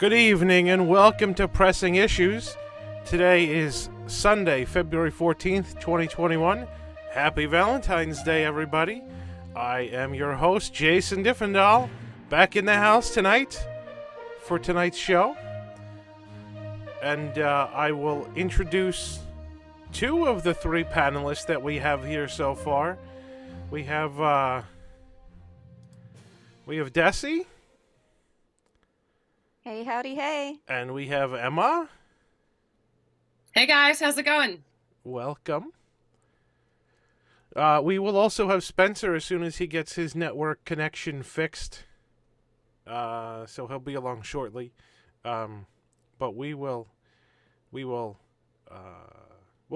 Good evening and welcome to Pressing Issues. Today is Sunday, February 14th, 2021. Happy Valentine's Day, everybody. I am your host, Jason Diffendahl, back in the house tonight for tonight's show. And I will introduce two of the three panelists that we have here so far. We have Desi. Hey, howdy, hey. And we have Emma. Hey guys, how's it going? Welcome. We will also have Spencer as soon as he gets his network connection fixed. So he'll be along shortly. But we'll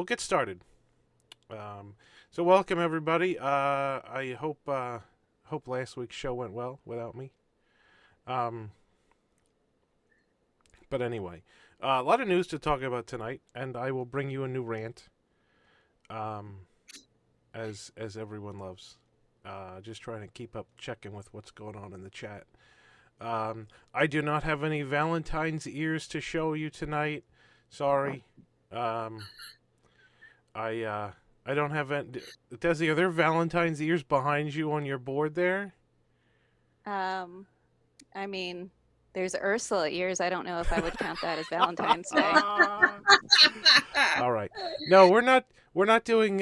get started. So welcome everybody. I hope last week's show went well without me. But anyway, a lot of news to talk about tonight, and I will bring you a new rant, as everyone loves. Just trying to keep up, checking with what's going on in the chat. I do not have any Valentine's ears to show you tonight. Sorry. I don't have any. Desi, are there Valentine's ears behind you on your board there? I mean, there's Ursula ears. I don't know if I would count that as Valentine's Day. All right. No, we're not doing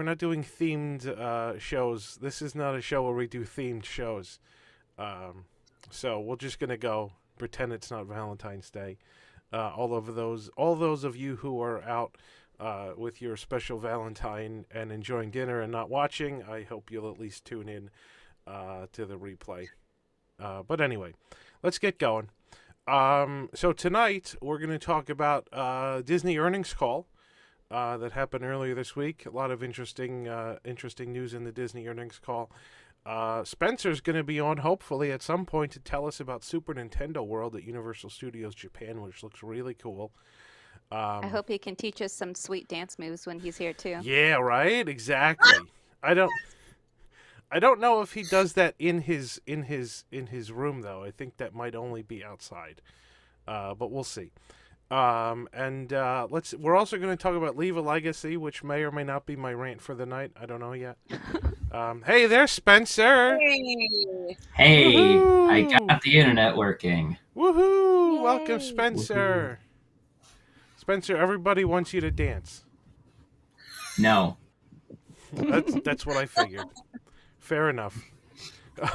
themed shows. This is not a show where we do themed shows. So we're just gonna go pretend it's not Valentine's Day. All those of you who are out with your special Valentine and enjoying dinner and not watching, I hope you'll at least tune in to the replay. But anyway, let's get going. So tonight we're going to talk about Disney earnings call that happened earlier this week. A lot of interesting news in the Disney earnings call. Spencer's going to be on hopefully at some point to tell us about Super Nintendo World at Universal Studios Japan, which looks really cool. I hope he can teach us some sweet dance moves when he's here too. Yeah, right. Exactly. I don't know if he does that in his room though. I think that might only be outside, but we'll see. We're also going to talk about Leave a Legacy, which may or may not be my rant for the night. I don't know yet. Hey there, Spencer. Hey, Woohoo! I got the internet working. Woohoo! Yay! Welcome, Spencer. Spencer, everybody wants you to dance. No, That's what I figured. Fair enough.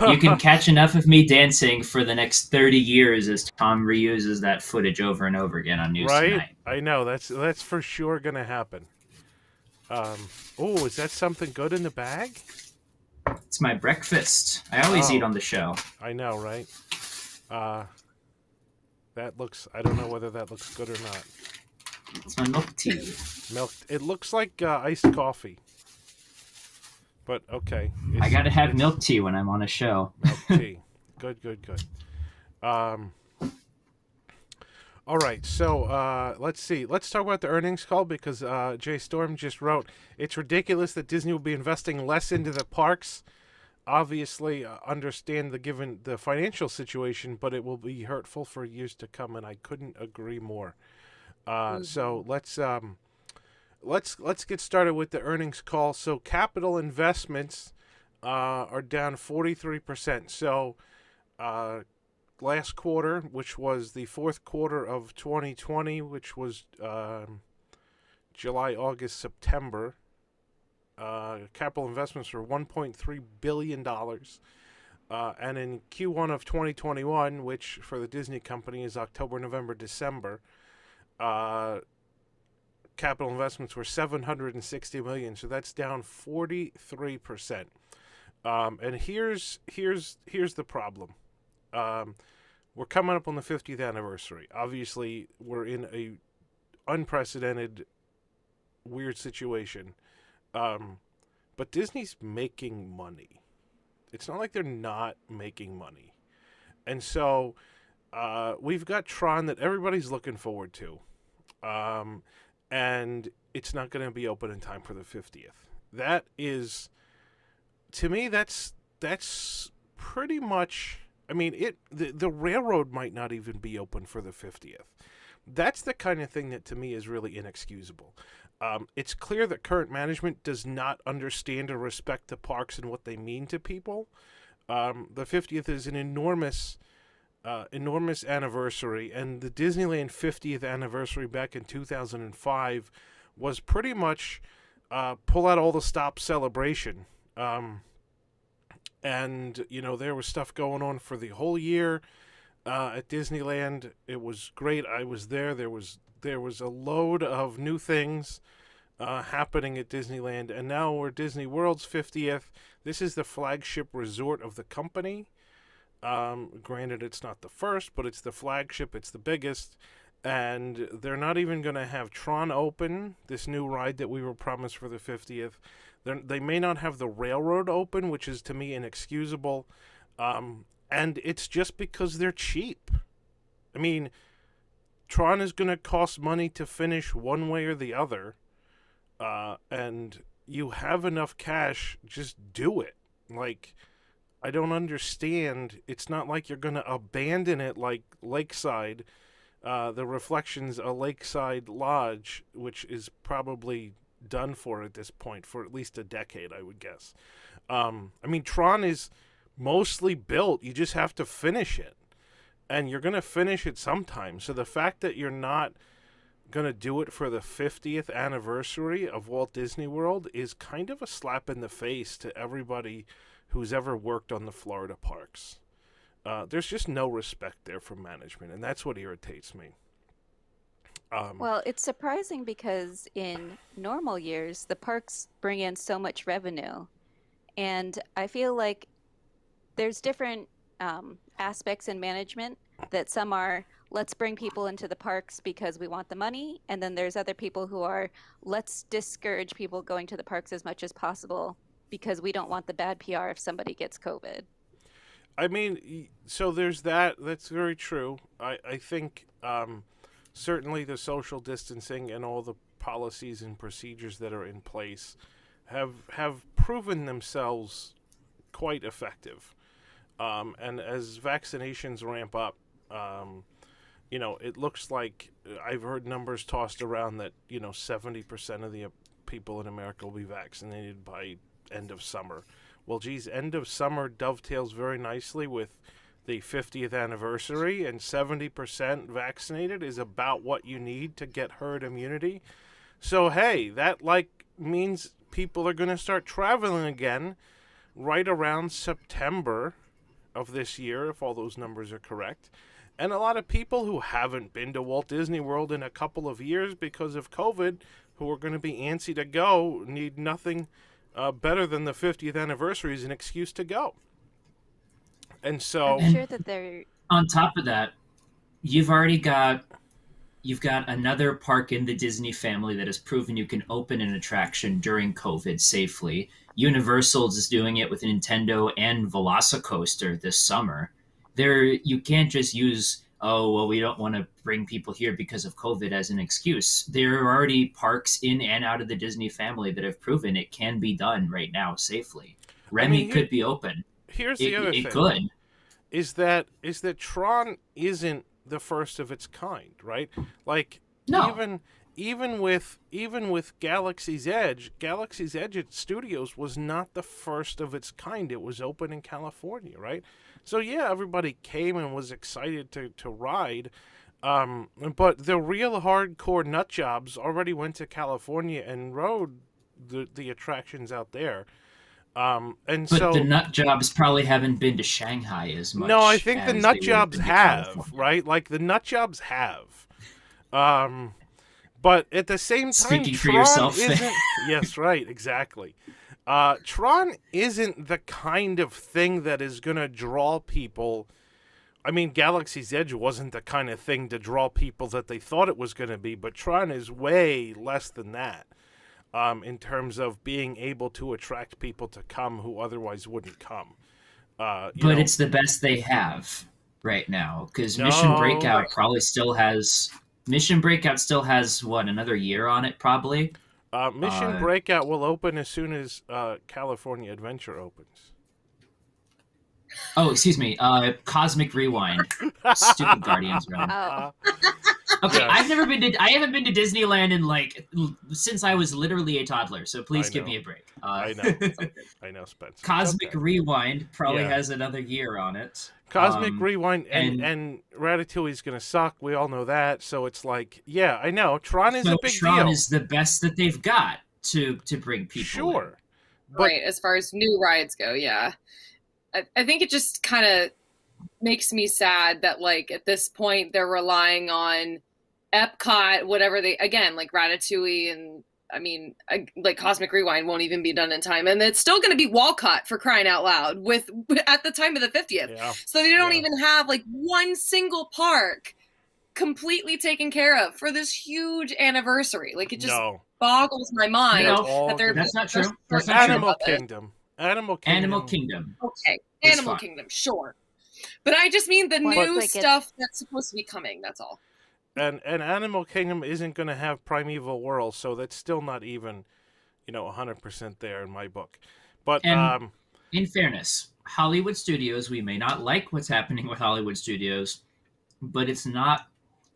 you can catch enough of me dancing for the next 30 years as Tom reuses that footage over and over again on News Tonight. I know that's for sure gonna happen. Is that something good in the bag? It's my breakfast. I always eat on the show. I know, right? That looks. I don't know whether that looks good or not. It's my milk tea. It looks like iced coffee. But okay. I gotta have milk tea when I'm on a show. Milk tea. Good. All right, so let's see. Let's talk about the earnings call because Jay Storm just wrote, it's ridiculous that Disney will be investing less into the parks. Obviously, understand given the financial situation, but it will be hurtful for years to come, and I couldn't agree more. So let's get started with the earnings call. So capital investments are down 43%. So last quarter, which was the fourth quarter of 2020, which was July, August, September, capital investments were $1.3 billion. And in Q1 of 2021, which for the Disney company is October, November, December, capital investments were $760 million. So that's down 43%. And here's the problem. We're coming up on the 50th anniversary. Obviously, we're in a unprecedented, weird situation. But Disney's making money. It's not like they're not making money. And so we've got Tron that everybody's looking forward to. And it's not going to be open in time for the 50th. That is, to me, that's pretty much I mean, the railroad might not even be open for the 50th. That's the kind of thing that to me is really inexcusable. It's clear that current management does not understand or respect the parks and what they mean to people. The 50th is an enormous anniversary, and the Disneyland 50th anniversary back in 2005 was pretty much pull out all the stops celebration. And, you know, there was stuff going on for the whole year at Disneyland. It was great. I was there. There was a load of new things happening at Disneyland. And now we're Disney World's 50th. This is the flagship resort of the company. Granted, it's not the first, but it's the flagship. It's the biggest. And they're not even going to have Tron open, this new ride that we were promised for the 50th. They may not have the railroad open, which is to me inexcusable. And it's just because they're cheap. I mean, Tron is going to cost money to finish one way or the other. And you have enough cash, just do it. Like, I don't understand. It's not like you're going to abandon it like Lakeside. The Reflections, a Lakeside Lodge, which is probably done for at this point for at least a decade, I would guess. I mean, Tron is mostly built. You just have to finish it. And you're going to finish it sometime. So the fact that you're not going to do it for the 50th anniversary of Walt Disney World is kind of a slap in the face to everybody who's ever worked on the Florida parks. There's just no respect there from management, and that's what irritates me. Well, it's surprising because in normal years, the parks bring in so much revenue. And I feel like there's different aspects in management that some are, let's bring people into the parks because we want the money. And then there's other people who are, let's discourage people going to the parks as much as possible because we don't want the bad PR if somebody gets COVID. I mean, so there's that. That's very true. I think certainly the social distancing and all the policies and procedures that are in place have proven themselves quite effective. And as vaccinations ramp up, you know, it looks like I've heard numbers tossed around that, you know, 70% of the people in America will be vaccinated by end of summer. Well, geez, end of summer dovetails very nicely with the 50th anniversary, and 70% vaccinated is about what you need to get herd immunity. So, hey, that means people are going to start traveling again right around September of this year, if all those numbers are correct. And a lot of people who haven't been to Walt Disney World in a couple of years because of COVID, who are going to be antsy to go, need nothing better than the 50th anniversary is an excuse to go. And so, I'm sure that they're on top of that, you've got another park in the Disney family that has proven you can open an attraction during COVID safely. Universal is doing it with Nintendo and Velocicoaster this summer. You can't just use, oh, well, we don't want to bring people here because of COVID as an excuse. There are already parks in and out of the Disney family that have proven it can be done right now safely. Remy could be open. Here's the other thing. It could. Is that Tron isn't the first of its kind, right? Like, no. even with Galaxy's Edge at Studios was not the first of its kind. It was open in California, right? So yeah, everybody came and was excited to ride. But the real hardcore nut jobs already went to California and rode the attractions out there. But the nut jobs probably haven't been to Shanghai as much. No, I think the nut jobs have, right? Like the nut jobs have. But at the same time, speaking for Tron yourself. isn't. Yes, right, exactly. Tron isn't the kind of thing that is going to draw people. I mean, Galaxy's Edge wasn't the kind of thing to draw people that they thought it was going to be, but Tron is way less than that. In terms of being able to attract people to come who otherwise wouldn't come. But it's the best they have right now, because Mission Breakout still has, what, another year on it, probably? Mission Breakout will open as soon as California Adventure opens. Oh, excuse me. Cosmic Rewind. Stupid Guardians run. Oh. Okay, Yes. I haven't been to Disneyland in like since I was literally a toddler. So please give me a break. I know. I know, Spencer. It's Cosmic okay. Rewind probably Yeah. has another year on it. Cosmic Rewind and Ratatouille's gonna suck. We all know that. So it's like, yeah, I know. Tron is a big Tron deal. is the best that they've got to bring people. Sure. But, right, as far as new rides go, yeah. I think it just kind of makes me sad that, like, at this point they're relying on Epcot, whatever they, again, like Ratatouille and, I mean, like Cosmic Rewind won't even be done in time. And it's still going to be Walcott, for crying out loud, at the time of the 50th. Yeah. So they don't even have, like, one single park completely taken care of for this huge anniversary. Like, it just boggles my mind that they're... That's not true. That's not Animal Kingdom. Animal Kingdom. Okay. Animal Kingdom, sure. But I just mean the new stuff that's supposed to be coming, that's all. And Animal Kingdom isn't going to have Primeval World, so that's still not even, 100% there in my book. But in fairness, Hollywood Studios, we may not like what's happening with Hollywood Studios, but it's not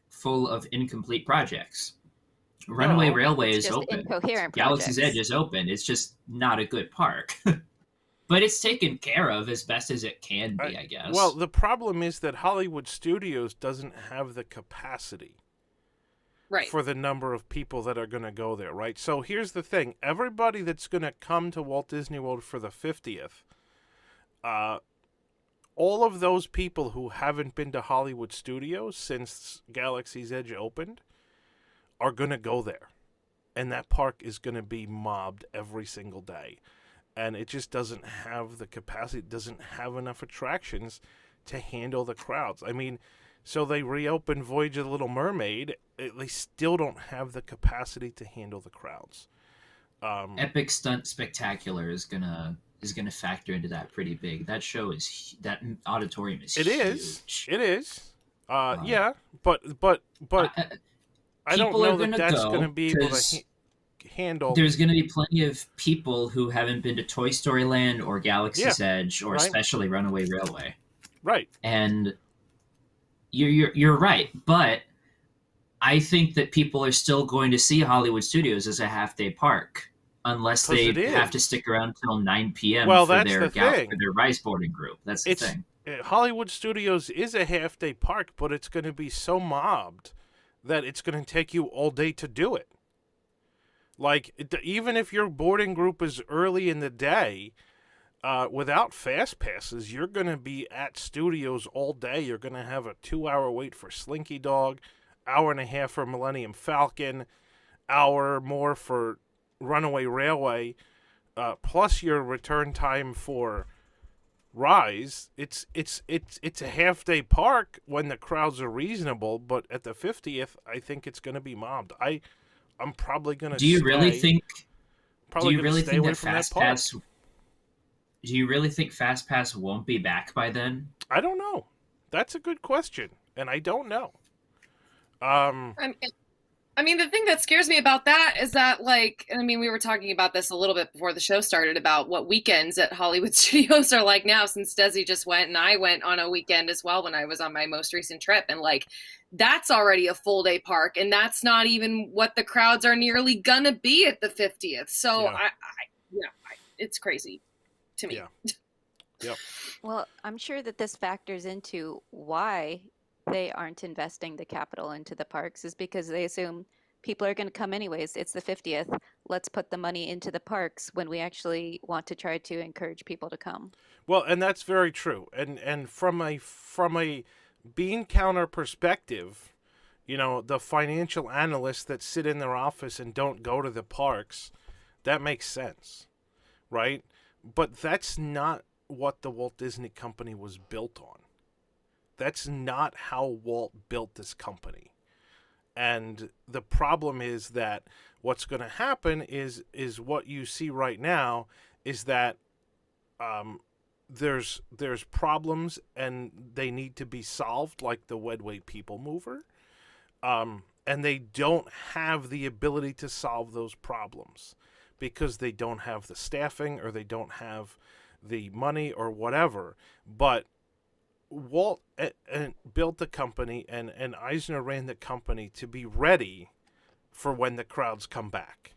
full of incomplete projects. Runaway Railway is open. Galaxy's Edge is open. It's just not a good park. But it's taken care of as best as it can be, I guess. Well, the problem is that Hollywood Studios doesn't have the capacity for the number of people that are going to go there, right? So here's the thing. Everybody that's going to come to Walt Disney World for the 50th, all of those people who haven't been to Hollywood Studios since Galaxy's Edge opened are going to go there. And that park is going to be mobbed every single day. And it just doesn't have the capacity. It doesn't have enough attractions to handle the crowds. I mean, so they reopened Voyage of the Little Mermaid. They still don't have the capacity to handle the crowds. Epic Stunt Spectacular is gonna factor into that pretty big. That auditorium is huge. It is. Yeah, but I don't know that that's going to be able to handle. There's going to be plenty of people who haven't been to Toy Story Land or Galaxy's Edge or especially Runaway Railway. Right. And you're right, but I think that people are still going to see Hollywood Studios as a half-day park unless they have to stick around until 9 p.m. for their Rise boarding group. That's the thing. Hollywood Studios is a half-day park, but it's going to be so mobbed that it's going to take you all day to do it. Like, even if your boarding group is early in the day, without fast passes, you're going to be at studios all day. You're going to have a 2-hour wait for Slinky Dog, hour and a half for Millennium Falcon, hour more for Runaway Railway, plus your return time for Rise. It's a half-day park when the crowds are reasonable, but at the 50th, I think it's going to be mobbed. I'm probably going to. Do you really think that Fastpass? Do you really think Fastpass won't be back by then? I don't know. That's a good question, and I don't know. I mean, the thing that scares me about that is that, like, I mean, we were talking about this a little bit before the show started about what weekends at Hollywood Studios are like now, since Desi just went and I went on a weekend as well when I was on my most recent trip. And, like, that's already a full day park. And that's not even what the crowds are nearly going to be at the 50th. So, it's crazy to me. Yeah. Yep. Well, I'm sure that this factors into why they aren't investing the capital into the parks, is because they assume people are going to come anyways. It's the 50th. Let's put the money into the parks when we actually want to try to encourage people to come. Well, and that's very true. And from a bean counter perspective, the financial analysts that sit in their office and don't go to the parks, that makes sense, right? But that's not what the Walt Disney Company was built on. That's not how Walt built this company. And the problem is that what's going to happen is what you see right now is that there's problems and they need to be solved, like the Wedway People Mover. And they don't have the ability to solve those problems because they don't have the staffing or they don't have the money or whatever. But Walt built the company, and Eisner ran the company to be ready for when the crowds come back.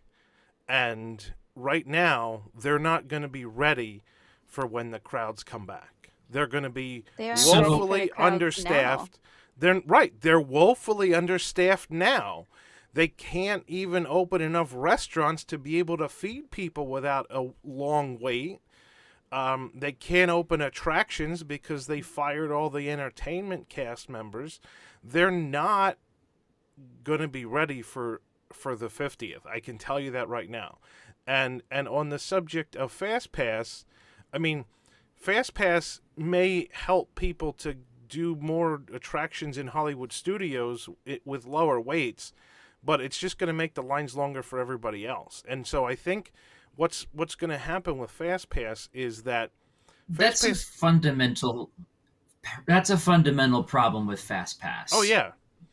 And right now, they're not going to be ready for when the crowds come back. They're going to be woefully understaffed. They're woefully understaffed now. They can't even open enough restaurants to be able to feed people without a long wait. They can't open attractions because they fired all the entertainment cast members. They're not going to be ready for the 50th. I can tell you that right now. And on the subject of Fastpass, I mean, Fastpass may help people to do more attractions in Hollywood studios with lower waits, but it's just going to make the lines longer for everybody else. And so I think what's going to happen with Fastpass is that that's a fundamental problem with Fastpass. Oh yeah,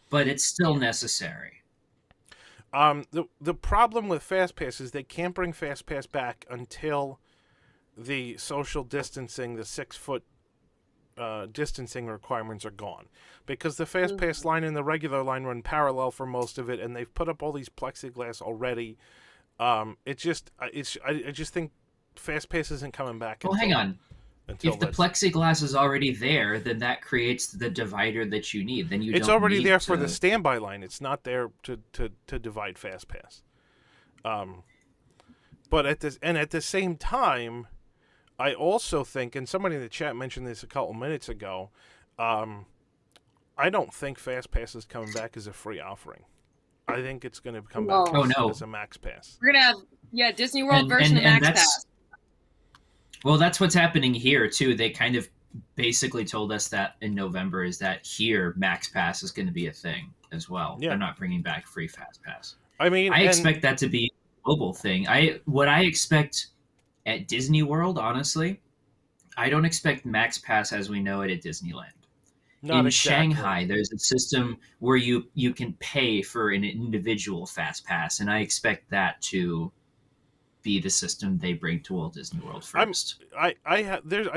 but it's still necessary. The problem with Fastpass is they can't bring Fastpass back until the social distancing, the 6-foot distancing requirements are gone, because the Fastpass line and the regular line run parallel for most of it, and they've put up all these plexiglass already. I just think Fastpass isn't coming back. Well, hang on. If the plexiglass is already there, then that creates the divider that you need. Then it's already there for the standby line. It's not there to divide Fastpass. But at the same time, I also think, and somebody in the chat mentioned this a couple minutes ago, I don't think Fastpass is coming back as a free offering. I think it's going to come back as a Max Pass. We're going to have, Disney World version of Max Pass. Well, that's what's happening here, too. They kind of basically told us that in November is that here Max Pass is going to be a thing as well. Yeah. They're not bringing back free Fast Pass. I mean, I expect that to be a global thing. What I expect at Disney World, honestly, I don't expect Max Pass as we know it at Disneyland. Not in exactly. Shanghai, there's a system where you can pay for an individual Fast Pass, and I expect that to be the system they bring to Walt Disney World first. I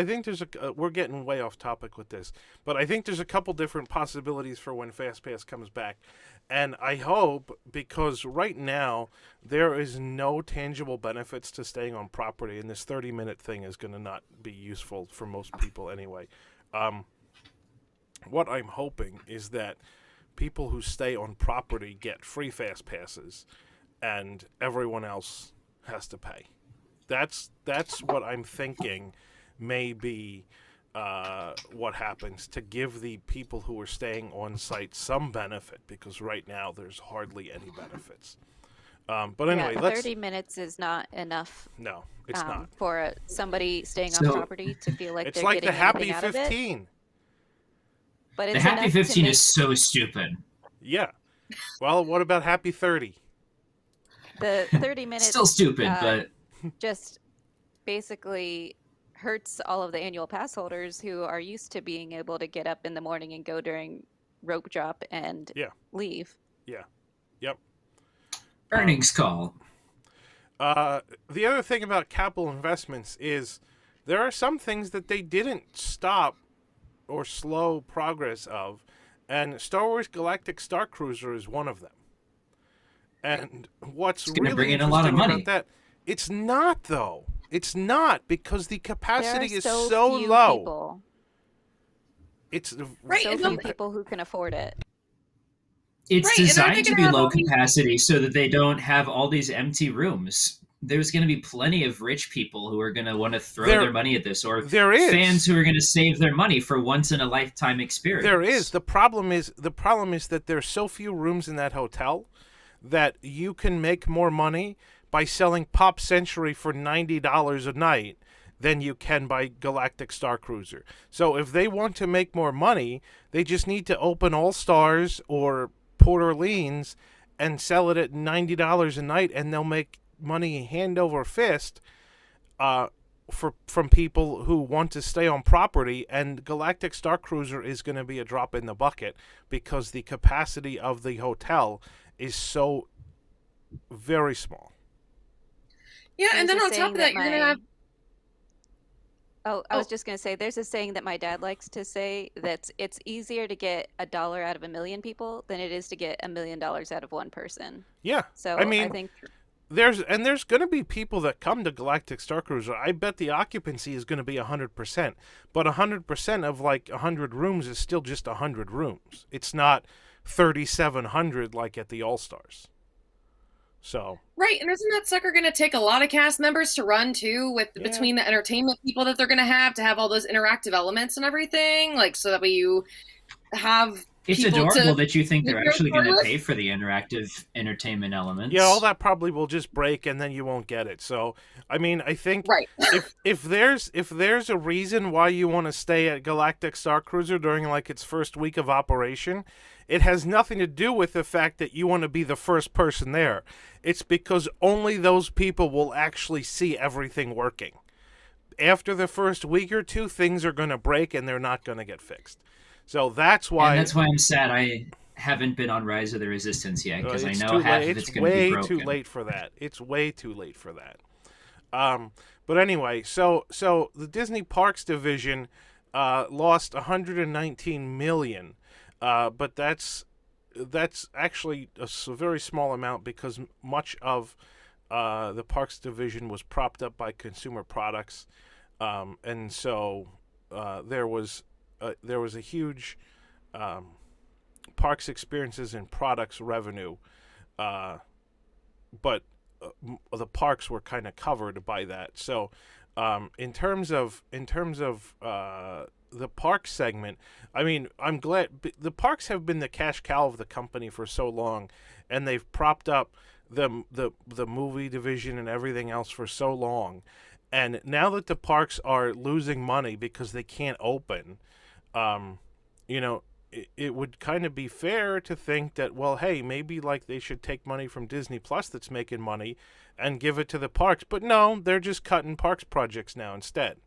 think there's we're getting way off topic with this, but I think there's a couple different possibilities for when Fastpass comes back, and I hope, because right now there is no tangible benefits to staying on property, and this 30-minute thing is going to not be useful for most people anyway. What I'm hoping is that people who stay on property get free Fast Passes, and everyone else has to pay. That's what I'm thinking may be what happens, to give the people who are staying on site some benefit, because right now there's hardly any benefits. But anyway, 30 minutes is not enough. No, it's not for somebody staying on property to feel like it's they're like getting the Happy anything out of it. 15. But it's the Happy 15 is so stupid. Yeah. Well, what about Happy 30? The 30 minutes still stupid, but just basically hurts all of the annual pass holders who are used to being able to get up in the morning and go during rope drop and leave. Yeah. Yep. Earnings call. The other thing about capital investments is there are some things that they didn't stop or slow progress of, and Star Wars Galactic Star Cruiser is one of them. And what's really bring in interesting a lot of money about that, it's not, though. It's not, because the capacity is so few low. People. It's so few people who can afford it. It's designed to be low capacity so that they don't have all these empty rooms. There's going to be plenty of rich people who are going to want to throw their money at this, or fans who are going to save their money for once in a lifetime experience. There is. The problem is that there's so few rooms in that hotel that you can make more money by selling Pop Century for $90 a night than you can by Galactic Star Cruiser. So if they want to make more money, they just need to open All Stars or Port Orleans and sell it at $90 a night, and they'll make money hand over fist from people who want to stay on property. And Galactic Star Cruiser is going to be a drop in the bucket because the capacity of the hotel is so very small. Yeah, and then on top of that, you're going to have... Oh, I was just going to say, there's a saying that my dad likes to say that it's easier to get $1 out of 1 million people than it is to get $1 million out of one person. Yeah. So I mean, I think there's going to be people that come to Galactic Star Cruiser. I bet the occupancy is going to be 100%, but 100% of like 100 rooms is still just 100 rooms. It's not 3,700 like at the All Stars. So right, and isn't that sucker going to take a lot of cast members to run too, with between the entertainment people that they're going to have all those interactive elements and everything, like so that way you have. It's adorable that you think they're actually going to pay for the interactive entertainment elements. Yeah, all that probably will just break, and then you won't get it. So, I mean, I think if there's a reason why you want to stay at Galactic Star Cruiser during like its first week of operation, it has nothing to do with the fact that you want to be the first person there. It's because only those people will actually see everything working. After the first week or two, things are going to break, and they're not going to get fixed. So that's why. And that's why I'm sad I haven't been on Rise of the Resistance yet, because I know half of it's going to be broken. It's way too late for that. It's way too late for that. But anyway, so the Disney Parks division lost $119 million, but that's actually a very small amount because much of the Parks division was propped up by consumer products, and so there was a huge parks experiences and products revenue, but the parks were kind of covered by that. So in terms of the park segment, I mean, I'm glad the parks have been the cash cow of the company for so long, and they've propped up the movie division and everything else for so long. And now that the parks are losing money because they can't open, it would kind of be fair to think that, well, hey, maybe like they should take money from Disney Plus that's making money and give it to the parks. But no, they're just cutting parks projects now instead.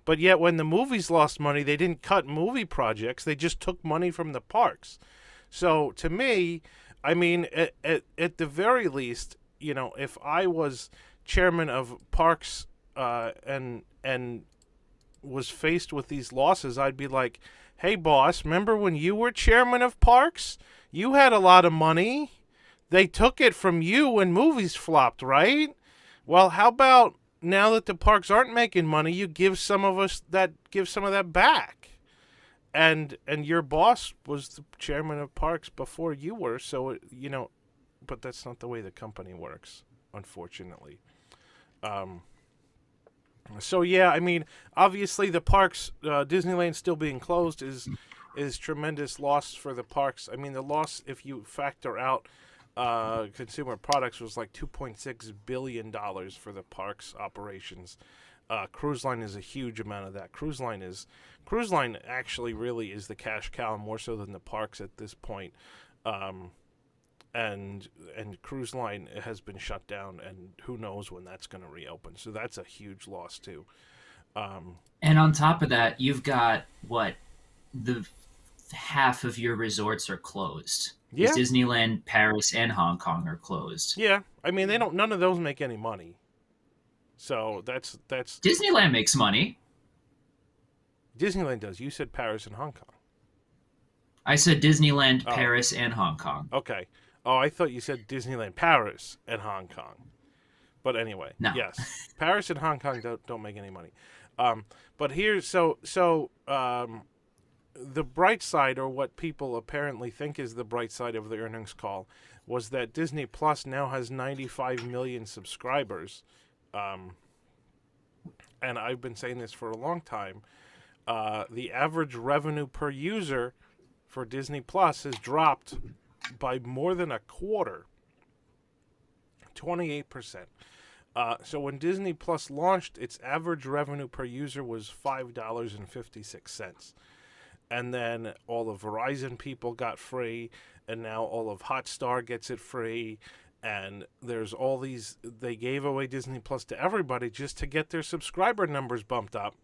But yet when the movies lost money, they didn't cut movie projects. They just took money from the parks. So to me, I mean, at the very least, if I was chairman of parks and was faced with these losses, I'd be like, hey, boss, remember when you were chairman of parks? You had a lot of money. They took it from you when movies flopped, right? Well, how about now that the parks aren't making money, you give some of that back? And your boss was the chairman of parks before you were, so, but that's not the way the company works, unfortunately. So yeah, I mean, obviously the parks, Disneyland still being closed is tremendous loss for the parks. I mean, the loss, if you factor out consumer products, was like $2.6 billion for the parks operations. Cruise line is a huge amount of that. Cruise line actually really is the cash cow, more so than the parks at this point. And Cruise Line has been shut down, and who knows when that's going to reopen. So that's a huge loss too. And on top of that, you've got half of your resorts are closed. Yeah. Disneyland, Paris, and Hong Kong are closed. Yeah, I mean none of those make any money. So that's Disneyland makes money. Disneyland does. You said Paris and Hong Kong. I said Disneyland, Paris, and Hong Kong. Okay. Oh, I thought you said Disneyland Paris and Hong Kong. But anyway, no. Yes, Paris and Hong Kong don't make any money. But here's the bright side, or what people apparently think is the bright side of the earnings call, was that Disney Plus now has 95 million subscribers. And I've been saying this for a long time. The average revenue per user for Disney Plus has dropped by more than a quarter, 28%. So when Disney Plus launched, its average revenue per user was $5.56. And then all of Verizon people got free, and now all of Hotstar gets it free. And there's all these, they gave away Disney Plus to everybody just to get their subscriber numbers bumped up.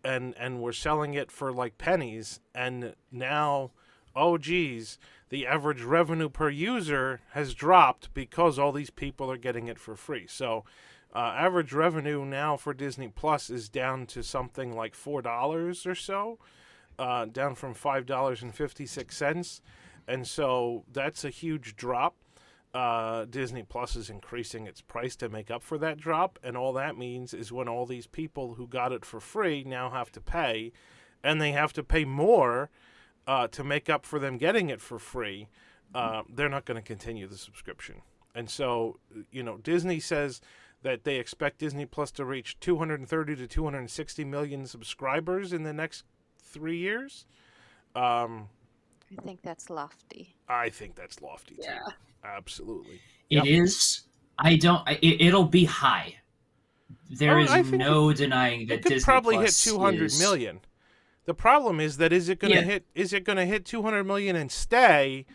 And we're selling it for like pennies. And now, oh geez, the average revenue per user has dropped because all these people are getting it for free. So Average revenue now for Disney Plus is down to something like $4 or so, down from $5.56. And so that's a huge drop. Disney Plus is increasing its price to make up for that drop. And all that means is when all these people who got it for free now have to pay, and they have to pay more to make up for them getting it for free, they're not going to continue the subscription. And so, Disney says that they expect Disney Plus to reach 230 to 260 million subscribers in the next 3 years. I think that's lofty. I think that's lofty, too. Yeah. Absolutely. It is. It'll be high. There is no denying that it could Disney probably Plus hit 200 million. The problem is that is it going to hit 200 million and stay,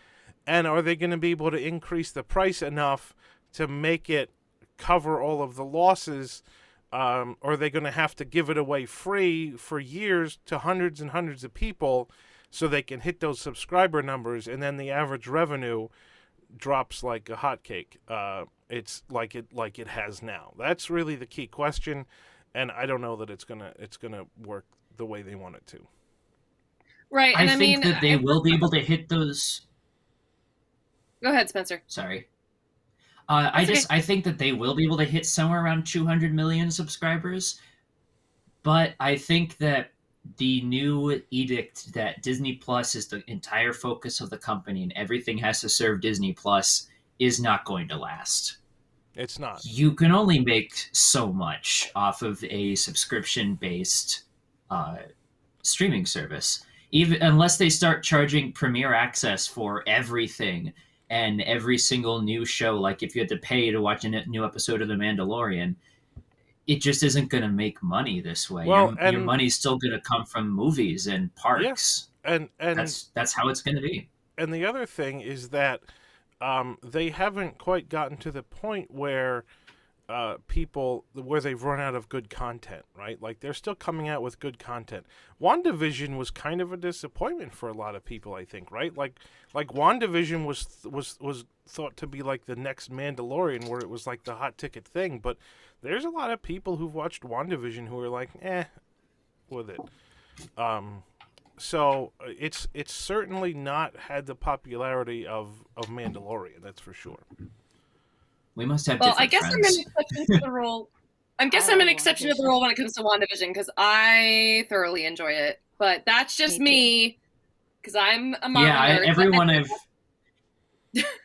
and are they going to be able to increase the price enough to make it cover all of the losses? Or are they going to have to give it away free for years to hundreds and hundreds of people so they can hit those subscriber numbers, and then the average revenue drops like a hotcake? It's like it has now. That's really the key question, and I don't know that it's gonna work the way they want it to. Right, and I think that they will be able to hit those. Go ahead, Spencer. Sorry. I think that they will be able to hit somewhere around 200 million subscribers, but I think that the new edict that Disney Plus is the entire focus of the company and everything has to serve Disney Plus is not going to last. It's not. You can only make so much off of a subscription-based streaming service, even unless they start charging Premier Access for everything and every single new show. Like if you had to pay to watch a new episode of The Mandalorian, it just isn't going to make money this way. Well, your money's still going to come from movies and parks. Yeah, and that's how it's going to be. And the other thing is that they haven't quite gotten to the point where where they've run out of good content, right? Like they're still coming out with good content. WandaVision was kind of a disappointment for a lot of people, I think, right? Like WandaVision was thought to be like the next Mandalorian, where it was like the hot ticket thing, but there's a lot of people who've watched WandaVision who are like, with it. So it's certainly not had the popularity of Mandalorian, that's for sure. We must have Well, different I guess friends. I'm an exception to the rule. I'm an exception to the rule when it comes to WandaVision because I thoroughly enjoy it. But that's just me because I'm a Marvel nerd.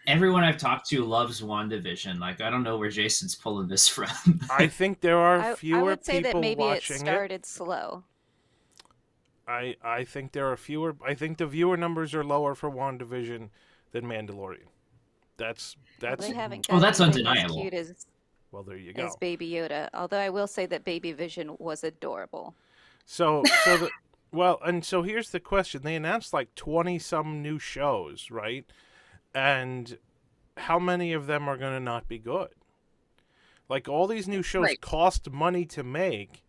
Everyone I've talked to loves WandaVision. Like, I don't know where Jason's pulling this from. I think there are fewer people watching it. I would say that maybe it started slow. I think there are fewer. I think the viewer numbers are lower for WandaVision than Mandalorian. That's that's undeniable. As cute as, there you go. As Baby Yoda. Although I will say that Baby Vision was adorable. So here's the question. They announced like 20 some new shows, right? And how many of them are going to not be good? Like all these new shows cost money to make,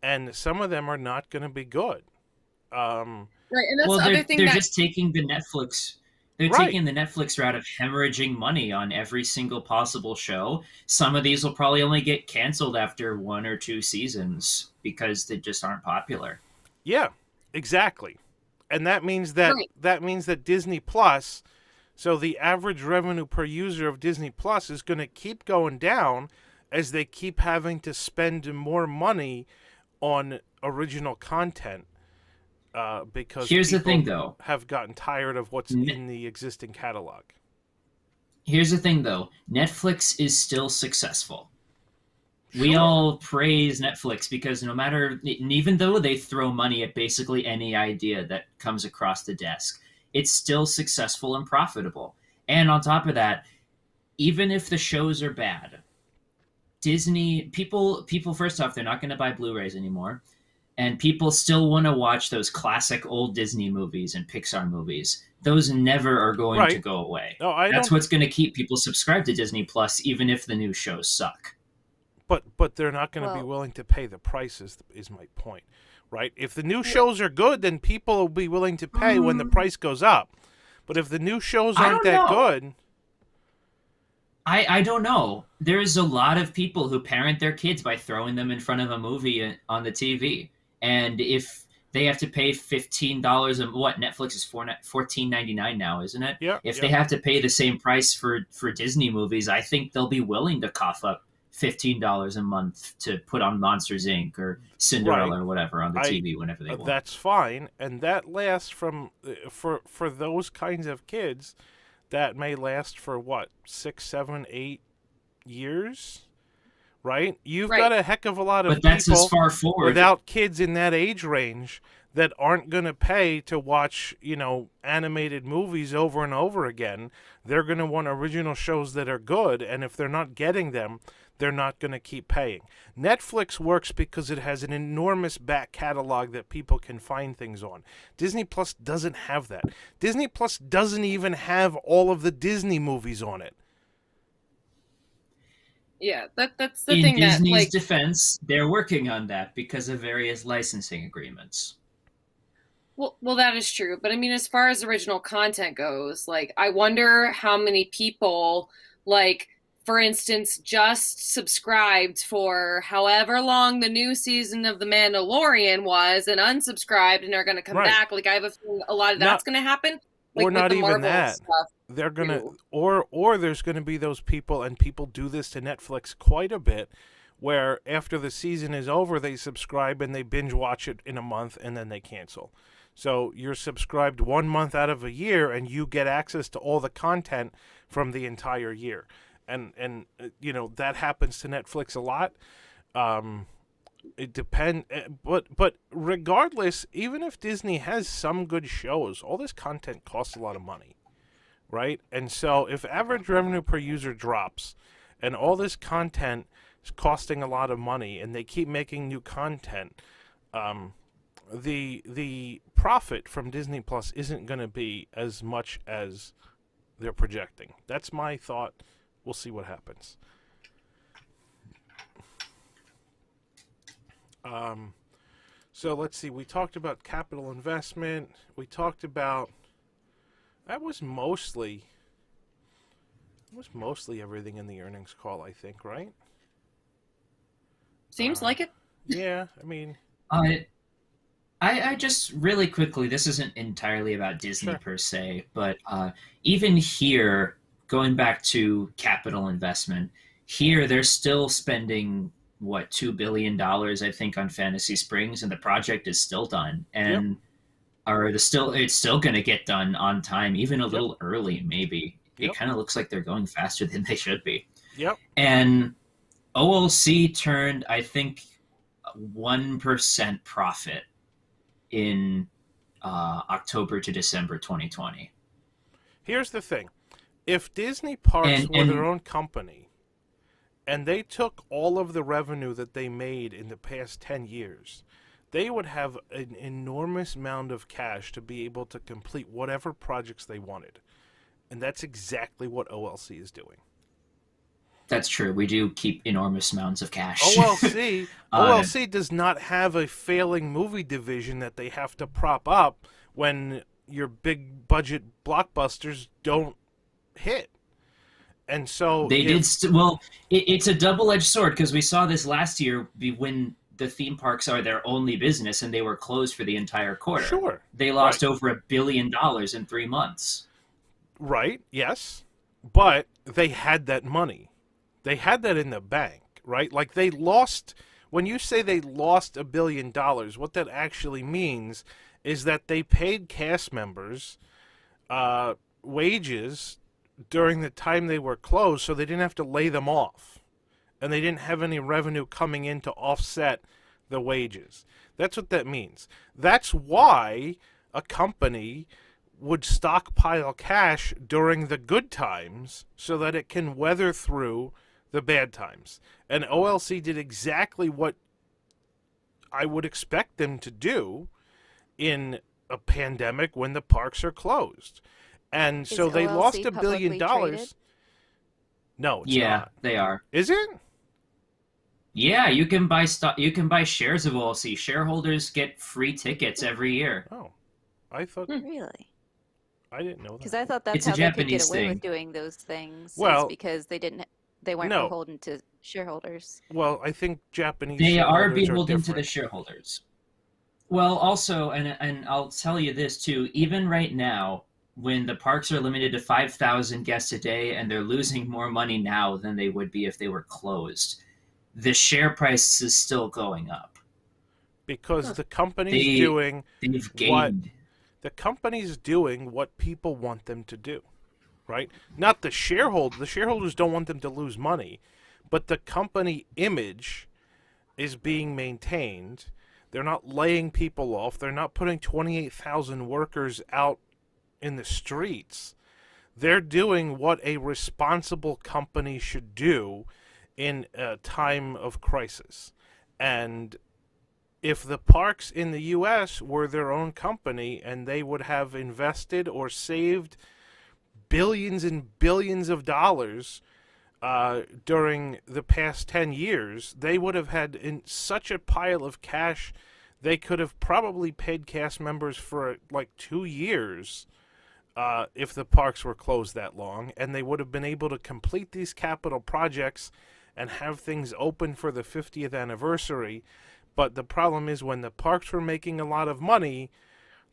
and some of them are not going to be good. Right, and that's the other thing. They're just taking the Netflix. They're taking the Netflix route of hemorrhaging money on every single possible show. Some of these will probably only get canceled after 1 or 2 seasons because they just aren't popular. Yeah, exactly. And that means that Disney Plus, so the average revenue per user of Disney Plus is going to keep going down as they keep having to spend more money on original content. Because here's the thing, though, have gotten tired of what's in the existing catalog. Here's the thing, though, Netflix is still successful. Sure. We all praise Netflix because even though they throw money at basically any idea that comes across the desk, it's still successful and profitable. And on top of that, even if the shows are bad, Disney people first off, they're not going to buy Blu-rays anymore. And people still want to watch those classic old Disney movies and Pixar movies. Those never are going to go away. No, that's what's going to keep people subscribed to Disney Plus, even if the new shows suck. But they're not going to be willing to pay the prices, is my point, right? If the new shows are good, then people will be willing to pay when the price goes up. But if the new shows aren't that good... I don't know. There's a lot of people who parent their kids by throwing them in front of a movie on the TV. And if they have to pay $15 what Netflix is $14.99 now, isn't it? Yeah. If they have to pay the same price for Disney movies, I think they'll be willing to cough up $15 a month to put on Monsters Inc. or Cinderella or whatever on the TV whenever they want. That's fine, and that lasts from for those kinds of kids. That may last for what, 6, 7, 8 years, right? You've got a heck of a lot of but that's people as far forward without kids in that age range that aren't going to pay to watch, animated movies over and over again. They're going to want original shows that are good, and if they're not getting them, they're not going to keep paying. Netflix works because it has an enormous back catalog that people can find things on. Disney Plus doesn't have that. Disney Plus doesn't even have all of the Disney movies on it. Yeah, that's the in thing. Disney's that, like, defense, they're working on that because of various licensing agreements. Well, that is true. But I mean, as far as original content goes, like, I wonder how many people, like, for instance, just subscribed for however long the new season of The Mandalorian was and unsubscribed and are going to come back. Like, I have a feeling a lot of that's going to happen. Like, or not even Marvel that. Stuff, they're going to, or there's going to be those people, and people do this to Netflix quite a bit, where after the season is over, they subscribe and they binge watch it in a month and then they cancel. So you're subscribed 1 month out of a year and you get access to all the content from the entire year. And that happens to Netflix a lot. It depends, but regardless, even if Disney has some good shows, all this content costs a lot of money, right? And so if average revenue per user drops and all this content is costing a lot of money and they keep making new content, the profit from Disney Plus isn't going to be as much as they're projecting. That's my thought. We'll see what happens. So let's see. We talked about capital investment. We talked about that was mostly everything in the earnings call, I think, right? Seems like it. Yeah, I mean, I just really quickly, this isn't entirely about Disney per se, but even here, going back to capital investment, here they're still spending $2 billion, I think, on Fantasy Springs, and the project is still done, and it's still going to get done on time, even a little early, maybe. It kind of looks like they're going faster than they should be. Yep. And OLC turned, I think, 1% profit in October to December 2020. Here's the thing. If Disney Parks were their own company, and they took all of the revenue that they made in the past 10 years, they would have an enormous amount of cash to be able to complete whatever projects they wanted. And that's exactly what OLC is doing. That's true. We do keep enormous amounts of cash. OLC does not have a failing movie division that they have to prop up when your big budget blockbusters don't hit. And so it's a double-edged sword, because we saw this last year when the theme parks are their only business and they were closed for the entire quarter. Sure. They lost over $1 billion in 3 months. Right, yes. But they had that money. They had that in the bank, right? Like, they lost, when you say they lost $1 billion, what that actually means is that they paid cast members wages during the time they were closed, so they didn't have to lay them off. And they didn't have any revenue coming in to offset the wages. That's what that means. That's why a company would stockpile cash during the good times so that it can weather through the bad times. And OLC did exactly what I would expect them to do in a pandemic when the parks are closed. And so they lost $1 billion. Traded? No, it's not. They are. Is it? Yeah, you can buy stock. You can buy shares of OLC. Shareholders get free tickets every year. Oh, I thought. Really? I didn't know Because that. I thought that's It's a how they could get Japanese away thing. with doing those things, is Well, because they weren't no. beholden to shareholders. Well, I think Japanese They are shareholders are beholden to the different. shareholders. Well, also, and I'll tell you this too, even right now, when the parks are limited to 5,000 guests a day and they're losing more money now than they would be if they were closed, the share price is still going up. Because the company's doing they've what gained. the company's doing what people want them to do, right? Not the shareholders. The shareholders don't want them to lose money, but the company image is being maintained. They're not laying people off. They're not putting 28,000 workers out in the streets. They're doing what a responsible company should do in a time of crisis. And if the parks in the U.S. were their own company and they would have invested or saved billions and billions of dollars during the past 10 years, they would have had in such a pile of cash, they could have probably paid cast members for like 2 years if the parks were closed that long, and they would have been able to complete these capital projects and have things open for the 50th anniversary. But the problem is, when the parks were making a lot of money,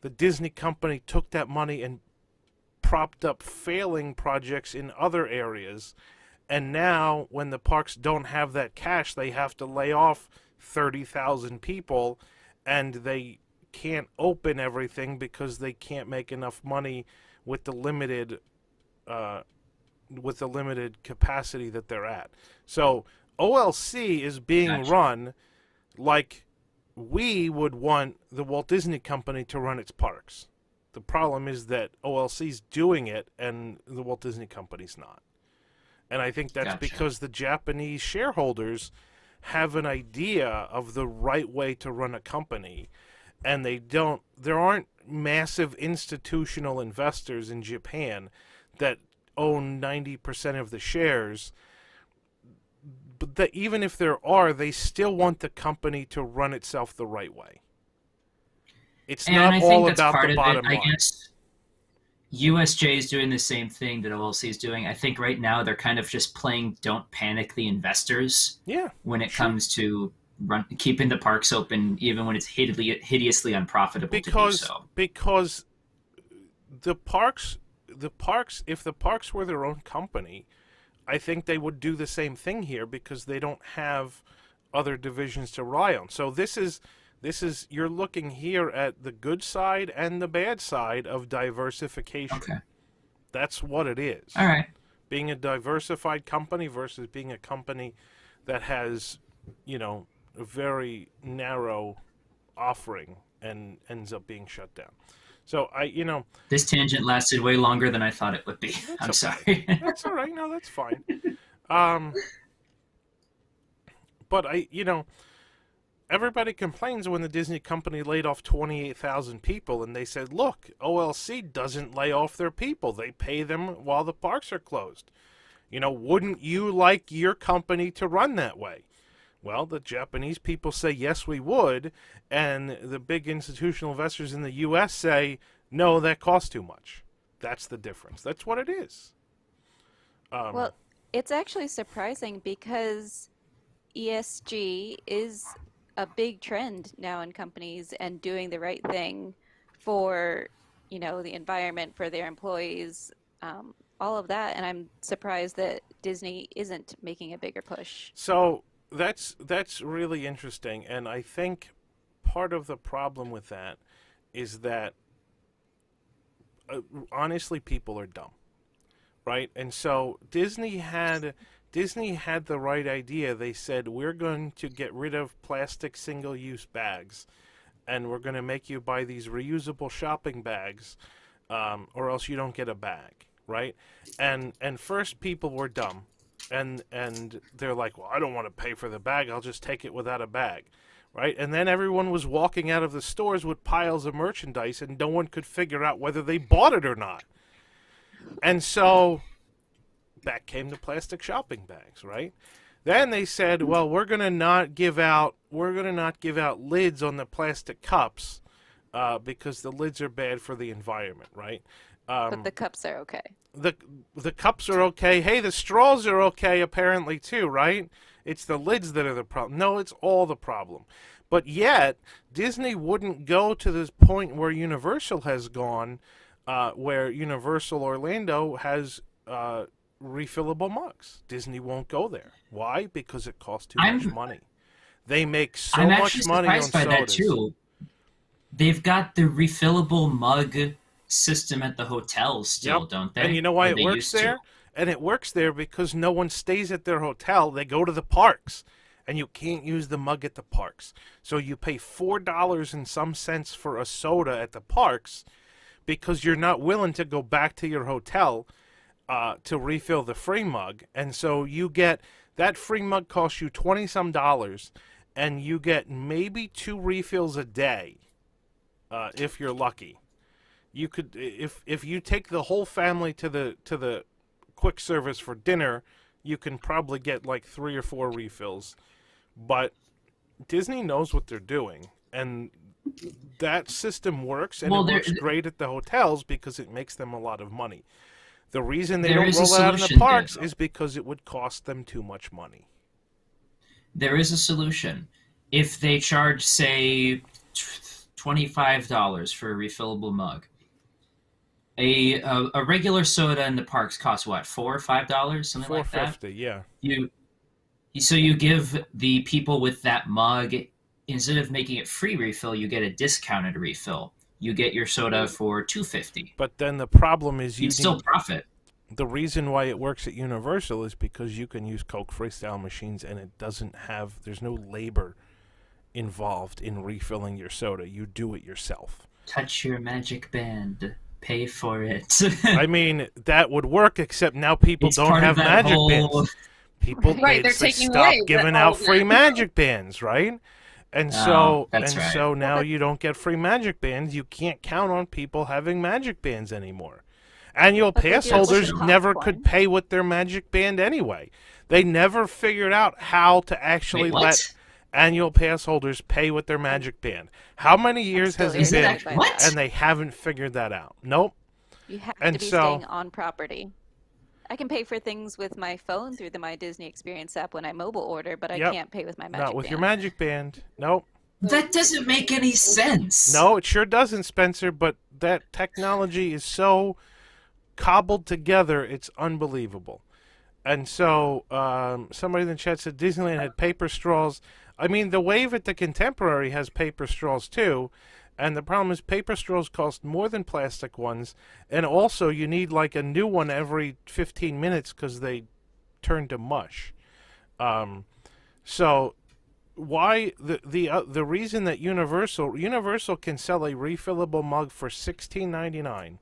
the Disney company took that money and propped up failing projects in other areas. And now, when the parks don't have that cash, they have to lay off 30,000 people, and they can't open everything because they can't make enough money with the limited capacity that they're at. So OLC is being run like we would want the Walt Disney Company to run its parks. The problem is that OLC's doing it and the Walt Disney Company's not. And I think that's because the Japanese shareholders have an idea of the right way to run a company, and there aren't massive institutional investors in Japan that own 90% of the shares. But that even if there are, they still want the company to run itself the right way. It's not all about the bottom line. I guess USJ is doing the same thing that OLC is doing. I think right now they're kind of just playing don't panic the investors when it comes to keeping the parks open, even when it's hideously unprofitable to do so. Because the parks, if the parks were their own company, I think they would do the same thing here because they don't have other divisions to rely on. So this is you're looking here at the good side and the bad side of diversification. Okay. That's what it is. All right. Being a diversified company versus being a company that has, a very narrow offering and ends up being shut down. So this tangent lasted way longer than I thought it would be. I'm sorry. That's all right. No, that's fine. But everybody complains when the Disney company laid off 28,000 people, and they said, look, OLC doesn't lay off their people. They pay them while the parks are closed. Wouldn't you like your company to run that way? Well, the Japanese people say, yes, we would, and the big institutional investors in the U.S. say, no, that costs too much. That's the difference. That's what it is. Well, it's actually surprising because ESG is a big trend now in companies and doing the right thing for, the environment, for their employees, all of that. And I'm surprised that Disney isn't making a bigger push. So that's really interesting. And I think part of the problem with that is that honestly, people are dumb, right? And so Disney had the right idea. They said, we're going to get rid of plastic single-use bags, and we're going to make you buy these reusable shopping bags, or else you don't get a bag, right? And first people were dumb, and they're like, well, I don't want to pay for the bag. I'll just take it without a bag, right? And then everyone was walking out of the stores with piles of merchandise, and no one could figure out whether they bought it or not. And so back came the plastic shopping bags, right? Then they said, well, we're going to not give out lids on the plastic cups because the lids are bad for the environment, right? But the cups are okay. The cups are okay. Hey, the straws are okay apparently too, right? It's the lids that are the problem. No, it's all the problem. But yet, Disney wouldn't go to this point where Universal has gone, where Universal Orlando has refillable mugs. Disney won't go there. Why? Because it costs too much money. They make so much money on sodas. I'm actually surprised by that too. They've got the refillable mug system at the hotels still, don't they? And you know why it works there? And it works there because no one stays at their hotel. They go to the parks. And you can't use the mug at the parks. So you pay $4 and some cents for a soda at the parks because you're not willing to go back to your hotel to refill the free mug. And so you get, that free mug costs you $20-some, and you get maybe 2 refills a day if you're lucky. You could, if you take the whole family to the quick service for dinner, you can probably get like 3 or 4 refills. But Disney knows what they're doing, and that system works, and it works great at the hotels because it makes them a lot of money. The reason they don't roll it out in the parks is because it would cost them too much money. There is a solution. If they charge, say, $25 for a refillable mug, a regular soda in the parks costs what, $4 or $5, something like that? $4.50, yeah. So you give the people with that mug, instead of making it free refill, you get a discounted refill. You get your soda for $2.50. But then the problem is you still profit. The reason why it works at Universal is because you can use Coke Freestyle machines, and there's no labor involved in refilling your soda. You do it yourself. Touch your magic band. Pay for it. I mean, that would work, except now people don't have magic bands. People they're taking stop away giving out free magic bands, right? And so now you don't get free magic bands. You can't count on people having magic bands anymore. Annual pass holders never could pay with their magic band anyway. They never figured out how to actually let annual pass holders pay with their magic band. How many years has it been? And they haven't figured that out. Nope. You have to be staying on property. I can pay for things with my phone through the My Disney Experience app when I mobile order, but I can't pay with my magic band. Not with your magic band. Nope. That doesn't make any sense. No, it sure doesn't, Spencer, but that technology is so cobbled together, it's unbelievable. And so somebody in the chat said Disneyland had paper straws. I mean, the Wave at the Contemporary has paper straws too. And the problem is paper straws cost more than plastic ones. And also you need like a new one every 15 minutes because they turn to mush. So why the reason that Universal can sell a refillable mug for $16.99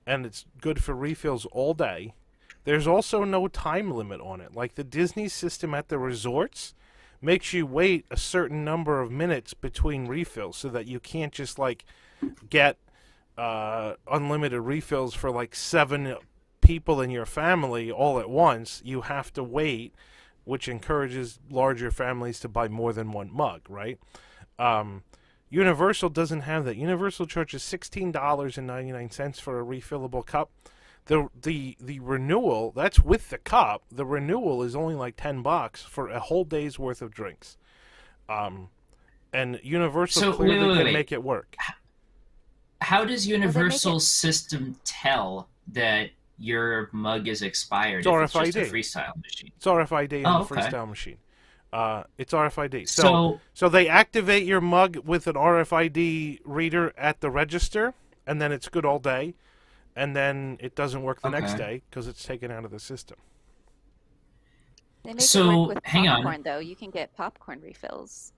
and it's good for refills all day. There's also no time limit on it. Like the Disney system at the resorts makes you wait a certain number of minutes between refills so that you can't just like get unlimited refills for like 7 people in your family all at once. You have to wait, which encourages larger families to buy more than one mug, right? Universal doesn't have that. Universal charges $16.99 for a refillable cup. The renewal, that's with the cup. The renewal is only like $10 for a whole day's worth of drinks. And Universal clearly can make it work. How does Universal's system tell that your mug is expired if it's just a Freestyle machine? It's RFID in the Freestyle machine. It's RFID. So they activate your mug with an RFID reader at the register, and then it's good all day. And then it doesn't work the next day because it's taken out of the system. They make it work with popcorn, though. You can get popcorn refills.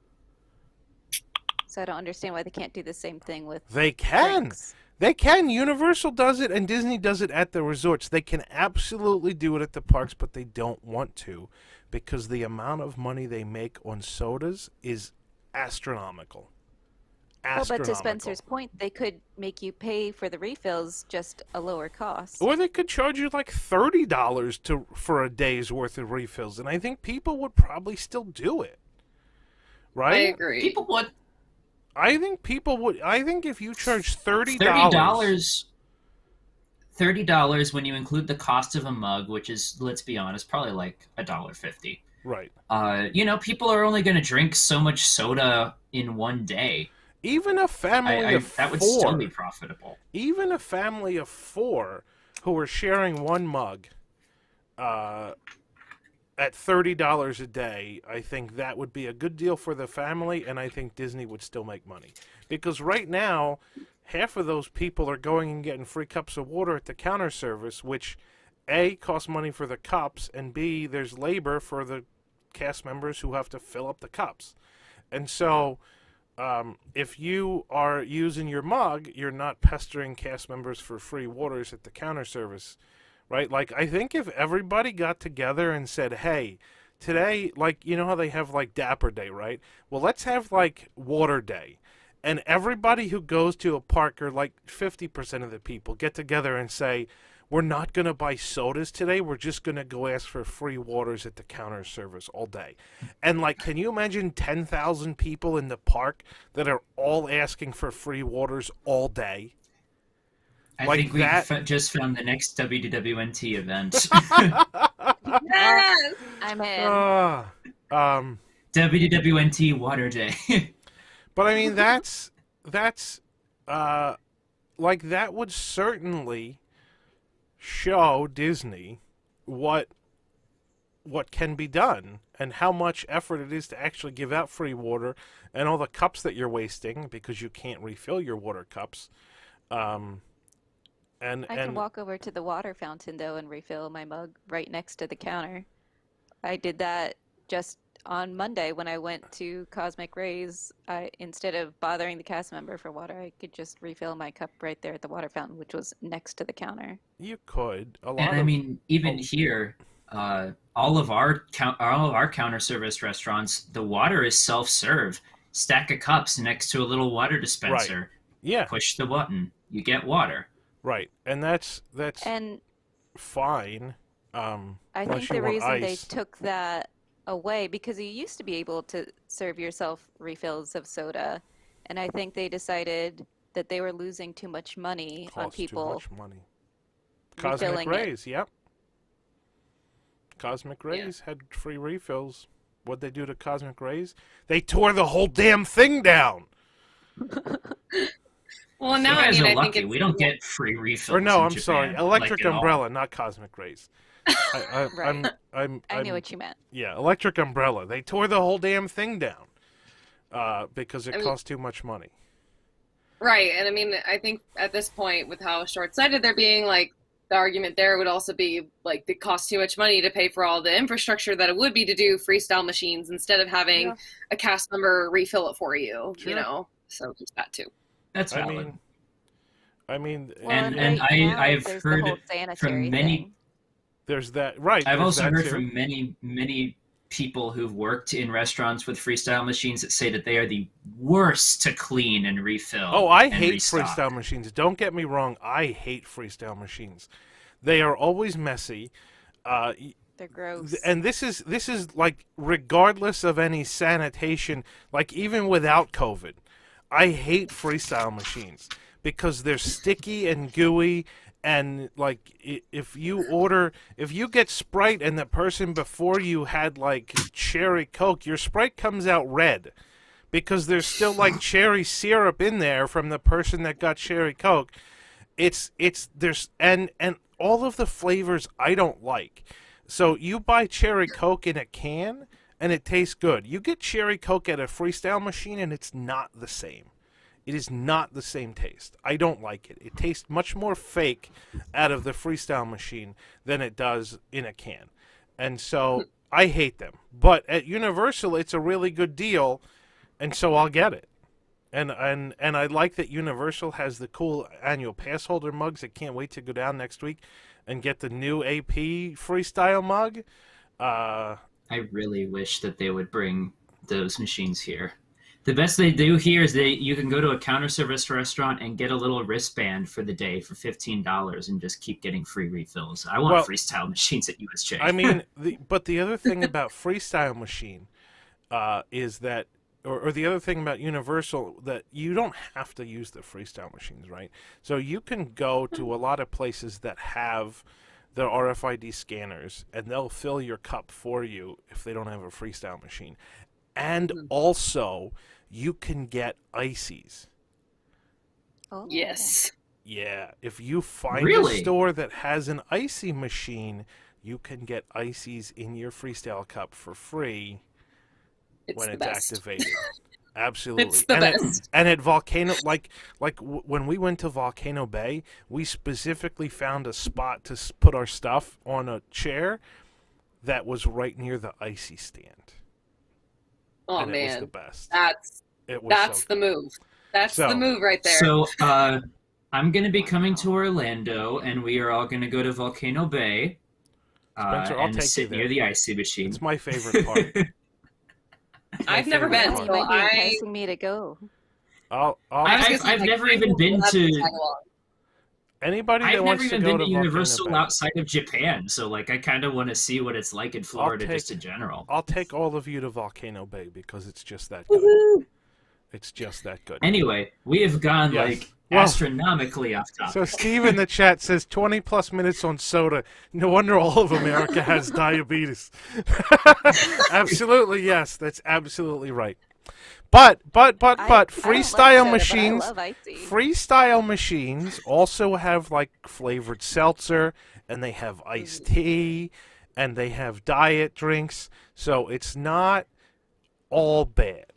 So I don't understand why they can't do the same thing with They can. drinks. They can. Universal does it, and Disney does it at the resorts. They can absolutely do it at the parks, but they don't want to because the amount of money they make on sodas is astronomical. Well, but to Spencer's point, they could make you pay for the refills just a lower cost. Or they could charge you like $30 for a day's worth of refills, and I think people would probably still do it. Right? I agree. People would. I think people would. I think if you charge $30, $30 when you include the cost of a mug, which is, let's be honest, probably like $1.50. Right. People are only going to drink so much soda in one day. Even a family of four. That would still be profitable. Even a family of four who are sharing one mug at $30 a day, I think that would be a good deal for the family, and I think Disney would still make money. Because right now, half of those people are going and getting free cups of water at the counter service, which A, costs money for the cups, and B, there's labor for the cast members who have to fill up the cups. And so if you are using your mug, you're not pestering cast members for free waters at the counter service, right? Like, I think if everybody got together and said, hey, today, like, you know how they have, like, Dapper Day, right? Well, let's have, like, Water Day. And everybody who goes to a park, or like 50% of the people, get together and say, we're not going to buy sodas today. We're just going to go ask for free waters at the counter service all day. And, like, can you imagine 10,000 people in the park that are all asking for free waters all day? I think we just found the next WDWNT event. Yes! I'm in. WDWNT Water Day. But I mean, that's like, that would certainly show Disney what can be done and how much effort it is to actually give out free water, and all the cups that you're wasting because you can't refill your water cups. I can walk over to the water fountain though and refill my mug right next to the counter. I did that just on Monday when I went to Cosmic Rays. Instead of bothering the cast member for water, I could just refill my cup right there at the water fountain, which was next to the counter. You could. Even here, all of our counter service restaurants, the water is self-serve. Stack of cups next to a little water dispenser. Right. Yeah. Push the button, you get water. Right, and that's fine. I think the reason they took that away, because you used to be able to serve yourself refills of soda, and I think they decided that they were losing too much money on people. Too much money. Cosmic Rays, yep. Cosmic Rays had free refills. What'd they do to Cosmic Rays? They tore the whole damn thing down. Well, now I think we don't get free refills. Or no, I'm Japan, sorry, Electric Umbrella, not Cosmic Rays. Right. I knew what you meant. Yeah, Electric Umbrella. They tore the whole damn thing down because it cost too much money. Right, and I mean, I think at this point, with how short-sighted they're being, like, the argument there would also be, like, it costs too much money to pay for all the infrastructure that it would be to do freestyle machines instead of having a cast member refill it for you, you know? So just that, too. That's valid. I mean, I've heard from many. There's that, right? I've also heard from many people who've worked in restaurants with freestyle machines that say that they are the worst to clean and refill. Oh, I hate freestyle machines. Don't get me wrong. I hate freestyle machines. They are always messy. They're gross. And this is like, regardless of any sanitation, like, even without COVID, I hate freestyle machines because they're sticky and gooey. And, like, if you get Sprite and the person before you had, like, cherry Coke, your Sprite comes out red because there's still, like, cherry syrup in there from the person that got cherry Coke. And all of the flavors I don't like. So you buy cherry Coke in a can and it tastes good. You get cherry Coke at a freestyle machine and it's not the same. It is not the same taste. I don't like it. It tastes much more fake out of the freestyle machine than it does in a can. And so I hate them. But at Universal, it's a really good deal, and so I'll get it. And I like that Universal has the cool annual pass holder mugs. I can't wait to go down next week and get the new AP freestyle mug. I really wish that they would bring those machines here. The best they do here is you can go to a counter service restaurant and get a little wristband for the day for $15 and just keep getting free refills. I want freestyle machines at USJ. I mean, but the other thing about freestyle machine is that or the other thing about Universal, that you don't have to use the Freestyle machines, right? So you can go to a lot of places that have the RFID scanners, and they'll fill your cup for you if they don't have a Freestyle machine. And also, you can get ices. Oh. Yes. Yeah, if you find Really? a store that has an icy machine, you can get ices in your Freestyle cup for free when it's activated. Absolutely. It's the best. And at Volcano, when we went to Volcano Bay, we specifically found a spot to put our stuff on a chair that was right near the icy stand. Oh, and man. It was the best. That's so the move. That's the move right there. So I'm going to be coming to Orlando, and we are all going to go to Volcano Bay Spencer, I'll and take you sit there. near the icy machine. It's my favorite part. I've never been. You might be enticing me to go. I've never even been to. Anybody that I've wants never even to go been to Volcano Universal Bay. outside of Japan, so I kind of want to see what it's like in Florida just in general. I'll take all of you to Volcano Bay because it's just that good. It's just that good. Anyway, we have gone astronomically off topic. So Steve in the chat says 20 plus minutes on soda. No wonder all of America has diabetes. Absolutely, yes, that's absolutely right. But freestyle machines, freestyle machines also have like flavored seltzer, and they have iced tea, and they have diet drinks. So it's not all bad.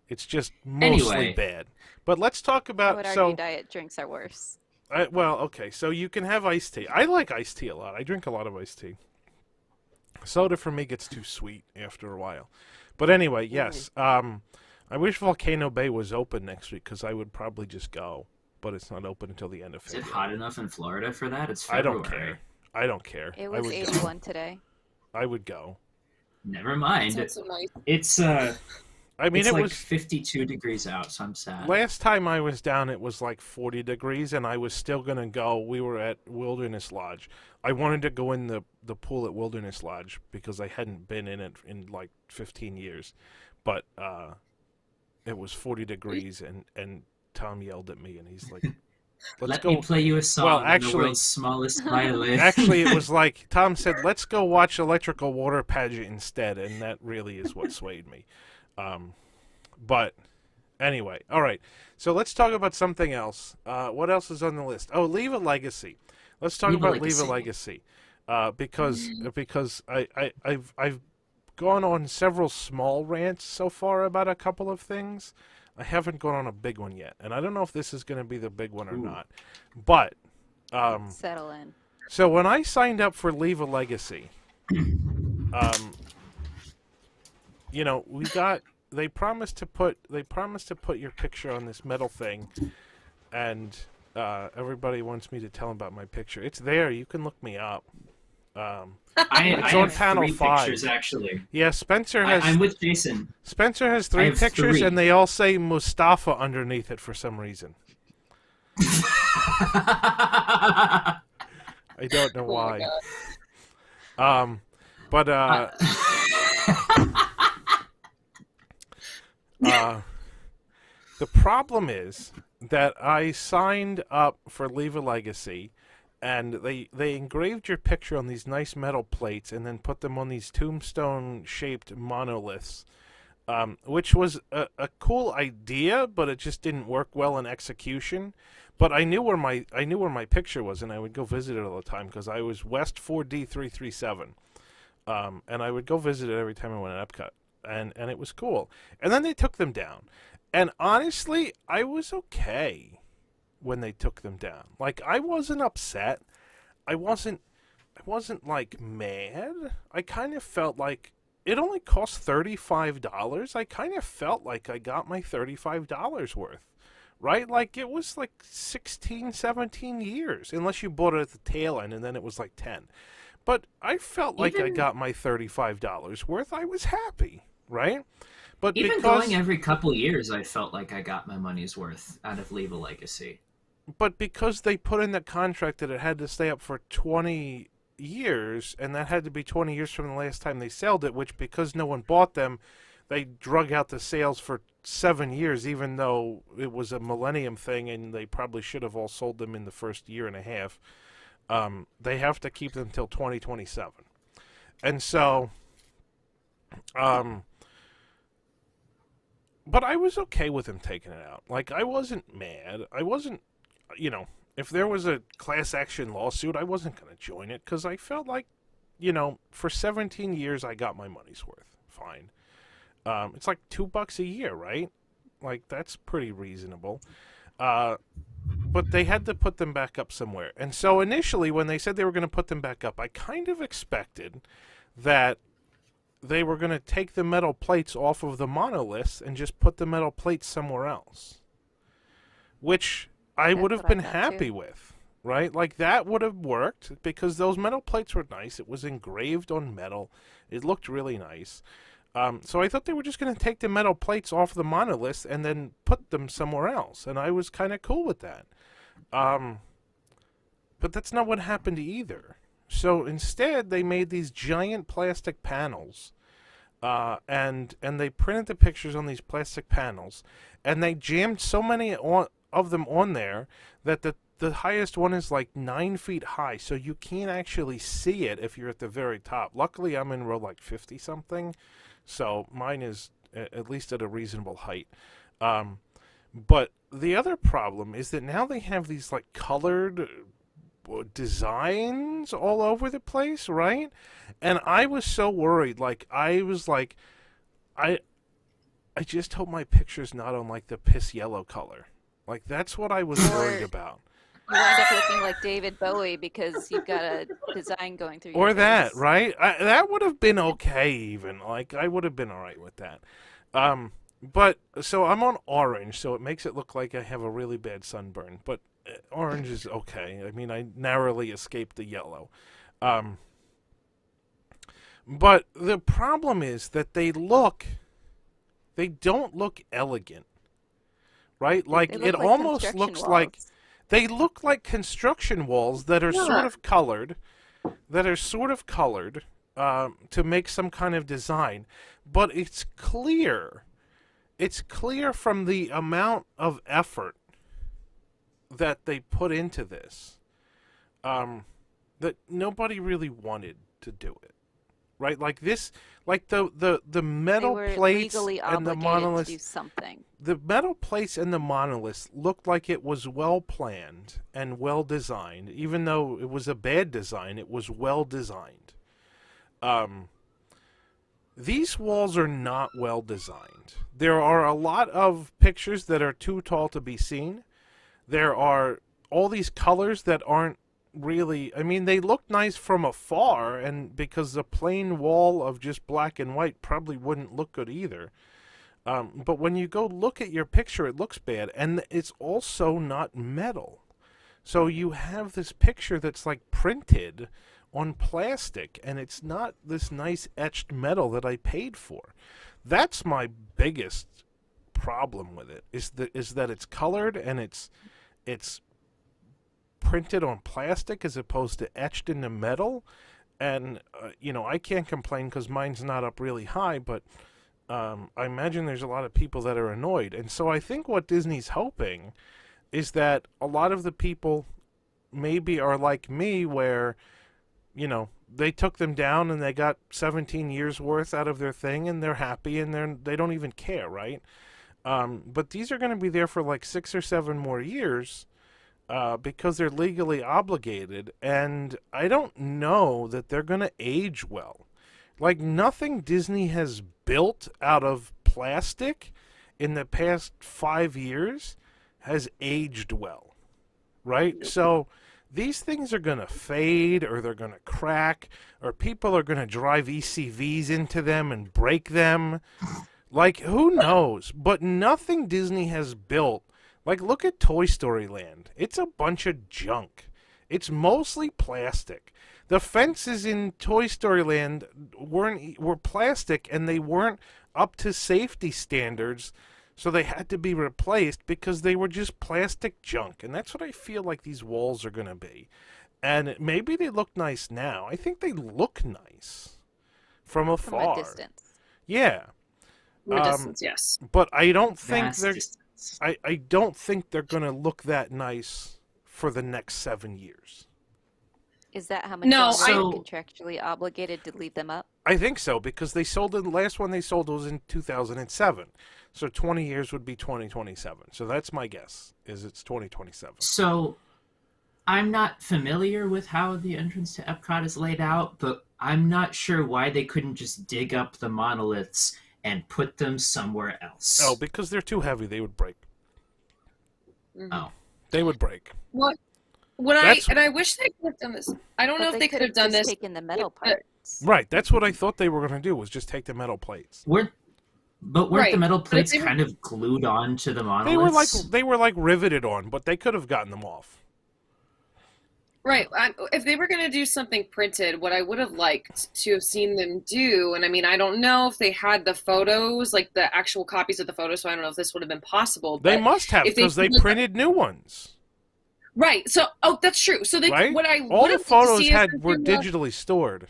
It's just mostly bad. But let's talk about. I would argue diet drinks are worse. Well, okay, so you can have iced tea. I like iced tea a lot. I drink a lot of iced tea. Soda for me gets too sweet after a while. But anyway, yes. I wish Volcano Bay was open next week because I would probably just go. But it's not open until the end of February. Is it hot enough in Florida for that? It's February. I don't care. It was 81 today. I would go. Never mind. So nice. It's I mean, it's it like was 52 degrees out, so I'm sad. Last time I was down, it was like 40 degrees, and I was still going to go. We were at Wilderness Lodge. I wanted to go in the pool at Wilderness Lodge because I hadn't been in it in like 15 years. But it was 40 degrees, and Tom yelled at me, and he's like, Let me play you a song on the world's smallest violin. Actually, it was like, Tom said, let's go watch Electrical Water Pageant instead, and that really is what swayed me. But anyway, all right. So let's talk about something else. What else is on the list? Oh, Leave a Legacy. Let's talk about Leave a Legacy. Because I've gone on several small rants so far about a couple of things. I haven't gone on a big one yet, and I don't know if this is going to be the big one or not. But settle in. So when I signed up for Leave a Legacy, you know, they promised to put your picture on this metal thing, and everybody wants me to tell them about my picture. It's there. You can look me up. It's on panel 5. Pictures, actually. Yeah, Spencer has. I'm with Jason. Spencer has 3 pictures, and they all say Mustafa underneath it for some reason. I don't know why. The problem is that I signed up for Leave a Legacy, and they engraved your picture on these nice metal plates and then put them on these tombstone-shaped monoliths, which was a cool idea, but it just didn't work well in execution. But I knew where my picture was, and I would go visit it all the time because I was West 4D337, and I would go visit it every time I went to Epcot, and it was cool. And then they took them down, and honestly, I was okay when they took them down. Like, I wasn't upset. I wasn't like mad. I kind of felt like it only cost $35. I kind of felt like I got my $35 worth. Right? Like, it was like 16, 17 years. Unless you bought it at the tail end, and then it was like 10. But I felt like I got my $35 worth. I was happy. Right? But even going every couple years, I felt like I got my money's worth out of Leave a Legacy. But because they put in the contract that it had to stay up for 20 years, and that had to be 20 years from the last time they sold it, which because no one bought them, they drug out the sales for 7 years, even though it was a millennium thing and they probably should have all sold them in the first year and a half. They have to keep them until 2027. And so, but I was okay with him taking it out. Like, I wasn't mad. I wasn't, if there was a class action lawsuit, I wasn't going to join it because I felt like, for 17 years, I got my money's worth. Fine. It's like $2 a year, right? Like, that's pretty reasonable. But they had to put them back up somewhere. And so initially, when they said they were going to put them back up, I kind of expected that they were going to take the metal plates off of the monoliths and just put the metal plates somewhere else, which I would have been happy with, right? Like, that would have worked because those metal plates were nice. It was engraved on metal. It looked really nice. So I thought they were just going to take the metal plates off the monoliths and then put them somewhere else, and I was kind of cool with that. But that's not what happened either. So instead, they made these giant plastic panels, and they printed the pictures on these plastic panels, and they jammed so many of them on there that the highest one is like 9 feet high, so you can't actually see it if you're at the very top. Luckily, I'm in row like 50-something, so mine is at least at a reasonable height. But the other problem is that now they have these like colored designs all over the place, right? And I was so worried. Like, I was like, I just hope my picture's not on like the piss yellow color. Like, that's what I was worried about. You wind up looking like David Bowie because you've got a design going through your face. Or that, face. right? That would have been okay even. Like, I would have been all right with that. But, so I'm on orange, so it makes it look like I have a really bad sunburn. But orange is okay. I mean, I narrowly escaped the yellow. But the problem is that they don't look elegant, right? Like, it like almost looks walls. like, they look like construction walls that are sort of colored, to make some kind of design. But it's clear from the amount of effort that they put into this, that nobody really wanted to do it, right? Like this, like the metal plates and the monoliths. To do something. The metal plates and the monoliths looked like it was well planned and well designed, even though it was a bad design. It was well designed. These walls are not well designed. There are a lot of pictures that are too tall to be seen. There are all these colors that aren't really, I mean, they look nice from afar, and because the plain wall of just black and white probably wouldn't look good either. But when you go look at your picture, it looks bad, and it's also not metal. So you have this picture that's like printed on plastic, and it's not this nice etched metal that I paid for. That's my biggest problem with it, is that it's colored and it's printed on plastic as opposed to etched into metal. And I can't complain because mine's not up really high, but I imagine there's a lot of people that are annoyed. And so I think what Disney's hoping is that a lot of the people maybe are like me, where they took them down and they got 17 years worth out of their thing, and they're happy, and they don't even care, right? But these are going to be there for like 6 or 7 more years because they're legally obligated, and I don't know that they're going to age well. Like, nothing Disney has built out of plastic in the past 5 years has aged well, right? So these things are going to fade, or they're going to crack, or people are going to drive ECVs into them and break them. Like, who knows? But nothing Disney has built. Like, look at Toy Story Land. It's a bunch of junk. It's mostly plastic. The fences in Toy Story Land were plastic, and they weren't up to safety standards, so they had to be replaced because they were just plastic junk. And that's what I feel like these walls are going to be. And maybe they look nice now. I think they look nice from afar. From a distance. Yeah. From a distance, yes. But I don't think Vast they're. distance. I don't think they're gonna look that nice for the next 7 years. Is that how much No, longer So- they're contractually obligated to leave them up? I think so because they sold it. The last one they sold was in 2007, so 20 years would be 2027. So that's my guess. Is it's 2027. So, I'm not familiar with how the entrance to Epcot is laid out, but I'm not sure why they couldn't just dig up the monoliths and put them somewhere else. Oh, because they're too heavy. They would break. Mhm. Oh. They would break. I wish they could have done this. I don't know if they could have done this. Taken the metal parts. Right. That's what I thought they were going to do was just take the metal plates. Weren't the Right, metal but if plates they were- kind of glued on to the They were like monoliths? riveted on, but they could have gotten them off. Right. If they were going to do something printed, what I would have liked to have seen them do, and I mean, I don't know if they had the photos, like the actual copies of the photos, so I don't know if this would have been possible. They but must have if they because they did- printed new ones. Right. So, that's true. So they, Right? what I All would the have liked to photos see is were something digitally stored.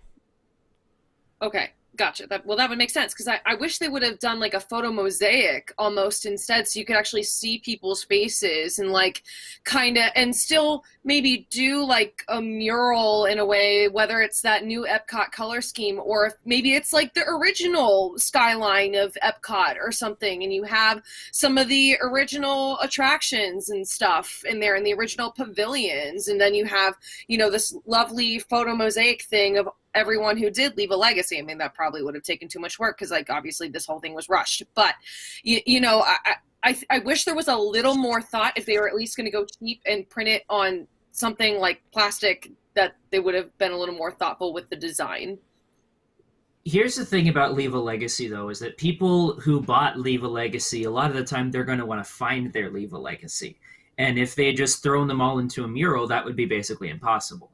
Okay, gotcha. That would make sense because I wish they would have done like a photo mosaic almost instead, so you could actually see people's faces and like kind of, and still maybe do like a mural in a way, whether it's that new Epcot color scheme or if maybe it's like the original skyline of Epcot or something, and you have some of the original attractions and stuff in there, and the original pavilions, and then you have, this lovely photo mosaic thing of everyone who did leave a legacy. I mean, that probably would have taken too much work because, like, obviously this whole thing was rushed. But, I wish there was a little more thought if they were at least going to go cheap and print it on something like plastic, that they would have been a little more thoughtful with the design. Here's the thing about Leave a Legacy, though, is that people who bought Leave a Legacy, a lot of the time they're going to want to find their Leave a Legacy. And if they had just thrown them all into a mural, that would be basically impossible.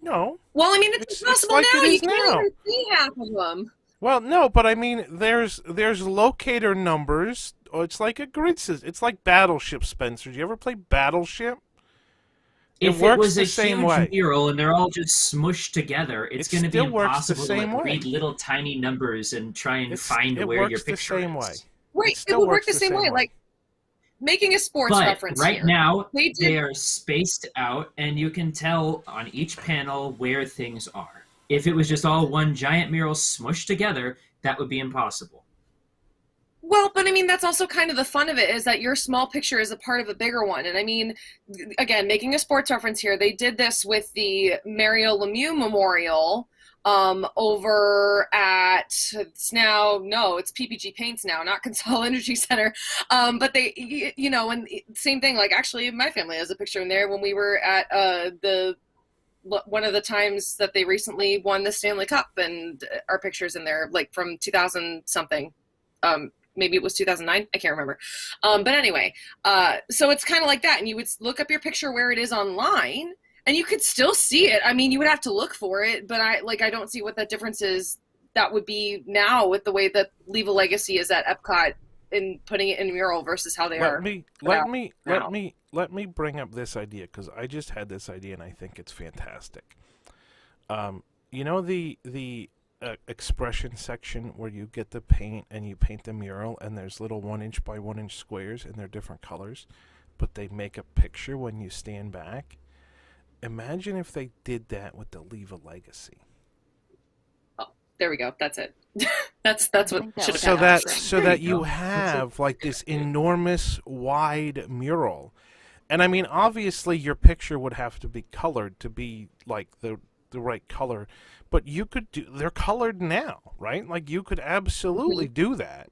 No. Well, I mean, it's impossible like now. it You is can't now. even see half of them. Well, no, but I mean, there's locator numbers. Oh, it's like a grid system. It's like Battleship, Spencer. Do you ever play Battleship? If works it was the a same huge way. mural and they're all just smushed together, it's It going to be still works the impossible to same way. read little tiny numbers and try and find it where works your the picture same is. way. Right, it still would work works the same way. Like, making a sports But reference right here. now, They did- they are spaced out, and you can tell on each panel where things are. If it was just all one giant mural smushed together, that would be impossible. Well, but I mean, that's also kind of the fun of it, is that your small picture is a part of a bigger one. And I mean, again, making a sports reference here, they did this with the Mario Lemieux Memorial over at, it's PPG Paints now, not Consol Energy Center. But they, and same thing, like actually my family has a picture in there when we were at one of the times that they recently won the Stanley Cup, and our pictures in there, like from 2000 something. Maybe it was 2009. I can't remember. But anyway, so it's kind of like that. And you would look up your picture where it is online, and you could still see it. I mean, you would have to look for it, but I don't see what that difference is. That would be now with the way that Leave a Legacy is at Epcot in putting it in mural versus how they are. Let me bring up this idea, because I just had this idea and I think it's fantastic. The expression section where you get the paint and you paint the mural, and there's little 1 inch by 1 inch squares and they're different colors, but they make a picture when you stand back. Imagine if they did that with the Leave a Legacy. Oh, there we go. That's it. that's what should have So happened. so that you have like this enormous wide mural. And I mean, obviously your picture would have to be colored to be like the right color, but you could they're colored now, right? Like you could absolutely do that.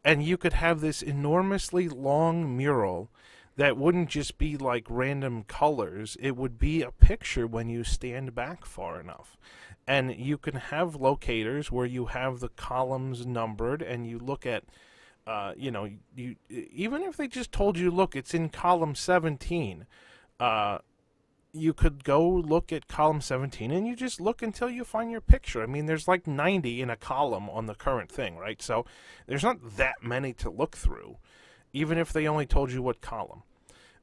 And you could have this enormously long mural that wouldn't just be like random colors. It would be a picture when you stand back far enough. And you can have locators where you have the columns numbered, and you look at, you even if they just told you, look, it's in column 17, you could go look at column 17, and you just look until you find your picture. I mean, there's like 90 in a column on the current thing, right? So there's not that many to look through, even if they only told you what column.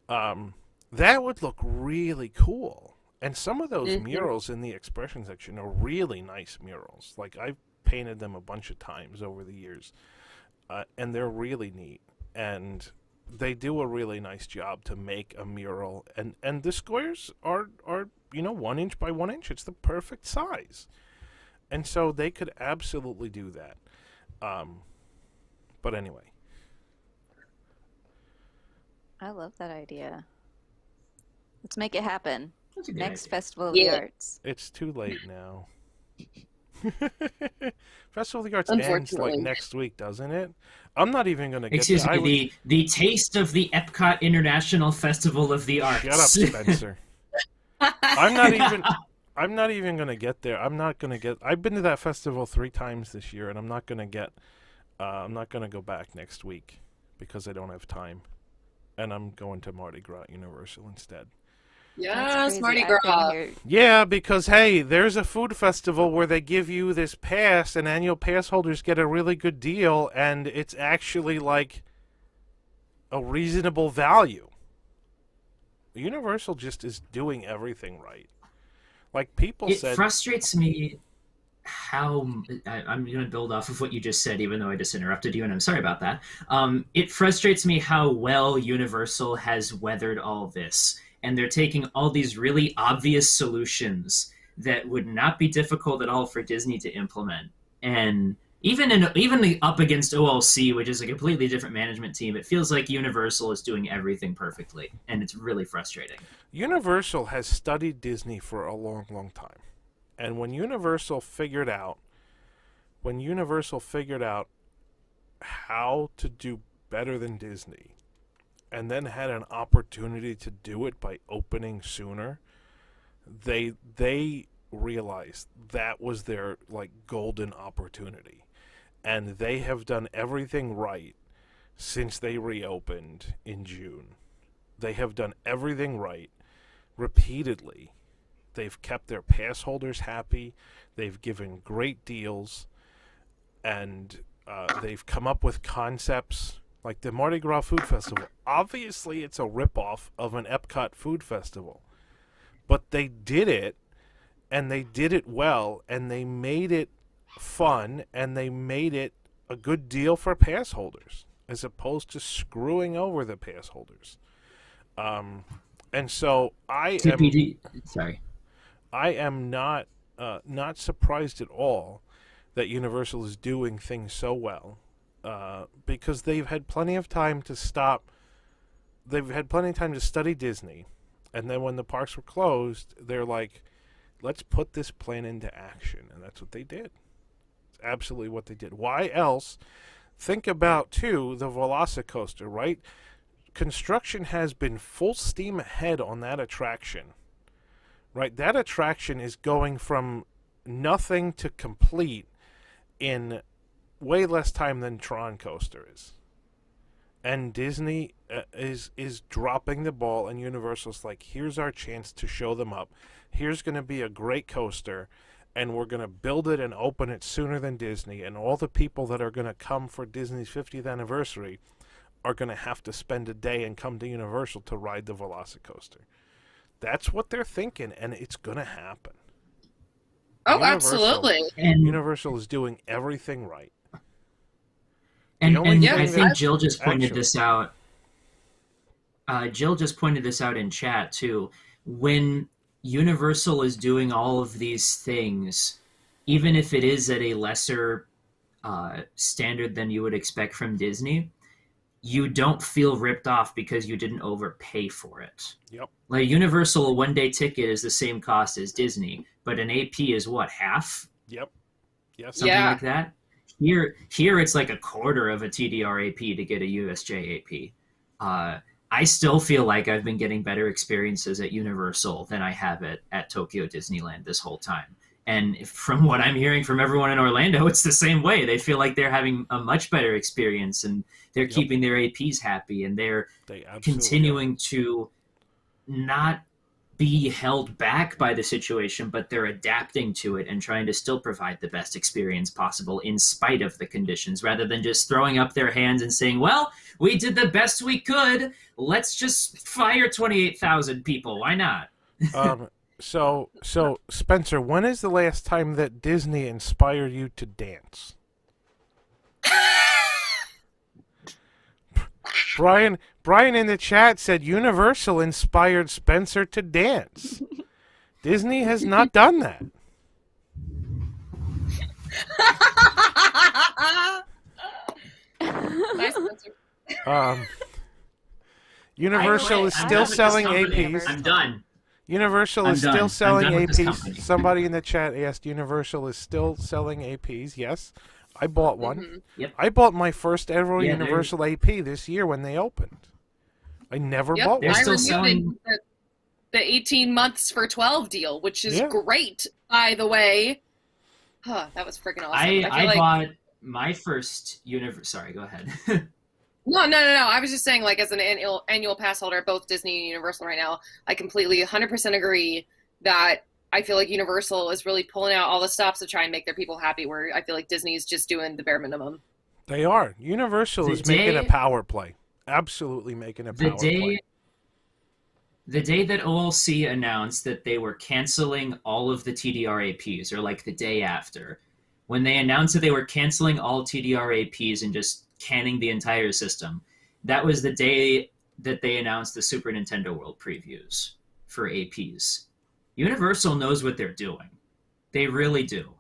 That would look really cool. And some of those murals in the expression section are really nice murals. Like, I've painted them a bunch of times over the years. and they're really neat, and they do a really nice job to make a mural, and the squares are 1 inch by 1 inch. It's the perfect size, and so they could absolutely do that. But anyway, I love that idea. Let's make it happen. Next idea. Festival of the Arts. it's too late now. Festival of the Arts ends like next week, doesn't it? I'm not even going to get Excuse me, the taste of the Epcot International Festival of the Arts. Shut up, Spencer. I'm not even going to get there. I've been to that festival 3 times this year, and I'm not going to go back next week because I don't have time. And I'm going to Mardi Gras Universal instead. Yes, Mardi Gras. Yeah, because, hey, there's a food festival where they give you this pass, and annual pass holders get a really good deal, and it's actually, like, a reasonable value. Universal just is doing everything right. Like, people said... It frustrates me how... I'm going to build off of what you just said, even though I just interrupted you, and I'm sorry about that. It frustrates me how well Universal has weathered all this. And they're taking all these really obvious solutions that would not be difficult at all for Disney to implement. And even up against OLC, which is a completely different management team, it feels like Universal is doing everything perfectly, and it's really frustrating. Universal has studied Disney for a long, long time. And when Universal figured out how to do better than Disney, and then had an opportunity to do it by opening sooner, they realized that was their, like, golden opportunity. And they have done everything right since they reopened in June. They have done everything right repeatedly. They've kept their pass holders happy. They've given great deals. And they've come up with concepts like the Mardi Gras Food Festival. Obviously, it's a ripoff of an Epcot food festival. But they did it, and they did it well, and they made it fun, and they made it a good deal for pass holders, as opposed to screwing over the pass holders. And so I am not surprised at all that Universal is doing things so well. Because they've had plenty of time to study Disney, and then when the parks were closed, they're like, let's put this plan into action, and that's what they did. It's absolutely what they did. Why else? Think about, too, the Velocicoaster, right? Construction has been full steam ahead on that attraction, right? That attraction is going from nothing to complete in way less time than Tron Coaster is. And Disney is dropping the ball, and Universal's like, here's our chance to show them up. Here's going to be a great coaster, and we're going to build it and open it sooner than Disney, and all the people that are going to come for Disney's 50th anniversary are going to have to spend a day and come to Universal to ride the Velocicoaster. That's what they're thinking, and it's going to happen. Oh, absolutely. And Universal is doing everything right. And I think Jill just pointed this out. Jill just pointed this out in chat too. When Universal is doing all of these things, even if it is at a lesser standard than you would expect from Disney, you don't feel ripped off because you didn't overpay for it. Yep. Like Universal one-day ticket is the same cost as Disney, but an AP is what, half? Yep. Yes. Something like that. Here it's like a quarter of a TDR AP to get a USJ AP. I still feel like I've been getting better experiences at Universal than I have at Tokyo Disneyland this whole time. And from what I'm hearing from everyone in Orlando, it's the same way. They feel like they're having a much better experience, and they're keeping their APs happy, and they're continuing to not be held back by the situation, but they're adapting to it and trying to still provide the best experience possible in spite of the conditions, rather than just throwing up their hands and saying, well, we did the best we could. Let's just fire 28,000 people. Why not? So Spencer, when is the last time that Disney inspired you to dance? Brian in the chat said Universal inspired Spencer to dance. Disney has not done that. Nice answer. Universal is still selling APs. I'm done. Universal is still selling APs. Somebody in the chat asked, Universal is still selling APs. Yes, I bought one. Mm-hmm. Yep. I bought my first ever Universal AP this year when they opened. I never bought one. They're still selling the 18 months for 12 deal, which is great, by the way. Huh, that was freaking awesome. I bought my first Sorry, go ahead. No. I was just saying, like, as an annual pass holder at both Disney and Universal right now, I completely 100% agree that I feel like Universal is really pulling out all the stops to try and make their people happy, where I feel like Disney is just doing the bare minimum. They are. Universal is making a power play. Absolutely making a power play. The day that OLC announced that they were canceling all of the TDR APs, or like the day after, when they announced that they were canceling all TDR APs and just canning the entire system, that was the day that they announced the Super Nintendo World previews for APs. Universal knows what they're doing. They really do.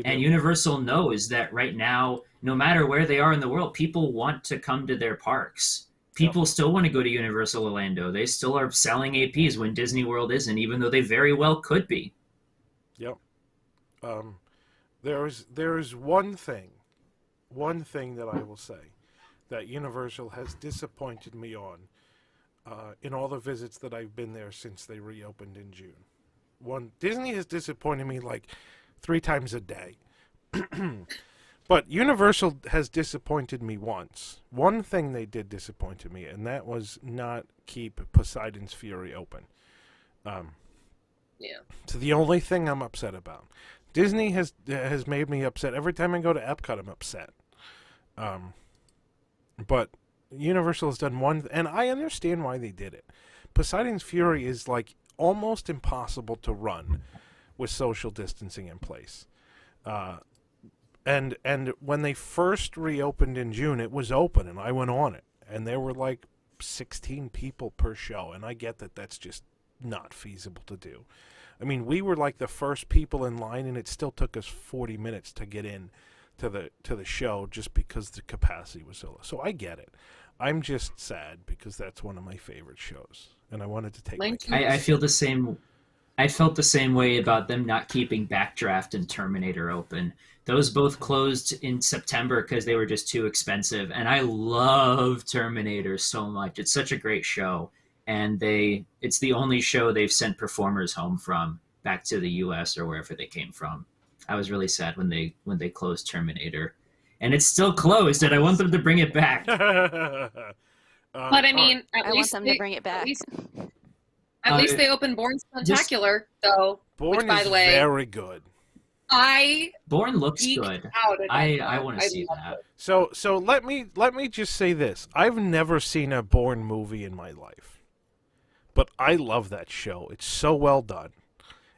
And Universal knows that right now, no matter where they are in the world, people want to come to their parks. People still want to go to Universal Orlando. They still are selling APs when Disney World isn't, even though they very well could be. Yep. There is one thing that I will say that Universal has disappointed me on in all the visits that I've been there since they reopened in June. Disney has disappointed me like 3 times a day. But Universal has disappointed me once. One thing they did disappoint me, and that was not keep Poseidon's Fury open. So the only thing I'm upset about. Disney has made me upset. Every time I go to Epcot, I'm upset. But Universal has done one, and I understand why they did it. Poseidon's Fury is like almost impossible to run with social distancing in place. And when they first reopened in June, it was open, and I went on it, and there were like 16 people per show, and I get that that's just not feasible to do. I mean, we were like the first people in line, and it still took us 40 minutes to get in to the show just because the capacity was so low. So I get it. I'm just sad because that's one of my favorite shows, and I wanted to take my kids. I feel the same. I felt the same way about them not keeping Backdraft and Terminator open. Those both closed in September because they were just too expensive. And I love Terminator so much. It's such a great show. And it's the only show they've sent performers home from back to the US or wherever they came from. I was really sad when they closed Terminator. And it's still closed, and I want them to bring it back. But I mean, I want them to bring it back. At least they opened Bourne Spectacular, though. Bourne which, by is the way, very good. Bourne looks good. I want to see that. So let me just say this. I've never seen a Bourne movie in my life. But I love that show. It's so well done.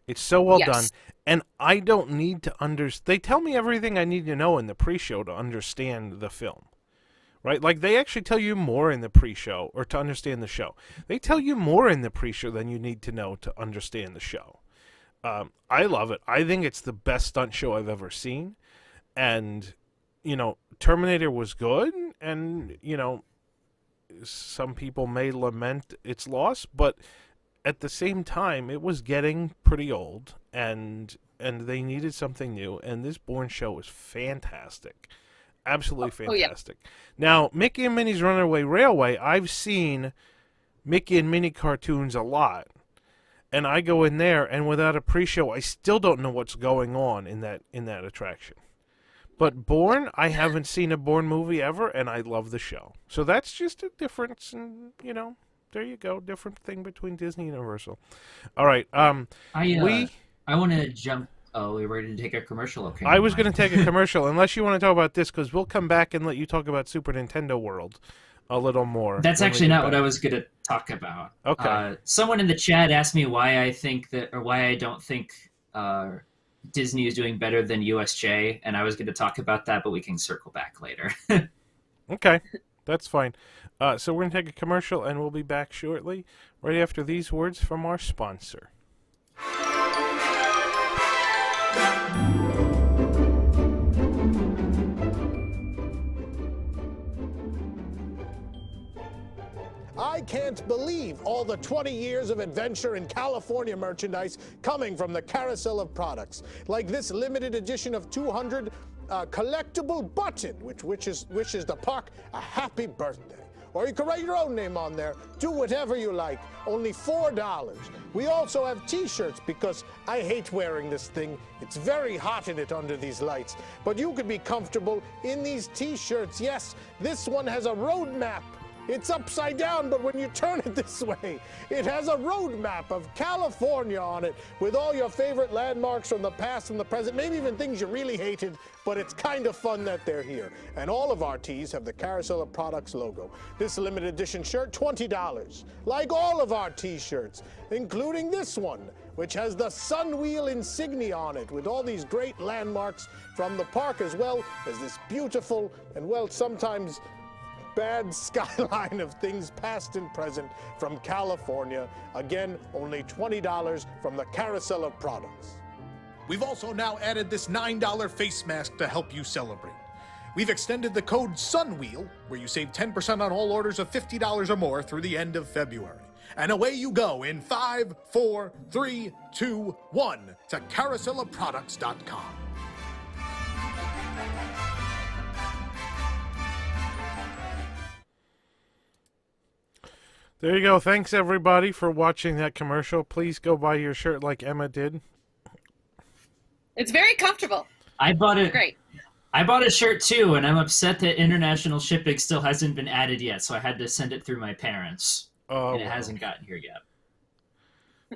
It's so well done. And I don't need to understand. They tell me everything I need to know in the pre-show to understand the film. Right? Like, they actually tell you more in the pre-show or to understand the show. They tell you more in the pre-show than you need to know to understand the show. I love it. I think it's the best stunt show I've ever seen. And, Terminator was good. And, some people may lament its loss. But at the same time, it was getting pretty old. And they needed something new. And this Bourne show was fantastic. Absolutely fantastic. Now, Mickey and Minnie's Runaway Railway, I've seen Mickey and Minnie cartoons a lot. And I go in there, and without a pre-show, I still don't know what's going on in that attraction. But Bourne, I haven't seen a Bourne movie ever, and I love the show. So that's just a difference, and, there you go. Different thing between Disney and Universal. All right. I want to jump. Oh, we were ready to take a commercial. Okay. I was going to take a commercial, unless you want to talk about this, because we'll come back and let you talk about Super Nintendo World a little more. That's actually not what I was going to talk about. Okay. Someone in the chat asked me why I don't think Disney is doing better than USJ, and I was going to talk about that, but we can circle back later. Okay. that's fine. So we're going to take a commercial, and we'll be back shortly, right after these words from our sponsor. I can't believe all the 20 years of adventure in California merchandise coming from the carousel of products, like this limited edition of 200 collectible button, which wishes the park a happy birthday. Or you can write your own name on there. Do whatever you like. Only $4. We also have T-shirts because I hate wearing this thing. It's very hot in it under these lights. But you could be comfortable in these T-shirts. Yes, this one has a road map. It's upside down, but when you turn it this way, it has a road map of California on it with all your favorite landmarks from the past and the present, maybe even things you really hated, but it's kind of fun that they're here. And all of our tees have the Carousel of Products logo. This limited edition shirt, $20, like all of our T-shirts, including this one, which has the Sunwheel insignia on it with all these great landmarks from the park, as well as this beautiful and, well, sometimes bad skyline of things past and present from California. Again, only $20 from the Carousel of Products. We've also now added this $9 face mask to help you celebrate. We've extended the code SUNWHEEL, where you save 10% on all orders of $50 or more through the end of February. And away you go in 5, 4, 3, 2, 1 to carouselofproducts.com. There you go. Thanks, everybody, for watching that commercial. Please go buy your shirt like Emma did. It's very comfortable. I bought it. Great. I bought a shirt, too, and I'm upset that international shipping still hasn't been added yet, so I had to send it through my parents. Oh, and it hasn't gotten here yet.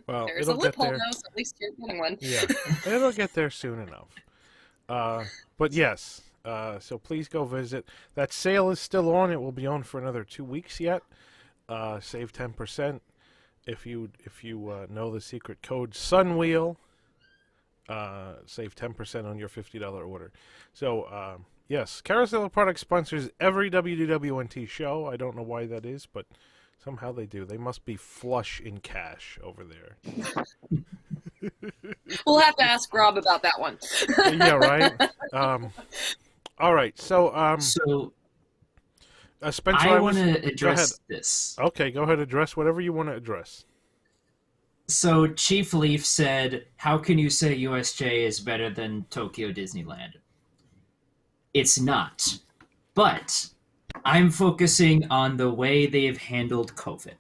Well, there's a loophole, though, so at least you're getting one. Yeah, it'll get there soon enough. But yes, so please go visit. That sale is still on. It will be on for another 2 weeks yet. Save 10% if you know the secret code SUNWHEEL. Save 10% on your $50 order. So yes, Carousel of Products sponsors every WDWNT show. I don't know why that is, but somehow they do. They must be flush in cash over there. We'll have to ask Rob about that one. Yeah, right. All right, so Spencer, I want to address this. Okay, go ahead. Address whatever you want to address. So Chief Leaf said, how can you say USJ is better than Tokyo Disneyland? It's not. But I'm focusing on the way they've handled COVID.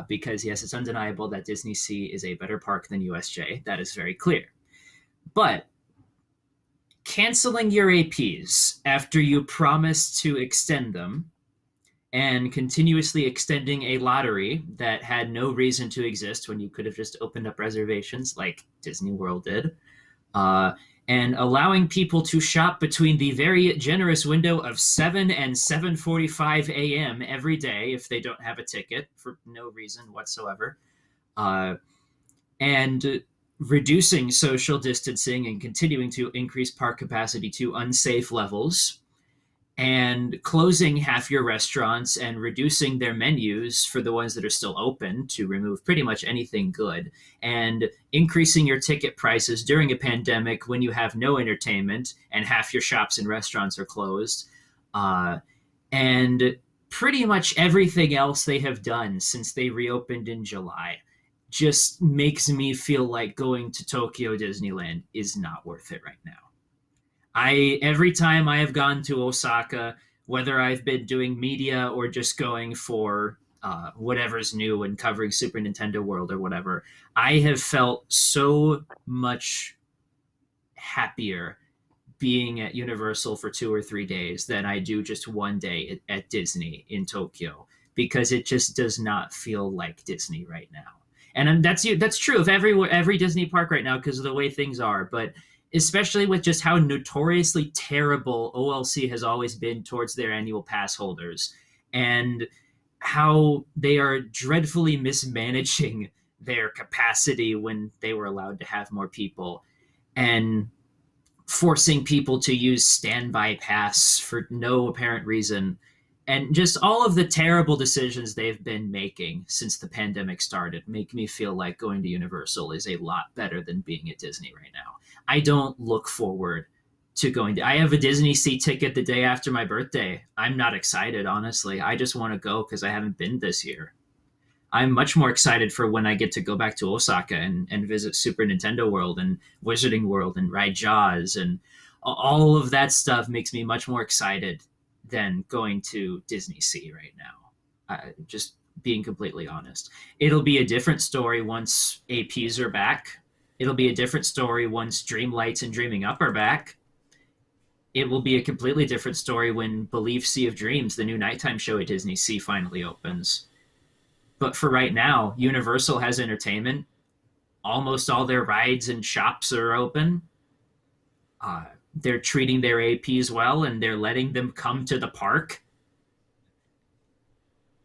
Because, yes, it's undeniable that Disney Sea is a better park than USJ. That is very clear. But canceling your APs after you promised to extend them and continuously extending a lottery that had no reason to exist when you could have just opened up reservations like Disney World did, and allowing people to shop between the very generous window of 7 and 7:45 a.m. every day if they don't have a ticket for no reason whatsoever, and reducing social distancing and continuing to increase park capacity to unsafe levels, and closing half your restaurants and reducing their menus for the ones that are still open to remove pretty much anything good, and increasing your ticket prices during a pandemic when you have no entertainment and half your shops and restaurants are closed, and pretty much everything else they have done since they reopened in July just makes me feel like going to Tokyo Disneyland is not worth it right now. Every time I have gone to Osaka, whether I've been doing media or just going for whatever's new and covering Super Nintendo World or whatever, I have felt so much happier being at Universal for 2 or 3 days than I do just one day at Disney in Tokyo, because it just does not feel like Disney right now. And that's true of every Disney park right now because of the way things are, but especially with just how notoriously terrible OLC has always been towards their annual pass holders, and how they are dreadfully mismanaging their capacity when they were allowed to have more people, and forcing people to use standby pass for no apparent reason. And just all of the terrible decisions they've been making since the pandemic started make me feel like going to Universal is a lot better than being at Disney right now. I don't look forward to going to, I have a Disney Sea ticket the day after my birthday. I'm not excited, honestly. I just want to go because I haven't been this year. I'm much more excited for when I get to go back to Osaka and visit Super Nintendo World and Wizarding World and ride Jaws, and all of that stuff makes me much more excited than going to Disney Sea right now. Just being completely honest. It'll be a different story once APs are back. It'll be a different story once Dreamlights and Dreaming Up are back. It will be a completely different story when Believe Sea of Dreams, the new nighttime show at Disney Sea, finally opens. But for right now, Universal has entertainment. Almost all their rides and shops are open. They're treating their APs well, and they're letting them come to the park.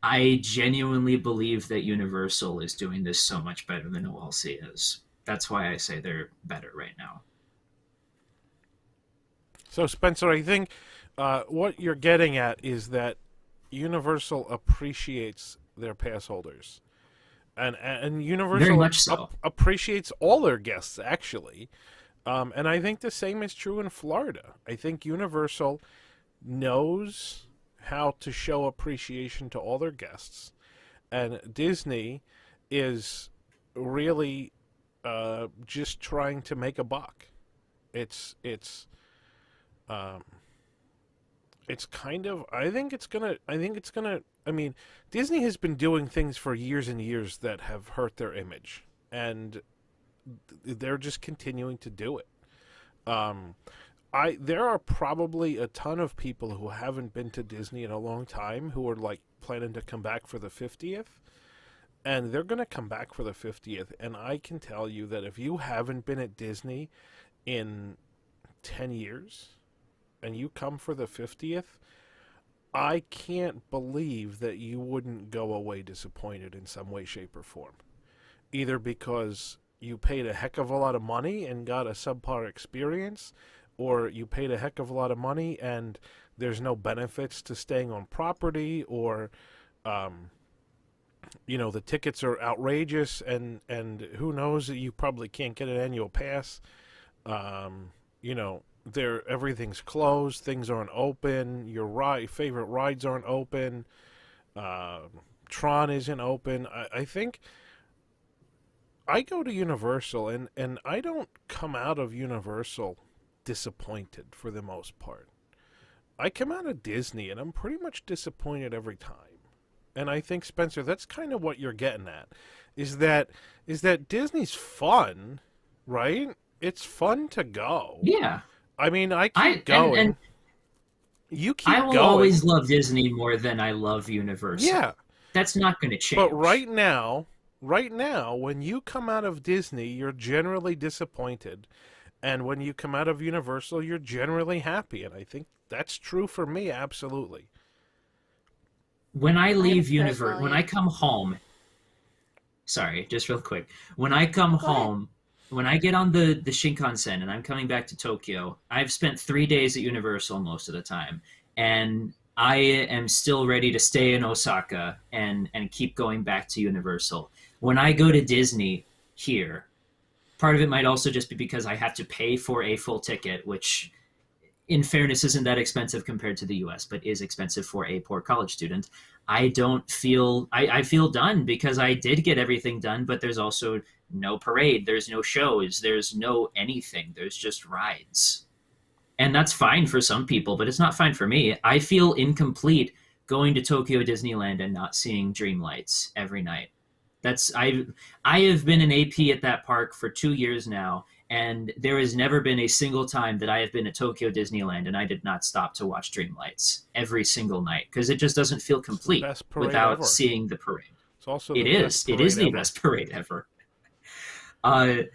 I genuinely believe that Universal is doing this so much better than OLC is. That's why I say they're better right now. So, Spencer, I think what you're getting at is that Universal appreciates their pass holders. And Universal very much so. Appreciates all their guests, actually. And I think the same is true in Florida. I think Universal knows how to show appreciation to all their guests. And Disney is really just trying to make a buck. It's kind of, I mean, Disney has been doing things for years and years that have hurt their image, and they're just continuing to do it. There are probably a ton of people who haven't been to Disney in a long time who are like planning to come back for the 50th, and they're going to come back for the 50th. And I can tell you that if you haven't been at Disney in 10 years and you come for the 50th, I can't believe that you wouldn't go away disappointed in some way, shape, or form. Either because you paid a heck of a lot of money and got a subpar experience, or you paid a heck of a lot of money and there's no benefits to staying on property, or the tickets are outrageous, and who knows, you probably can't get an annual pass. Everything's closed, things aren't open, your favorite rides aren't open, Tron isn't open. I think I go to Universal, and I don't come out of Universal disappointed for the most part. I come out of Disney, and I'm pretty much disappointed every time. And I think, Spencer, that's kind of what you're getting at, is that Disney's fun, right? It's fun to go. Yeah. I mean, I keep going. And you keep going. I will always love Disney more than I love Universal. Yeah. That's not going to change. But right now, when you come out of Disney, you're generally disappointed. And when you come out of Universal, you're generally happy. And I think that's true for me, absolutely. When I leave Universal, when I come home, sorry, just real quick. When I come home, when I get on the Shinkansen and I'm coming back to Tokyo, I've spent 3 days at Universal most of the time. And I am still ready to stay in Osaka and keep going back to Universal. When I go to Disney here, part of it might also just be because I have to pay for a full ticket, which in fairness isn't that expensive compared to the US, but is expensive for a poor college student. I feel done because I did get everything done, but there's also no parade, there's no shows, there's no anything, there's just rides. And that's fine for some people, but it's not fine for me. I feel incomplete going to Tokyo Disneyland and not seeing Dreamlights every night. I have been an AP at that park for 2 years now, and there has never been a single time that I have been at Tokyo Disneyland and I did not stop to watch Dreamlights every single night, because it just doesn't feel complete without seeing the parade. It is the best parade ever. I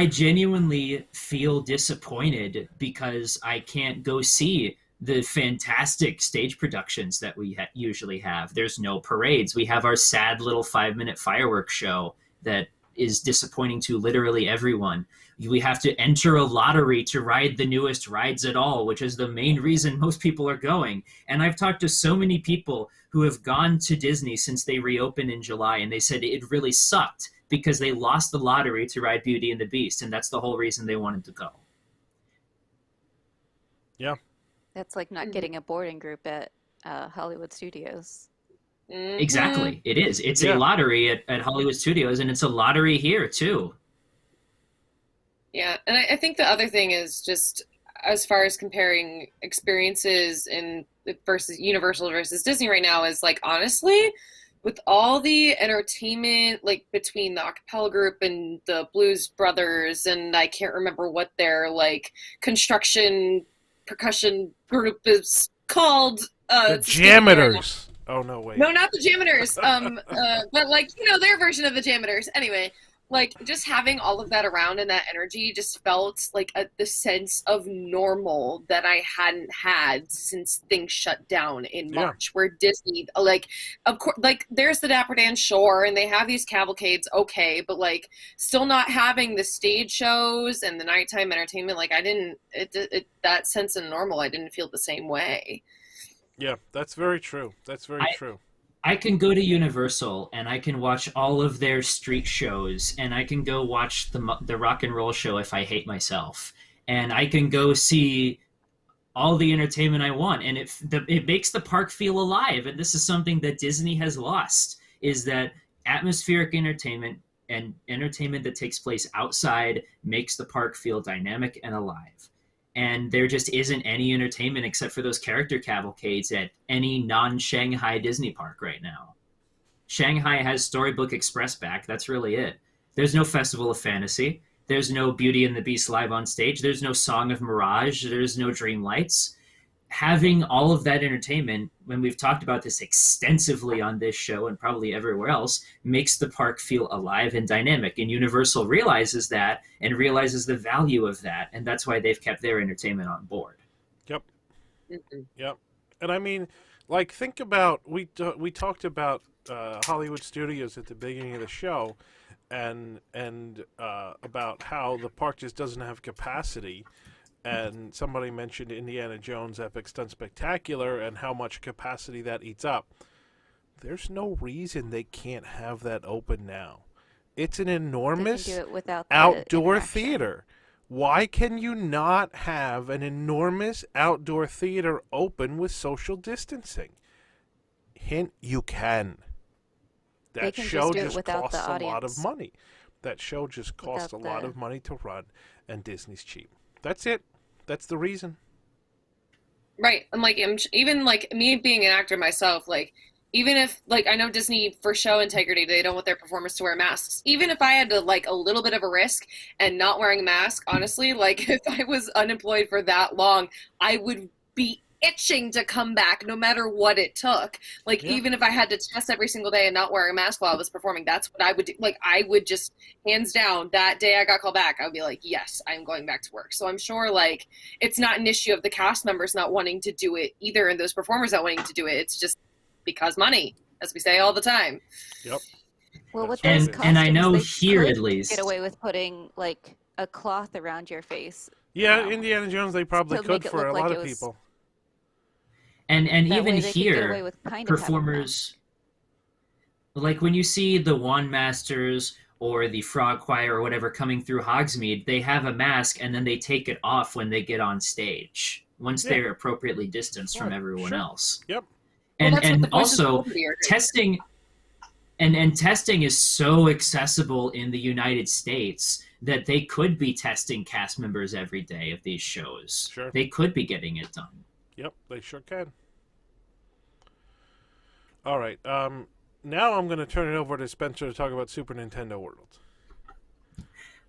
genuinely feel disappointed because I can't go see the fantastic stage productions that we usually have. There's no parades. We have our sad little 5-minute fireworks show that is disappointing to literally everyone. We have to enter a lottery to ride the newest rides at all, which is the main reason most people are going. And I've talked to so many people who have gone to Disney since they reopened in July, and they said it really sucked because they lost the lottery to ride Beauty and the Beast, and that's the whole reason they wanted to go. Yeah. That's like not getting a boarding group at Hollywood Studios. Exactly. It is. It's a lottery at Hollywood Studios, and it's a lottery here, too. Yeah, and I think the other thing is just as far as comparing experiences in versus Universal versus Disney right now is like, honestly, with all the entertainment, like between the acapella group and the Blues Brothers, and I can't remember what their like construction percussion group is called. The Jammers. Oh, no, wait. No, not the Jammers. But like, you know, their version of the Jammers. Anyway, like just having all of that around and that energy just felt like the sense of normal that I hadn't had since things shut down in March, where Disney, like, of course, like there's the Dapper Dan Shore and they have these cavalcades, okay, but like still not having the stage shows and the nighttime entertainment, like I didn't, that sense of normal, I didn't feel the same way. Yeah, that's very true. That's very true. I can go to Universal and I can watch all of their street shows, and I can go watch the rock and roll show if I hate myself, and I can go see all the entertainment I want, and it makes the park feel alive. And this is something that Disney has lost, is that atmospheric entertainment and entertainment that takes place outside makes the park feel dynamic and alive. And there just isn't any entertainment except for those character cavalcades at any non-Shanghai Disney park right now. Shanghai has Storybook Express back. That's really it. There's no Festival of Fantasy. There's no Beauty and the Beast live on stage. There's no Song of Mirage. There's no Dreamlights. Having all of that entertainment, when we've talked about this extensively on this show and probably everywhere else, makes the park feel alive and dynamic. And Universal realizes that and realizes the value of that. And that's why they've kept their entertainment on board. Yep. Yep. And I mean, like, think about, we talked about Hollywood Studios at the beginning of the show and about how the park just doesn't have capacity. And somebody mentioned Indiana Jones Epic Stunt Spectacular and how much capacity that eats up. There's no reason they can't have that open now. It's an enormous outdoor theater. Why can you not have an enormous outdoor theater open with social distancing? Hint, you can. That show just costs a lot of money. That show just costs a lot of money to run, and Disney's cheap. That's it. That's the reason. Right. I'm like, even like me being an actor myself, like, even if, like, I know Disney, for show integrity, they don't want their performers to wear masks. Even if I had to, like, a little bit of a risk and not wearing a mask, honestly, like, if I was unemployed for that long, I would be itching to come back no matter what it took. Like, even if I had to test every single day and not wear a mask while I was performing, that's what I would do. Like, I would just, hands down, that day I got called back, I would be like, yes, I'm going back to work. So I'm sure, like, it's not an issue of the cast members not wanting to do it either, and those performers not wanting to do it. It's just because money, as we say all the time. Yep. Well, with those costumes, and I know here at least get away with putting like a cloth around your face. Yeah, Indiana Jones, they probably could for a lot of people. And even here, performers, like when you see the Wand Masters or the Frog Choir or whatever coming through Hogsmeade, they have a mask and then they take it off when they get on stage, once they're appropriately distanced from everyone else. Yep. And also testing, and testing is so accessible in the United States that they could be testing cast members every day of these shows. Sure. They could be getting it done. Yep, they sure can. All right. Now I'm going to turn it over to Spencer to talk about Super Nintendo World.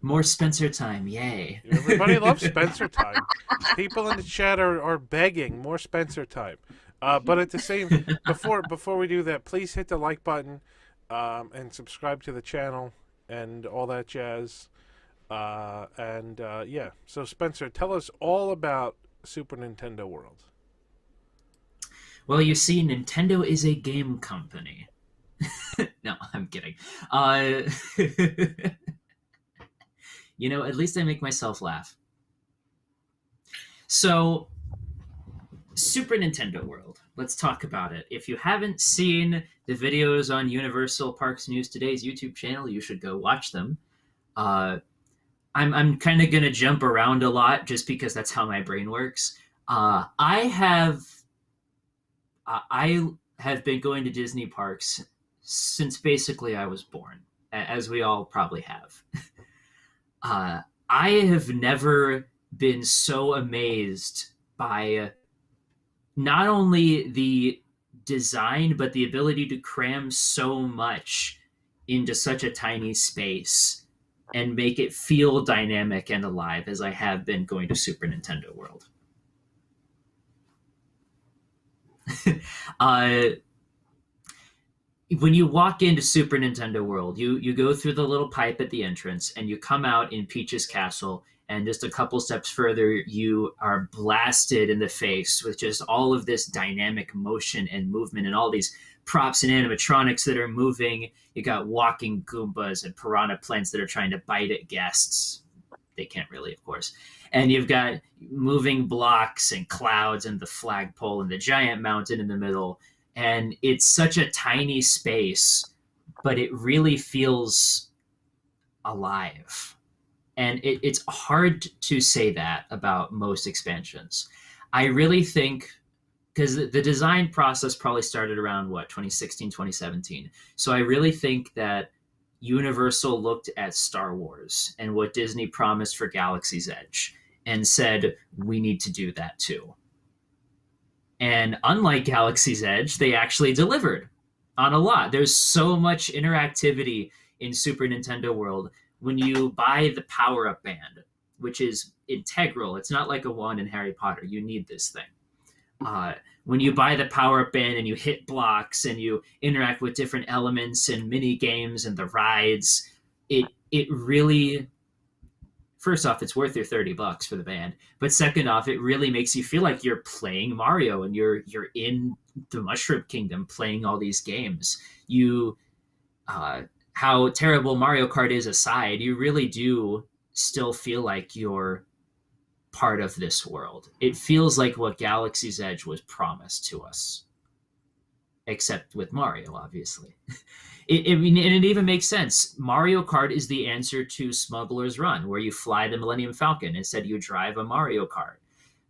More Spencer time, yay. Everybody loves Spencer time. People in the chat are begging more Spencer time. But at the same, before we do that, please hit the like button and subscribe to the channel and all that jazz. Yeah. So Spencer, tell us all about Super Nintendo World. Well, you see, Nintendo is a game company. No, I'm kidding. At least I make myself laugh. So, Super Nintendo World. Let's talk about it. If you haven't seen the videos on Universal Parks News Today's YouTube channel, you should go watch them. I'm kind of gonna jump around a lot just because that's how my brain works. I have been going to Disney parks since basically I was born, as we all probably have. I have never been so amazed by not only the design, but the ability to cram so much into such a tiny space and make it feel dynamic and alive as I have been going to Super Nintendo World. When you walk into Super Nintendo World, you go through the little pipe at the entrance and you come out in Peach's Castle, and just a couple steps further, you are blasted in the face with just all of this dynamic motion and movement and all these props and animatronics that are moving. You got walking Goombas and piranha plants that are trying to bite at guests. They can't really, of course. And you've got moving blocks and clouds and the flagpole and the giant mountain in the middle. And it's such a tiny space, but it really feels alive. And it's hard to say that about most expansions. I really think, because the design process probably started around, 2016, 2017. So I really think that Universal looked at Star Wars and what Disney promised for Galaxy's Edge and said, we need to do that too. And unlike Galaxy's Edge, they actually delivered on a lot. There's so much interactivity in Super Nintendo World. When you buy the power-up band, which is integral, it's not like a wand in Harry Potter. You need this thing. When you buy the power-up band and you hit blocks and you interact with different elements and mini games and the rides, it really, first off, it's worth your $30 for the band. But second off, it really makes you feel like you're playing Mario and you're in the Mushroom Kingdom playing all these games. How terrible Mario Kart is aside, you really do still feel like you're part of this world. It feels like what Galaxy's Edge was promised to us, except with Mario, obviously. And it even makes sense. Mario Kart is the answer to Smuggler's Run, where you fly the Millennium Falcon. Instead, you drive a Mario Kart.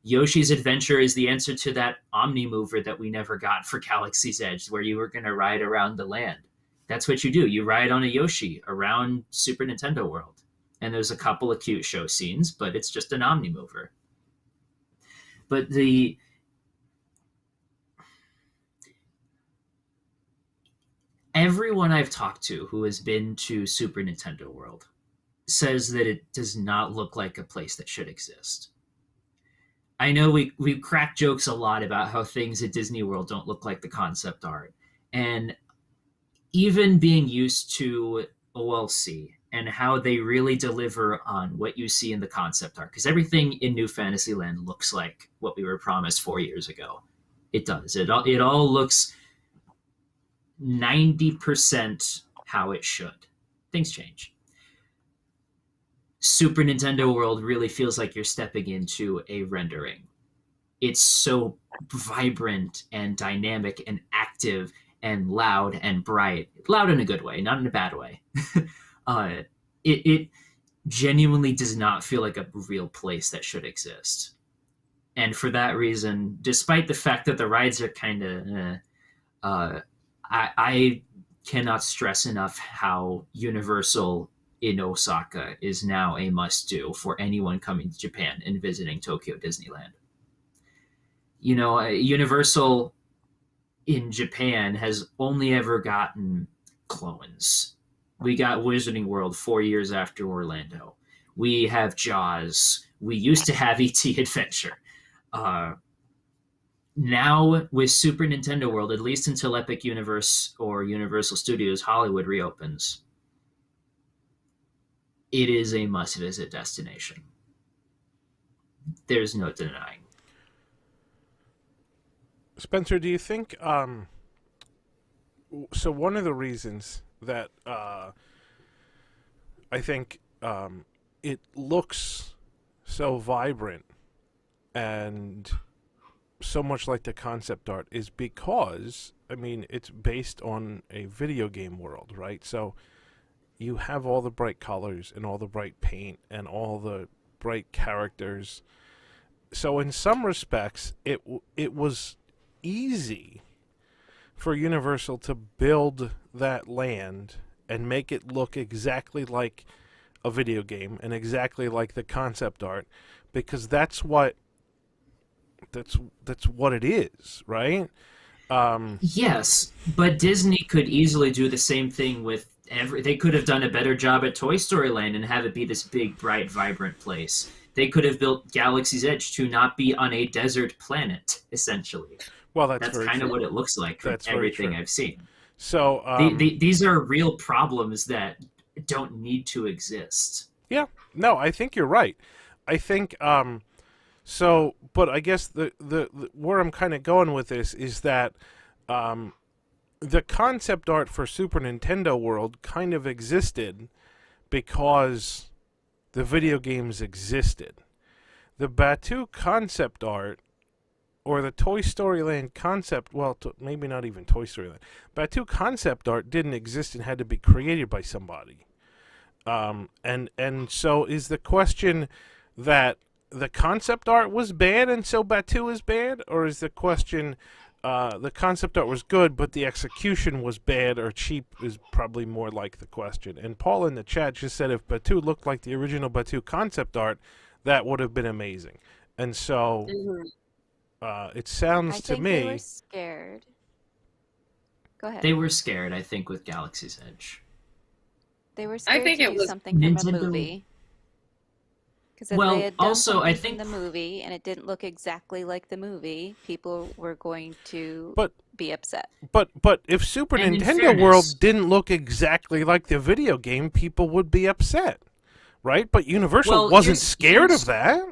Yoshi's Adventure is the answer to that Omni Mover that we never got for Galaxy's Edge, where you were going to ride around the land. That's what you do. You ride on a Yoshi around Super Nintendo World. And there's a couple of cute show scenes, but it's just an Omni Mover. But everyone I've talked to who has been to Super Nintendo World says that it does not look like a place that should exist. I know we crack jokes a lot about how things at Disney World don't look like the concept art. And even being used to OLC and how they really deliver on what you see in the concept art, because everything in New Fantasyland looks like what we were promised 4 years ago. It does. It all looks 90% how it should. Things change. Super Nintendo World really feels like you're stepping into a rendering. It's so vibrant and dynamic and active and loud and bright. Loud in a good way, not in a bad way. It genuinely does not feel like a real place that should exist. And for that reason, despite the fact that the rides are kind of... I cannot stress enough how Universal in Osaka is now a must-do for anyone coming to Japan and visiting Tokyo Disneyland. Universal in Japan has only ever gotten clones. We got Wizarding World 4 years after Orlando. We have Jaws. We used to have E.T. Adventure. Now with Super Nintendo World, at least until Epic Universe or Universal Studios Hollywood reopens, it is a must-visit destination. There's no denying. Spencer, do you think so one of the reasons that I think it looks so vibrant and so much like the concept art is because, I mean, it's based on a video game world, right? So you have all the bright colors and all the bright paint and all the bright characters. So in some respects, it was easy for Universal to build that land and make it look exactly like a video game and exactly like the concept art, because that's what it is, right? Yes, but Disney could easily do the same thing with they could have done a better job at Toy Story Land and have it be this big, bright, vibrant place. They could have built Galaxy's Edge to not be on a desert planet, essentially. Well, that's kind of what it looks like from everything I've seen. So these are real problems that don't need to exist. Yeah, no, I think you're right. I think so, but I guess the where I'm kind of going with this is that the concept art for Super Nintendo World kind of existed because the video games existed. The Batuu concept art, or the Toy Story Land concept, well, maybe not even Toy Story Land. Batuu concept art didn't exist and had to be created by somebody. And so is the question that the concept art was bad and so Batuu is bad, or is the question the concept art was good but the execution was bad or cheap, is probably more like the question. And Paul in the chat just said if Batuu looked like the original Batuu concept art, that would have been amazing. And so it sounds to me they were scared. Go ahead. They were scared, I think, with Galaxy's Edge. They were scared to do something from a movie. Because if they had done something from the movie and it didn't look exactly like the movie, people were going to be upset. But if Super Nintendo World didn't look exactly like the video game, people would be upset, right? But Universal wasn't scared of that.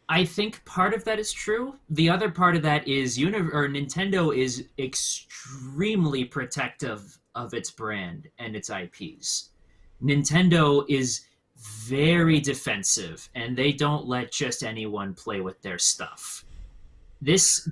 I think part of that is true. The other part of that is Nintendo is extremely protective of its brand and its IPs. Nintendo is very defensive, and they don't let just anyone play with their stuff. This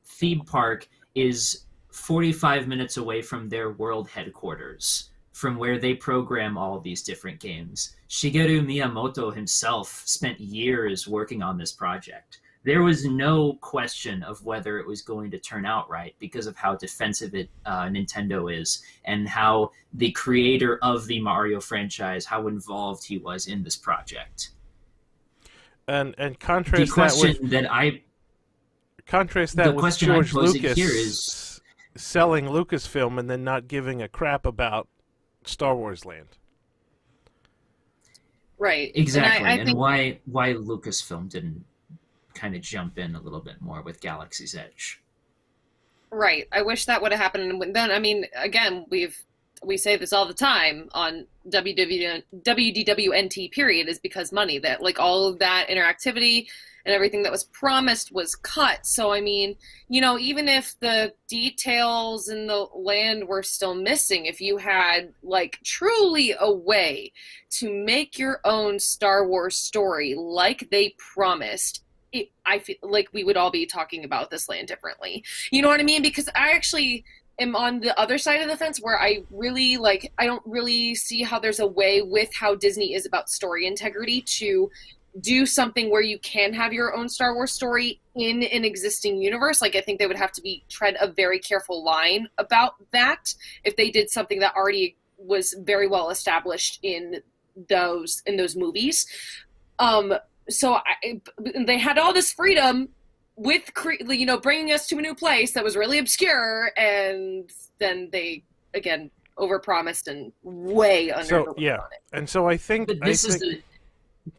theme park is 45 minutes away from their world headquarters, from where they program all these different games. Shigeru Miyamoto himself spent years working on this project. There was no question of whether it was going to turn out right because of how defensive Nintendo is, and how the creator of the Mario franchise, how involved he was in this project. And contrast the question with George Lucas selling Lucasfilm and then not giving a crap about Star Wars Land. Right. Exactly. And why Lucasfilm didn't kind of jump in a little bit more with Galaxy's Edge. Right. I wish that would have happened. And then, I mean, again, we say this all the time on WDWNT period, is because money, that like all of that interactivity and everything that was promised was cut. So, I mean, you know, even if the details in the land were still missing, if you had like truly a way to make your own Star Wars story like they promised, I feel like we would all be talking about this land differently. You know what I mean? Because I actually am on the other side of the fence where I don't really see how there's a way with how Disney is about story integrity to do something where you can have your own Star Wars story in an existing universe. Like, I think they would have to tread a very careful line about that if they did something that already was very well established in those movies. So they had all this freedom with, you know, bringing us to a new place that was really obscure, and then they again overpromised and way under. So yeah, and so I think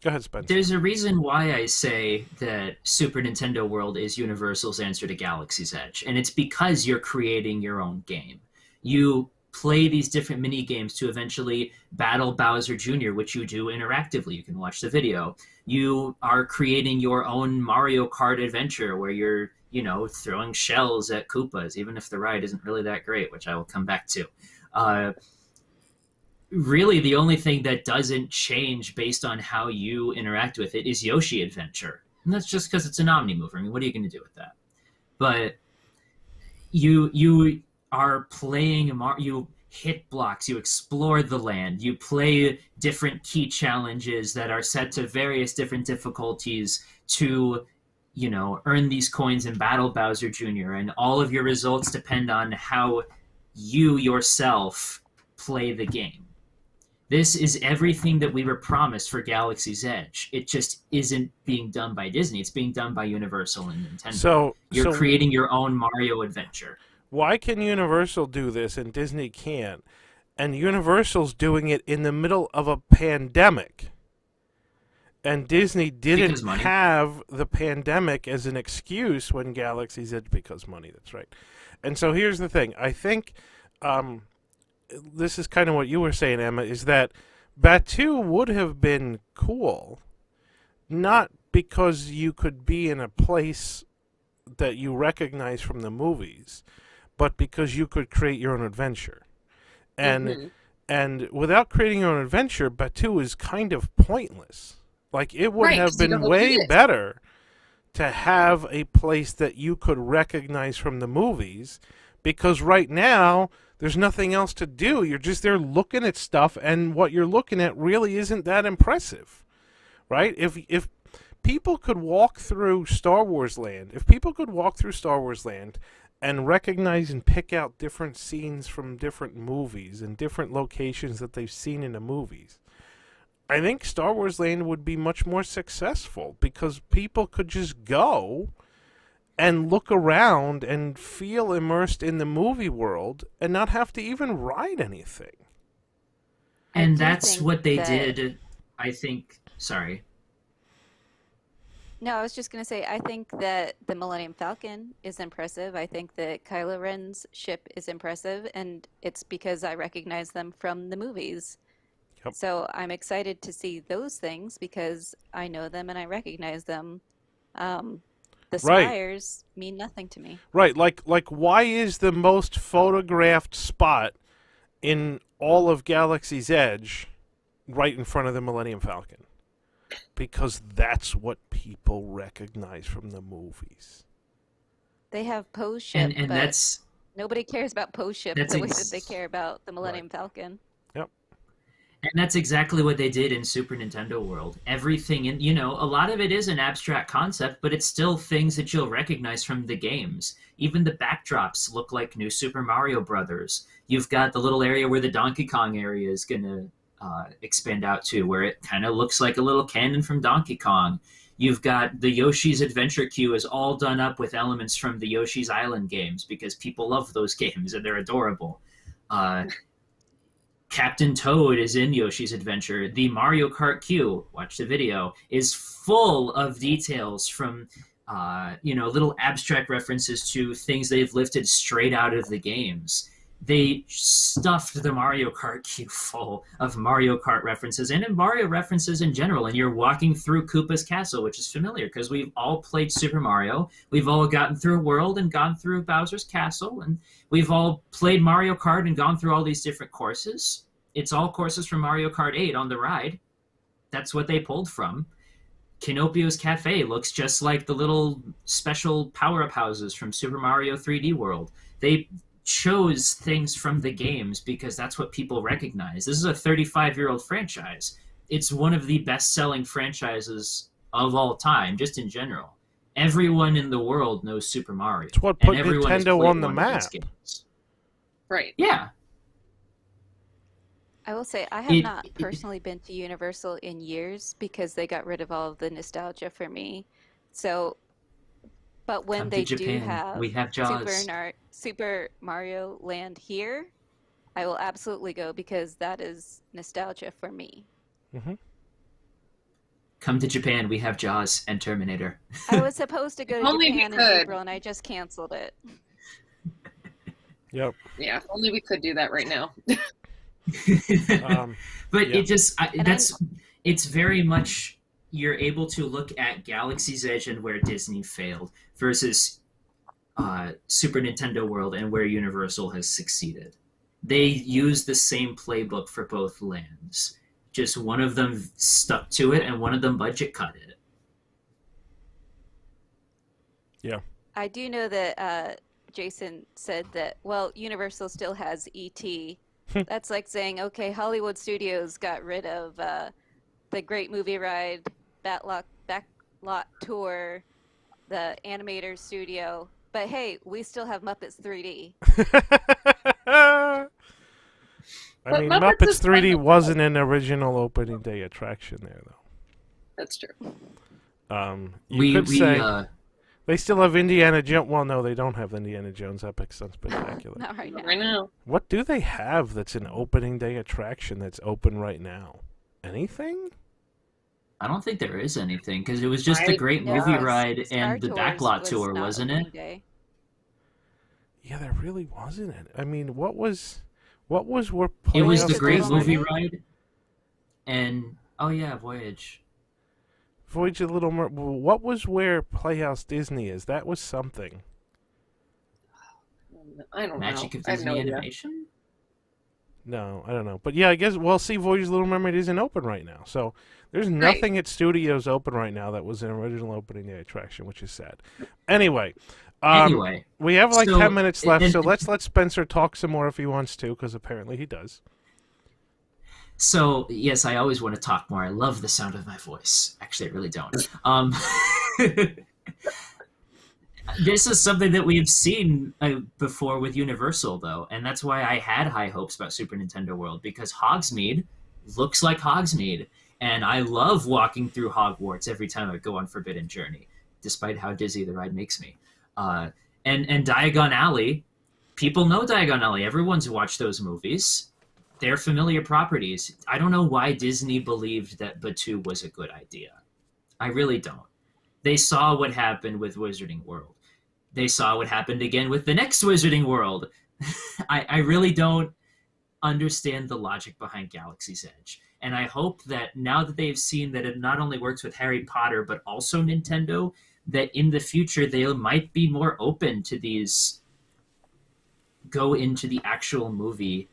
Go ahead, Spencer. There's a reason why I say that Super Nintendo World is Universal's answer to Galaxy's Edge, and it's because you're creating your own game. You play these different mini games to eventually battle Bowser Jr., which you do interactively. You can watch the video. You are creating your own Mario Kart adventure where you're throwing shells at Koopas, even if the ride isn't really that great, which I will come back to. Really, the only thing that doesn't change based on how you interact with it is Yoshi Adventure. And that's just because it's an Omni-mover. I mean, what are you going to do with that? But you are playing you hit blocks, you explore the land, you play different key challenges that are set to various different difficulties to earn these coins in Battle Bowser Jr., and all of your results depend on how you yourself play the game. This is everything that we were promised for Galaxy's Edge. It just isn't being done by Disney. It's being done by Universal and Nintendo. So you're creating your own Mario adventure. Why can Universal do this and Disney can't? And Universal's doing it in the middle of a pandemic. And Disney didn't have the pandemic as an excuse when Galaxy's Edge, because money, that's right. And so here's the thing. I think this is kind of what you were saying, Emma, is that Batuu would have been cool, not because you could be in a place that you recognize from the movies, but because you could create your own adventure. And and without creating your own adventure, Batuu is kind of pointless. Like, it would have been way better to have a place that you could recognize from the movies, because right now there's nothing else to do. You're just there looking at stuff, and what you're looking at really isn't that impressive, right? If people could walk through Star Wars Land, and recognize and pick out different scenes from different movies and different locations that they've seen in the movies, I think Star Wars Land would be much more successful, because people could just go and look around and feel immersed in the movie world and not have to even ride anything. And that's what they did, I think. Sorry. No, I was just going to say, I think that the Millennium Falcon is impressive. I think that Kylo Ren's ship is impressive, and it's because I recognize them from the movies. Yep. So I'm excited to see those things because I know them and I recognize them. The spires mean nothing to me. Right, like why is the most photographed spot in all of Galaxy's Edge right in front of the Millennium Falcon? Because that's what people recognize from the movies. They have Poe's ship, and that's nobody cares about Poe's ship the way that they care about the Millennium Falcon. Yep. And that's exactly what they did in Super Nintendo World. Everything, a lot of it is an abstract concept, but it's still things that you'll recognize from the games. Even the backdrops look like New Super Mario Brothers. You've got the little area where the Donkey Kong area is going to expand out to, where it kind of looks like a little cannon from Donkey Kong. You've got the Yoshi's Adventure Queue is all done up with elements from the Yoshi's Island games, because people love those games and they're adorable. Captain Toad is in Yoshi's Adventure. The Mario Kart queue, watch the video, is full of details from, little abstract references to things they've lifted straight out of the games. They stuffed the Mario Kart queue full of Mario Kart references and Mario references in general. And you're walking through Koopa's castle, which is familiar because we've all played Super Mario. We've all gotten through a world and gone through Bowser's castle. And we've all played Mario Kart and gone through all these different courses. It's all courses from Mario Kart 8 on the ride. That's what they pulled from. Kinopio's Cafe looks just like the little special power-up houses from Super Mario 3D World. They chose things from the games because that's what people recognize. This is a 35-year-old franchise. It's one of the best-selling franchises of all time, just in general. Everyone in the world knows Super Mario. It's what put Nintendo on the map. Right. Yeah. I will say, I have not personally been to Universal in years because they got rid of all of the nostalgia for me. So, but when they do have, we have Jaws. Super Mario Land here, I will absolutely go because that is nostalgia for me. Mm-hmm. Come to Japan, we have Jaws and Terminator. I was supposed to go to Japan in April and I just canceled it. Yep. Yeah, if only we could do that right now. But yeah. It's very much, you're able to look at Galaxy's Edge and where Disney failed versus Super Nintendo World and where Universal has succeeded. They use the same playbook for both lands. Just one of them stuck to it and one of them budget cut it. Yeah. I do know that Jason said that, well, Universal still has E.T. That's like saying, okay, Hollywood Studios got rid of the Great Movie Ride, Backlot Tour, the Animator Studio, but hey, we still have Muppets 3D. I mean, Muppets 3D wasn't an original opening day attraction there, though. That's true. You could say they still have Indiana Jones. Well, no, they don't have Indiana Jones Epic Stunt Spectacular. Not right now. Right now. What do they have that's an opening day attraction that's open right now? Anything? I don't think there is anything, because it was just the Great Movie Ride and the Backlot Tour, wasn't it? Day. Yeah, there really wasn't it. I mean, what was where It was the Playhouse Great Disney? Movie Ride, and Voyage. Voyage of the Little Mermaid. What was where Playhouse Disney is? That was something. I don't Magic know. of I have Disney no idea. Animation? No, I don't know. But yeah, I guess, well, see, Voyage of the Little Mermaid isn't open right now. So there's nothing at studios open right now that was an original opening day attraction, which is sad. Anyway. We have like 10 minutes left, so let's let Spencer talk some more if he wants to, because apparently he does. So, yes, I always want to talk more. I love the sound of my voice. Actually, I really don't. This is something that we've seen before with Universal, though, and that's why I had high hopes about Super Nintendo World, because Hogsmeade looks like Hogsmeade, and I love walking through Hogwarts every time I go on Forbidden Journey, despite how dizzy the ride makes me. And Diagon Alley, people know Diagon Alley. Everyone's watched those movies. They're familiar properties. I don't know why Disney believed that Batuu was a good idea. I really don't. They saw what happened with Wizarding World. They saw what happened again with the next Wizarding World. I really don't understand the logic behind Galaxy's Edge. And I hope that now that they've seen that it not only works with Harry Potter, but also Nintendo, that in the future they might be more open to these go into the actual movie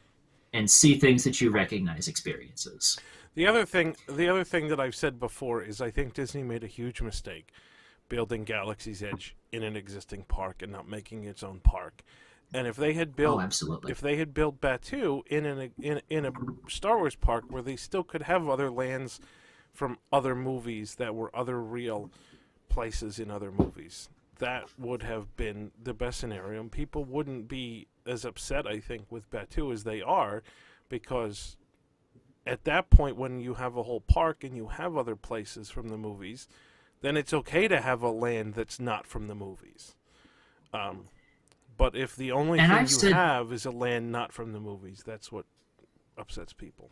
and see things that you recognize experiences. The other thing that I've said before is I think Disney made a huge mistake building Galaxy's Edge in an existing park and not making its own park. And if they had built, if they had built Batuu in a Star Wars park where they still could have other lands from other movies that were other real places in other movies, that would have been the best scenario. And people wouldn't be as upset, I think, with Batuu as they are, because at that point, when you have a whole park and you have other places from the movies, then it's okay to have a land that's not from the movies. But if the only thing you have is a land not from the movies, that's what upsets people.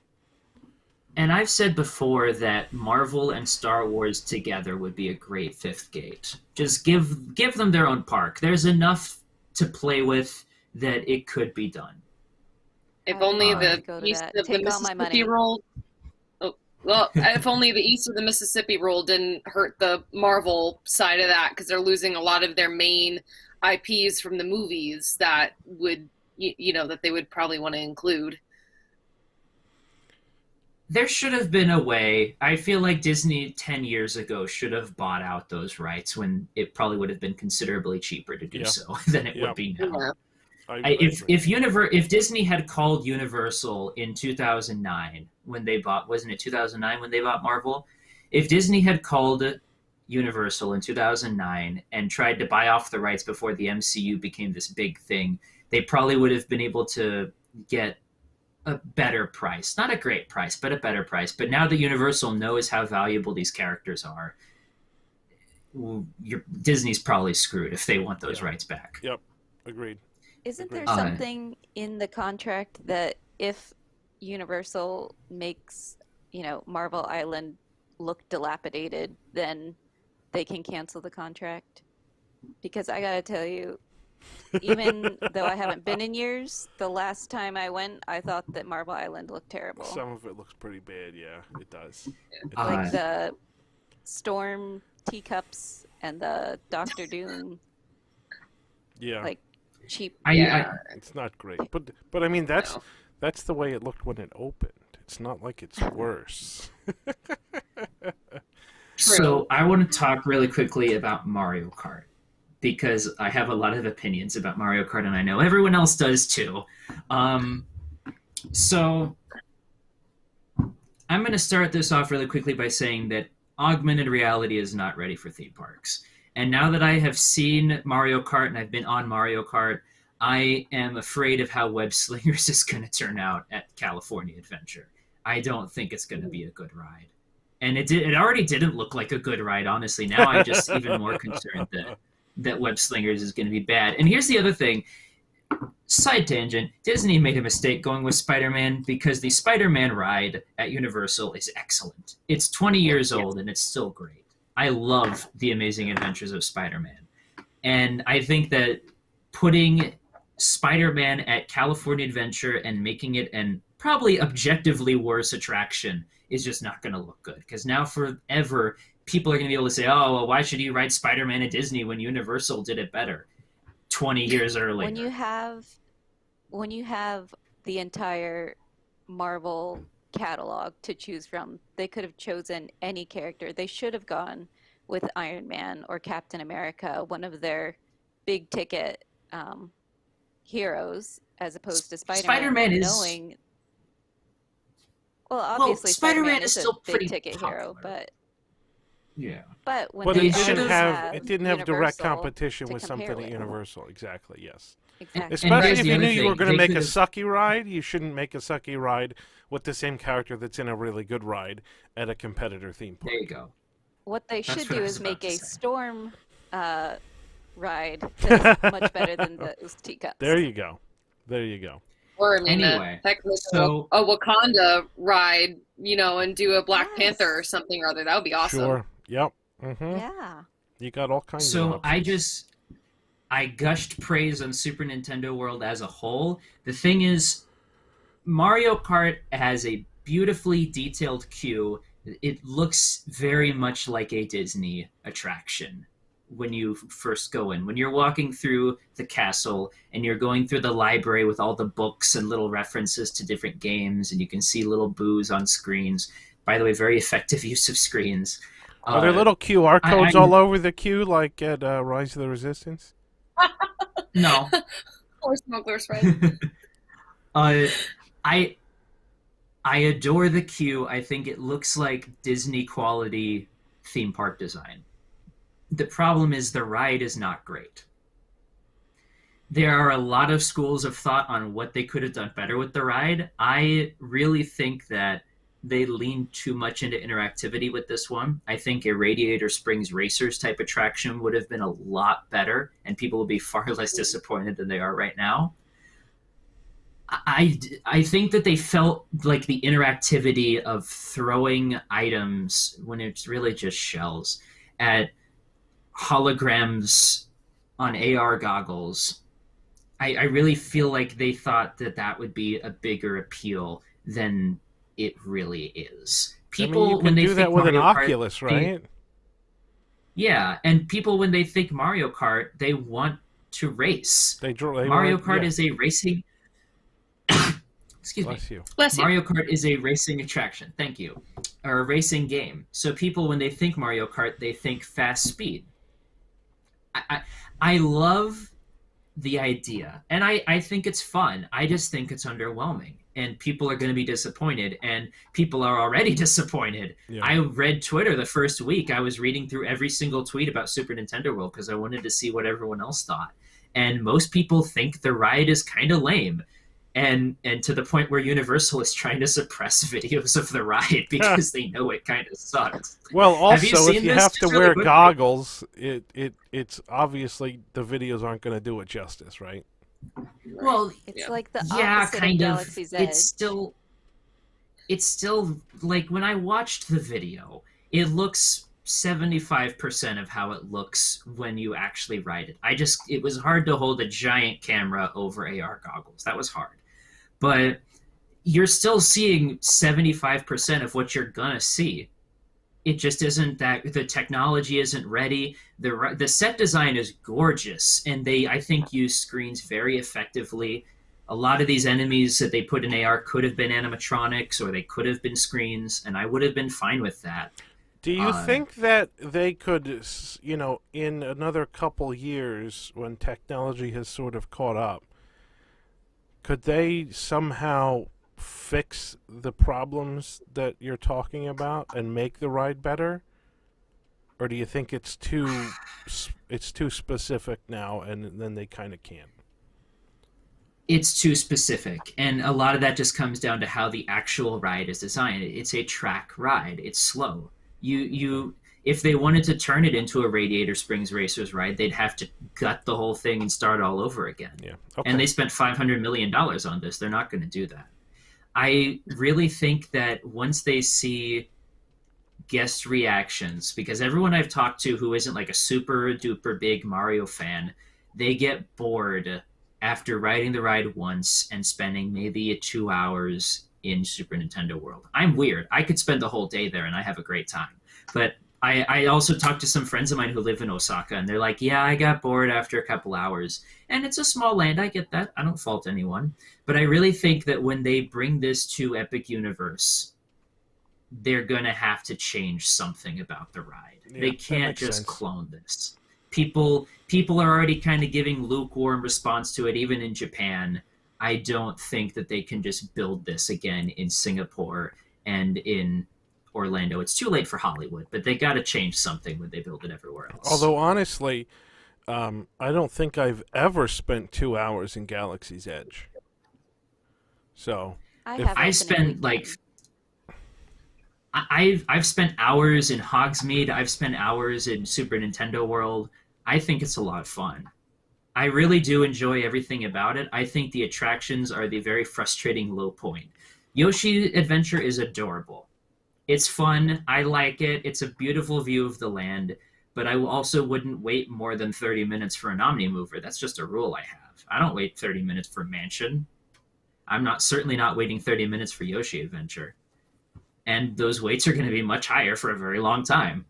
And I've said before that Marvel and Star Wars together would be a great fifth gate. Just give them their own park. There's enough to play with that it could be done. If only the east of the Mississippi roll. Oh, well, if only the east of the Mississippi roll didn't hurt the Marvel side of that, because they're losing a lot of their main IPs from the movies that would, that they would probably want to include. There should have been a way. I feel like Disney 10 years ago should have bought out those rights when it probably would have been considerably cheaper to do so than it would be now. Yeah. If Disney had called Universal in 2009 when they bought, wasn't it 2009 when they bought Marvel? If Disney had called Universal in 2009 and tried to buy off the rights before the MCU became this big thing, they probably would have been able to get a better price. Not a great price, but a better price. But now that Universal knows how valuable these characters are, Disney's probably screwed if they want those rights back. Yep, agreed. Isn't there something in the contract that if Universal makes, Marvel Island look dilapidated, then they can cancel the contract? Because I gotta tell you, even though I haven't been in years, the last time I went, I thought that Marvel Island looked terrible. Some of it looks pretty bad, yeah, it does. Like the Storm teacups and the Doctor Doom. Yeah. like cheap. It's not great, but I mean that's the way it looked when it opened. It's not like it's worse. So I want to talk really quickly about Mario Kart, because I have a lot of opinions about Mario Kart, and I know everyone else does too. So I'm going to start this off really quickly by saying that augmented reality is not ready for theme parks. And now that I have seen Mario Kart and I've been on Mario Kart, I am afraid of how Web Slingers is going to turn out at California Adventure. I don't think it's going to be a good ride. And it already didn't look like a good ride, honestly. Now I'm just even more concerned that Web Slingers is going to be bad. And here's the other thing. Side tangent, Disney made a mistake going with Spider-Man, because the Spider-Man ride at Universal is excellent. It's 20 years old and it's still great. I love The Amazing Adventures of Spider-Man. And I think that putting Spider-Man at California Adventure and making it an probably objectively worse attraction is just not going to look good. Because now forever, people are going to be able to say, oh, well, why should you ride Spider-Man at Disney when Universal did it better 20 years earlier? When you have the entire Marvel catalog to choose from, they could have chosen any character. They should have gone with Iron Man or Captain America, one of their big ticket heroes, as opposed to Spider-Man. Spider-Man is... knowing... Well, obviously, Spider-Man is a still big pretty ticket popular. hero, but yeah. But when But they it didn't have direct Universal competition to with something compare at with. Universal. Exactly. Yes. Exactly. Especially here's if the you other knew you were thing, going to they make a could've- sucky ride, you shouldn't make a sucky ride with the same character that's in a really good ride at a competitor theme park. There you go. What they That's should what do I was is about make to a say. storm ride that's much better than those teacups. There you go. There you go. Or I mean, Anyway, technical a Wakanda ride, and do a Black Panther or something or other. That would be awesome. Sure. Yep. Mm-hmm. Yeah. You got all kinds of So options. I gushed praise on Super Nintendo World as a whole. The thing is, Mario Kart has a beautifully detailed queue. It looks very much like a Disney attraction when you first go in. When you're walking through the castle and you're going through the library with all the books and little references to different games, and you can see little boos on screens. By the way, very effective use of screens. Are there little QR codes all over the queue, like at Rise of the Resistance? No. Or Smuggler's Run. I adore the queue. I think it looks like Disney quality theme park design. The problem is the ride is not great. There are a lot of schools of thought on what they could have done better with the ride. I really think that they leaned too much into interactivity with this one. I think a Radiator Springs Racers type attraction would have been a lot better, and people would be far less disappointed than they are right now. I think that they felt like the interactivity of throwing items, when it's really just shells, at holograms on AR goggles. I really feel like they thought that would be a bigger appeal than it really is. People, you can when they do think that with Mario an Kart, Oculus, right? Yeah, and people, when they think Mario Kart, they want to race. Mario Kart is a racing... Excuse me. Bless you. Bless you. Mario Kart is a racing attraction. Thank you. Or a racing game. So people, when they think Mario Kart, they think fast speed. I love the idea, and I think it's fun. I just think it's underwhelming, and people are going to be disappointed, and people are already disappointed. Yeah. I read Twitter the first week. I was reading through every single tweet about Super Nintendo World because I wanted to see what everyone else thought. And most people think the ride is kind of lame. And to the point where Universal is trying to suppress videos of the ride because they know it kind of sucks. Well, also, if you have to wear really goggles, it's obviously the videos aren't going to do it justice, right? Well, it's like the opposite of Galaxy's Edge. It's still like when I watched the video, it looks 75% of how it looks when you actually ride it. It was hard to hold a giant camera over AR goggles. That was hard. But you're still seeing 75% of what you're gonna see. it just isn't that the technology isn't ready. The set design is gorgeous, and they, I think, use screens very effectively. A lot of these enemies that they put in AR could have been animatronics, or they could have been screens, and I would have been fine with that. Do you think that they could, in another couple years, when technology has sort of caught up, could they somehow fix the problems that you're talking about and make the ride better? Or do you think it's too specific now, and then they kind of can't? It's too specific, and a lot of that just comes down to how the actual ride is designed. It's a track ride. It's slow. You if they wanted to turn it into a Radiator Springs Racers ride, they'd have to gut the whole thing and start all over again. Yeah. Okay. And they spent $500 million on this. They're not going to do that. I really think that once they see guest reactions, because everyone I've talked to who isn't like a super duper big Mario fan, they get bored after riding the ride once and spending maybe 2 hours in Super Nintendo World. I'm weird. I could spend the whole day there and I have a great time. But I also talked to some friends of mine who live in Osaka, and they're like, yeah, I got bored after a couple hours. And it's a small land. I get that. I don't fault anyone. But I really think that when they bring this to Epic Universe, they're going to have to change something about the ride. Yeah, they can't just sense. Clone this. People are already kind of giving lukewarm response to it, even in Japan. I don't think that they can just build this again in Singapore and in Orlando. It's too late for Hollywood, but they got to change something when they build it everywhere else. Although, honestly, I don't think I've ever spent 2 hours in Galaxy's Edge. So I spent like I've spent hours in Hogsmeade. I've spent hours in Super Nintendo World. I think it's a lot of fun. I really do enjoy everything about it. I think the attractions are the very frustrating low point. Yoshi Adventure is adorable. It's fun. I like it. It's a beautiful view of the land, but I also wouldn't wait more than 30 minutes for an Omni Mover. That's just a rule I have. I don't wait 30 minutes for Mansion. I'm certainly not waiting 30 minutes for Yoshi Adventure. And those waits are going to be much higher for a very long time.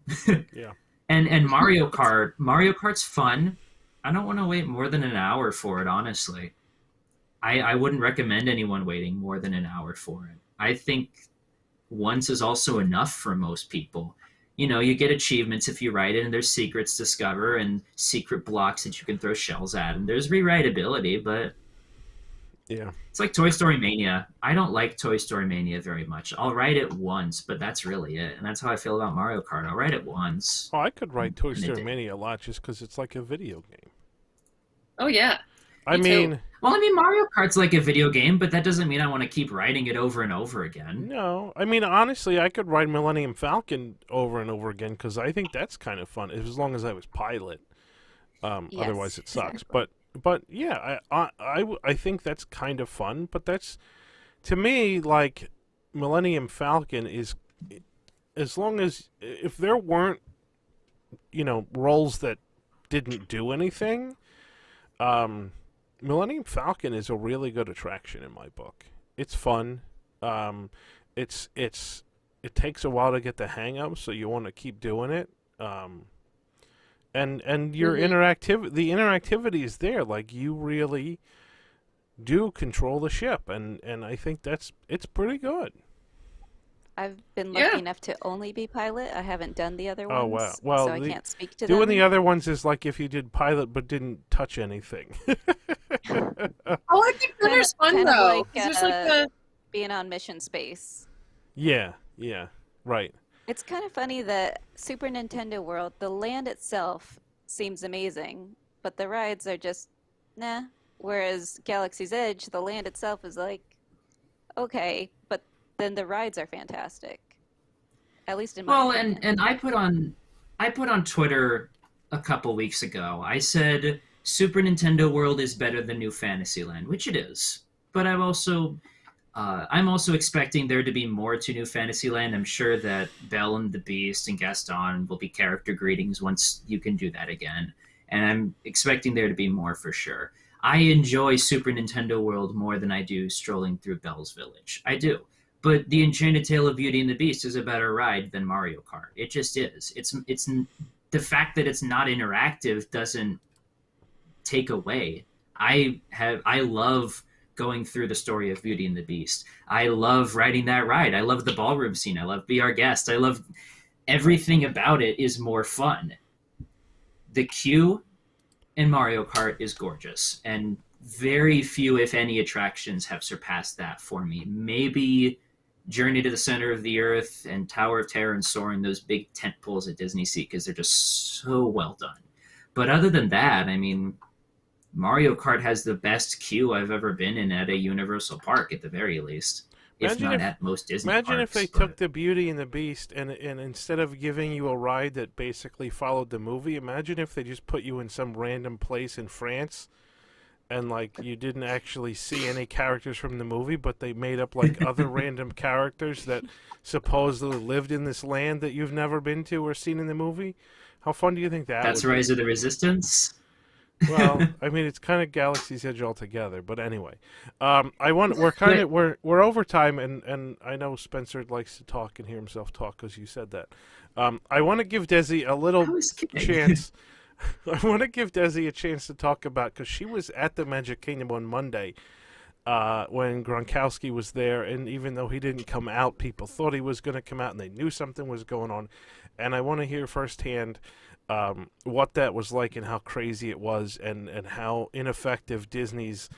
Yeah. And Mario Kart's fun. I don't want to wait more than an hour for it, honestly. I wouldn't recommend anyone waiting more than an hour for it. I think once is also enough for most people. You get achievements if you ride it, and there's secrets to discover and secret blocks that you can throw shells at, and there's rewritability, but yeah, it's like Toy Story Mania. I don't like Toy Story Mania very much. I'll ride it once, but that's really it, and that's how I feel about Mario Kart. I'll ride it once. Oh, I could ride Toy Story Mania a lot just because it's like a video game. Oh, yeah. I mean, Mario Kart's like a video game, but that doesn't mean I want to keep riding it over and over again. No. I mean, honestly, I could ride Millennium Falcon over and over again because I think that's kind of fun, as long as I was pilot. Yes. Otherwise, it sucks. But yeah, I think that's kind of fun. But that's, to me, like, Millennium Falcon is, as long as, if there weren't, roles that didn't do anything, Millennium Falcon is a really good attraction in my book. It's fun. It takes a while to get the hang of, so you want to keep doing it. And your the interactivity is there. Like, you really do control the ship, and I think it's pretty good. I've been lucky enough to only be pilot. I haven't done the other ones. Oh, wow. Well, so I can't speak to doing them. the other ones is like if you did pilot but didn't touch anything. I think Gunner's fun, though. Like, Just like being on mission space. Yeah, right. It's kind of funny that Super Nintendo World, the land itself seems amazing, but the rides are just, nah. Whereas Galaxy's Edge, the land itself is like, okay, but then the rides are fantastic. At least in my opinion. And I put on Twitter a couple weeks ago, I said Super Nintendo World is better than New Fantasyland, which it is. But I'm also expecting there to be more to New Fantasyland. I'm sure that Belle and the Beast and Gaston will be character greetings once you can do that again. And I'm expecting there to be more for sure. I enjoy Super Nintendo World more than I do strolling through Belle's Village. I do. But the Enchanted Tale of Beauty and the Beast is a better ride than Mario Kart. It just is. It's the fact that it's not interactive doesn't take away. I love going through the story of Beauty and the Beast. I love riding that ride. I love the ballroom scene. I love Be Our Guest. I love everything about it is more fun. The queue in Mario Kart is gorgeous, and very few, if any, attractions have surpassed that for me. Maybe Journey to the Center of the Earth and Tower of Terror and Soarin', those big tent poles at Disney Sea, because they're just so well done. But other than that, I mean, Mario Kart has the best queue I've ever been in at a Universal Park, at the very least. If not at most Disney parks. Imagine if they took the Beauty and the Beast and instead of giving you a ride that basically followed the movie, imagine if they just put you in some random place in France and, like, you didn't actually see any characters from the movie, but they made up, like, other random characters that supposedly lived in this land that you've never been to or seen in the movie. How fun do you think that That's would be? Rise of the Resistance? Well, I mean, it's kind of Galaxy's Edge altogether, but anyway, we're over time, and I know Spencer likes to talk and hear himself talk because you said that. I want to give Desi a little chance. I want to give Desi a chance to talk about, because she was at the Magic Kingdom on Monday when Gronkowski was there, and even though he didn't come out, people thought he was going to come out, and they knew something was going on. And I want to hear firsthand what that was like and how crazy it was, and how ineffective Disney's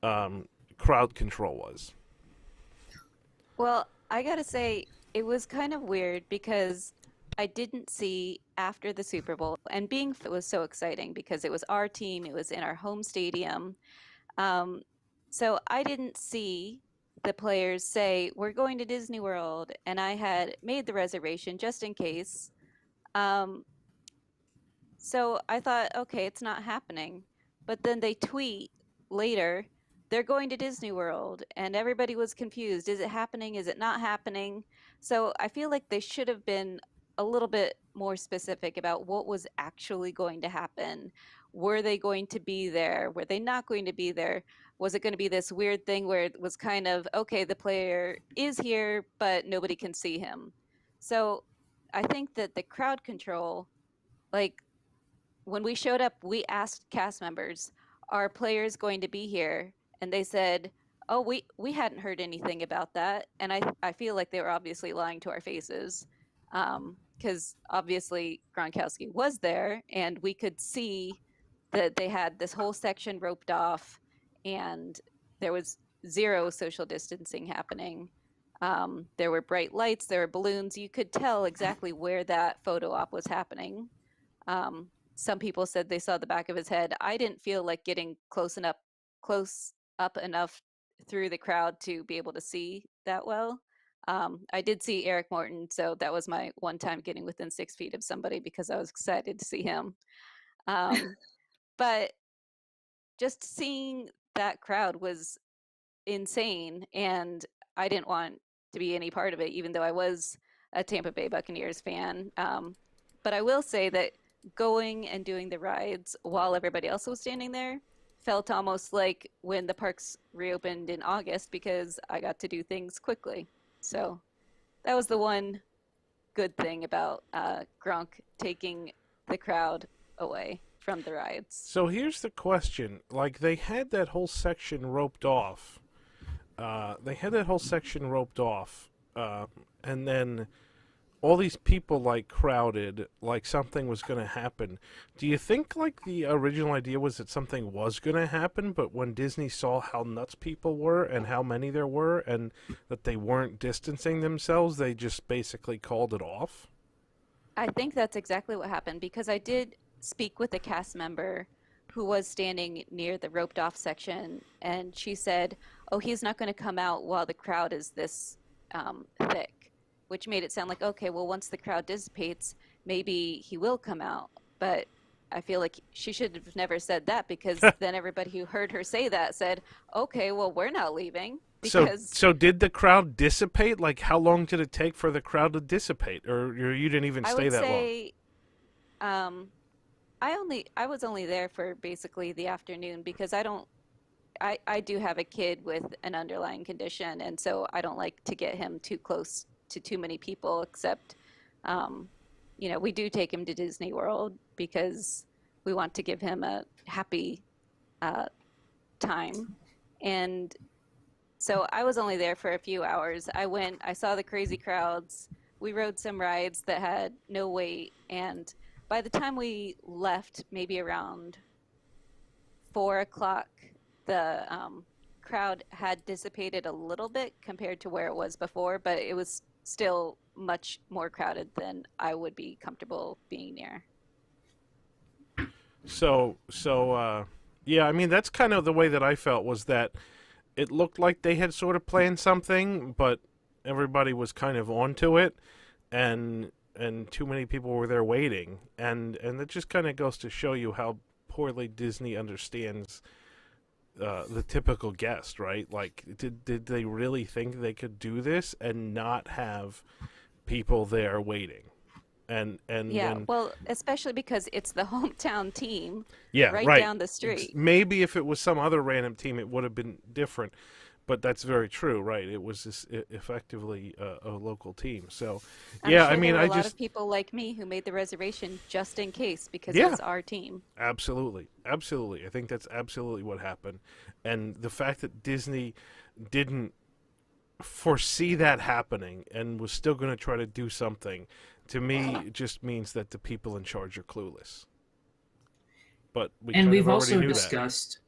crowd control was. Well, I gotta say, it was kind of weird because I didn't see after the Super Bowl, and it was so exciting because it was our team, it was in our home stadium. So I didn't see the players say, we're going to Disney World, and I had made the reservation just in case. So I thought, okay, it's not happening. But then they tweet later, they're going to Disney World, and everybody was confused. Is it happening? Is it not happening? So I feel like they should have been a little bit more specific about what was actually going to happen. Were they going to be there? Were they not going to be there? Was it going to be this weird thing where it was kind of, okay, the player is here, but nobody can see him? So I think that the crowd control, like, when we showed up, we asked cast members, are players going to be here? And they said, oh, we hadn't heard anything about that. And I feel like they were obviously lying to our faces, because obviously Gronkowski was there, and we could see that they had this whole section roped off, and there was zero social distancing happening. There were bright lights, there were balloons. You could tell exactly where that photo op was happening. Some people said they saw the back of his head. I didn't feel like getting close up enough through the crowd to be able to see that well. I did see Eric Morton, so that was my one time getting within 6 feet of somebody because I was excited to see him. But just seeing that crowd was insane, and I didn't want to be any part of it, even though I was a Tampa Bay Buccaneers fan. But I will say that going and doing the rides while everybody else was standing there felt almost like when the parks reopened in August, because I got to do things quickly. So that was the one good thing about Gronk taking the crowd away from the rides. So here's the question. Like, they had that whole section roped off. And then all these people, like, crowded, like something was going to happen. Do you think, like, the original idea was that something was going to happen, but when Disney saw how nuts people were and how many there were and that they weren't distancing themselves, they just basically called it off? I think that's exactly what happened, because I did speak with a cast member who was standing near the roped off section, and she said, oh, he's not going to come out while the crowd is this thick. Which made it sound like, okay, well, once the crowd dissipates, maybe he will come out. But I feel like she should have never said that, because then everybody who heard her say that said, okay, well, we're not leaving. Because So did the crowd dissipate? Like, how long did it take for the crowd to dissipate? Or you didn't even stay that long? I would say I was only there for basically the afternoon, because I I do have a kid with an underlying condition, and so I don't like to get him too close to too many people, except, we do take him to Disney World because we want to give him a happy time. And so I was only there for a few hours. I saw the crazy crowds. We rode some rides that had no wait. And by the time we left, maybe around 4 o'clock, the crowd had dissipated a little bit compared to where it was before, but it was still much more crowded than I would be comfortable being near. Yeah, I mean, that's kind of the way that I felt, was that it looked like they had sort of planned something, but everybody was kind of onto it, and too many people were there waiting, and it just kind of goes to show you how poorly Disney understands the typical guest, right? Like, did they really think they could do this and not have people there waiting? And well, especially because it's the hometown team, right down the street. Maybe if it was some other random team, it would have been different. But that's very true, right? It was effectively a local team. So, Sure I mean, there were a lot of people like me who made the reservation just in case, because it was our team. Absolutely. I think that's absolutely what happened. And the fact that Disney didn't foresee that happening and was still going to try to do something, to me, it just means that the people in charge are clueless. But we've also discussed.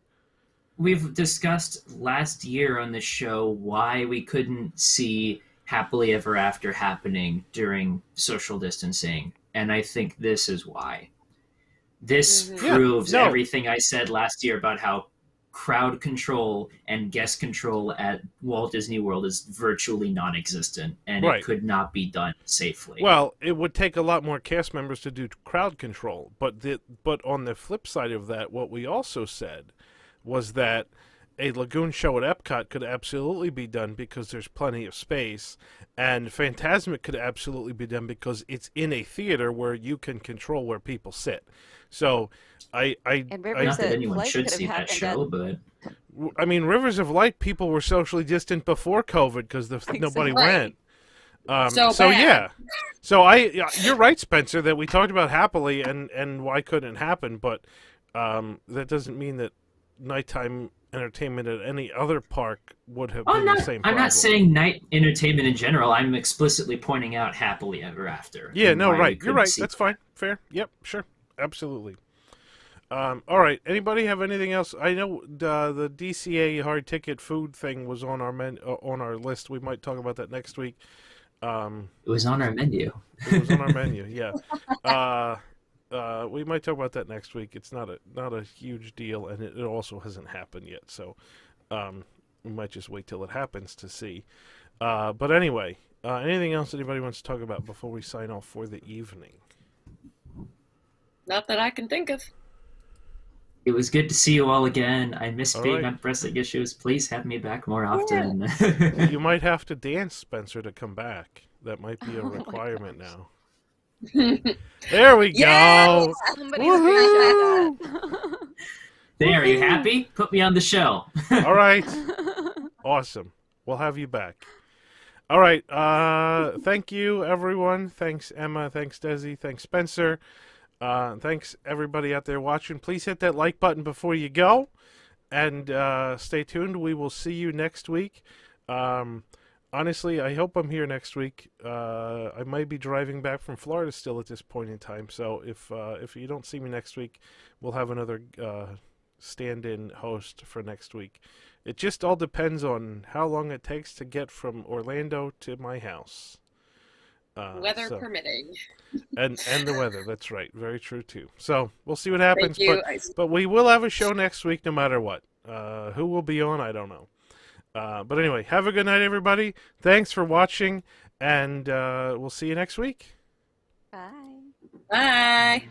We've discussed last year on the show why we couldn't see Happily Ever After happening during social distancing, and I think this is why. This proves everything I said last year about how crowd control and guest control at Walt Disney World is virtually non-existent, and it could not be done safely. Well, it would take a lot more cast members to do crowd control, but on the flip side of that, what we also said was that a Lagoon show at Epcot could absolutely be done because there's plenty of space, and Fantasmic could absolutely be done because it's in a theater where you can control where people sit. So not that anyone should see that show, but I mean, Rivers of Light, people were socially distant before COVID because nobody went. Yeah. So you're right, Spencer, that we talked about Happily and why couldn't it happen, but that doesn't mean that nighttime entertainment at any other park would have been the same problem. I'm not saying night entertainment in general. I'm explicitly pointing out Happily Ever After. Yeah, no, right. You're right. That's fine. Fair. Yep, sure. Absolutely. All right. Anybody have anything else? I know the DCA hard ticket food thing was on our on our list. We might talk about that next week. It was on our menu. It was on our menu, yeah. We might talk about that next week. It's not a huge deal, and it also hasn't happened yet. So we might just wait till it happens to see. But anyway, anything else anybody wants to talk about before we sign off for the evening? Not that I can think of. It was good to see you all again. I miss being on Wrestling Issues. Please have me back more often. Yeah. You might have to dance, Spencer, to come back. That might be a requirement now. There we go. Woohoo! There, are you happy? Put me on the show. All right. Awesome. We'll have you back. All right. Thank you, everyone. Thanks, Emma. Thanks, Desi. Thanks, Spencer. Thanks, everybody out there watching. Please hit that like button before you go. And stay tuned. We will see you next week. Honestly, I hope I'm here next week. I might be driving back from Florida still at this point in time. So if you don't see me next week, we'll have another stand-in host for next week. It just all depends on how long it takes to get from Orlando to my house. Weather permitting. And the weather, that's right. Very true, too. So we'll see what happens. But we will have a show next week no matter what. Who will be on, I don't know. But anyway, have a good night, everybody. Thanks for watching, and we'll see you next week. Bye. Bye.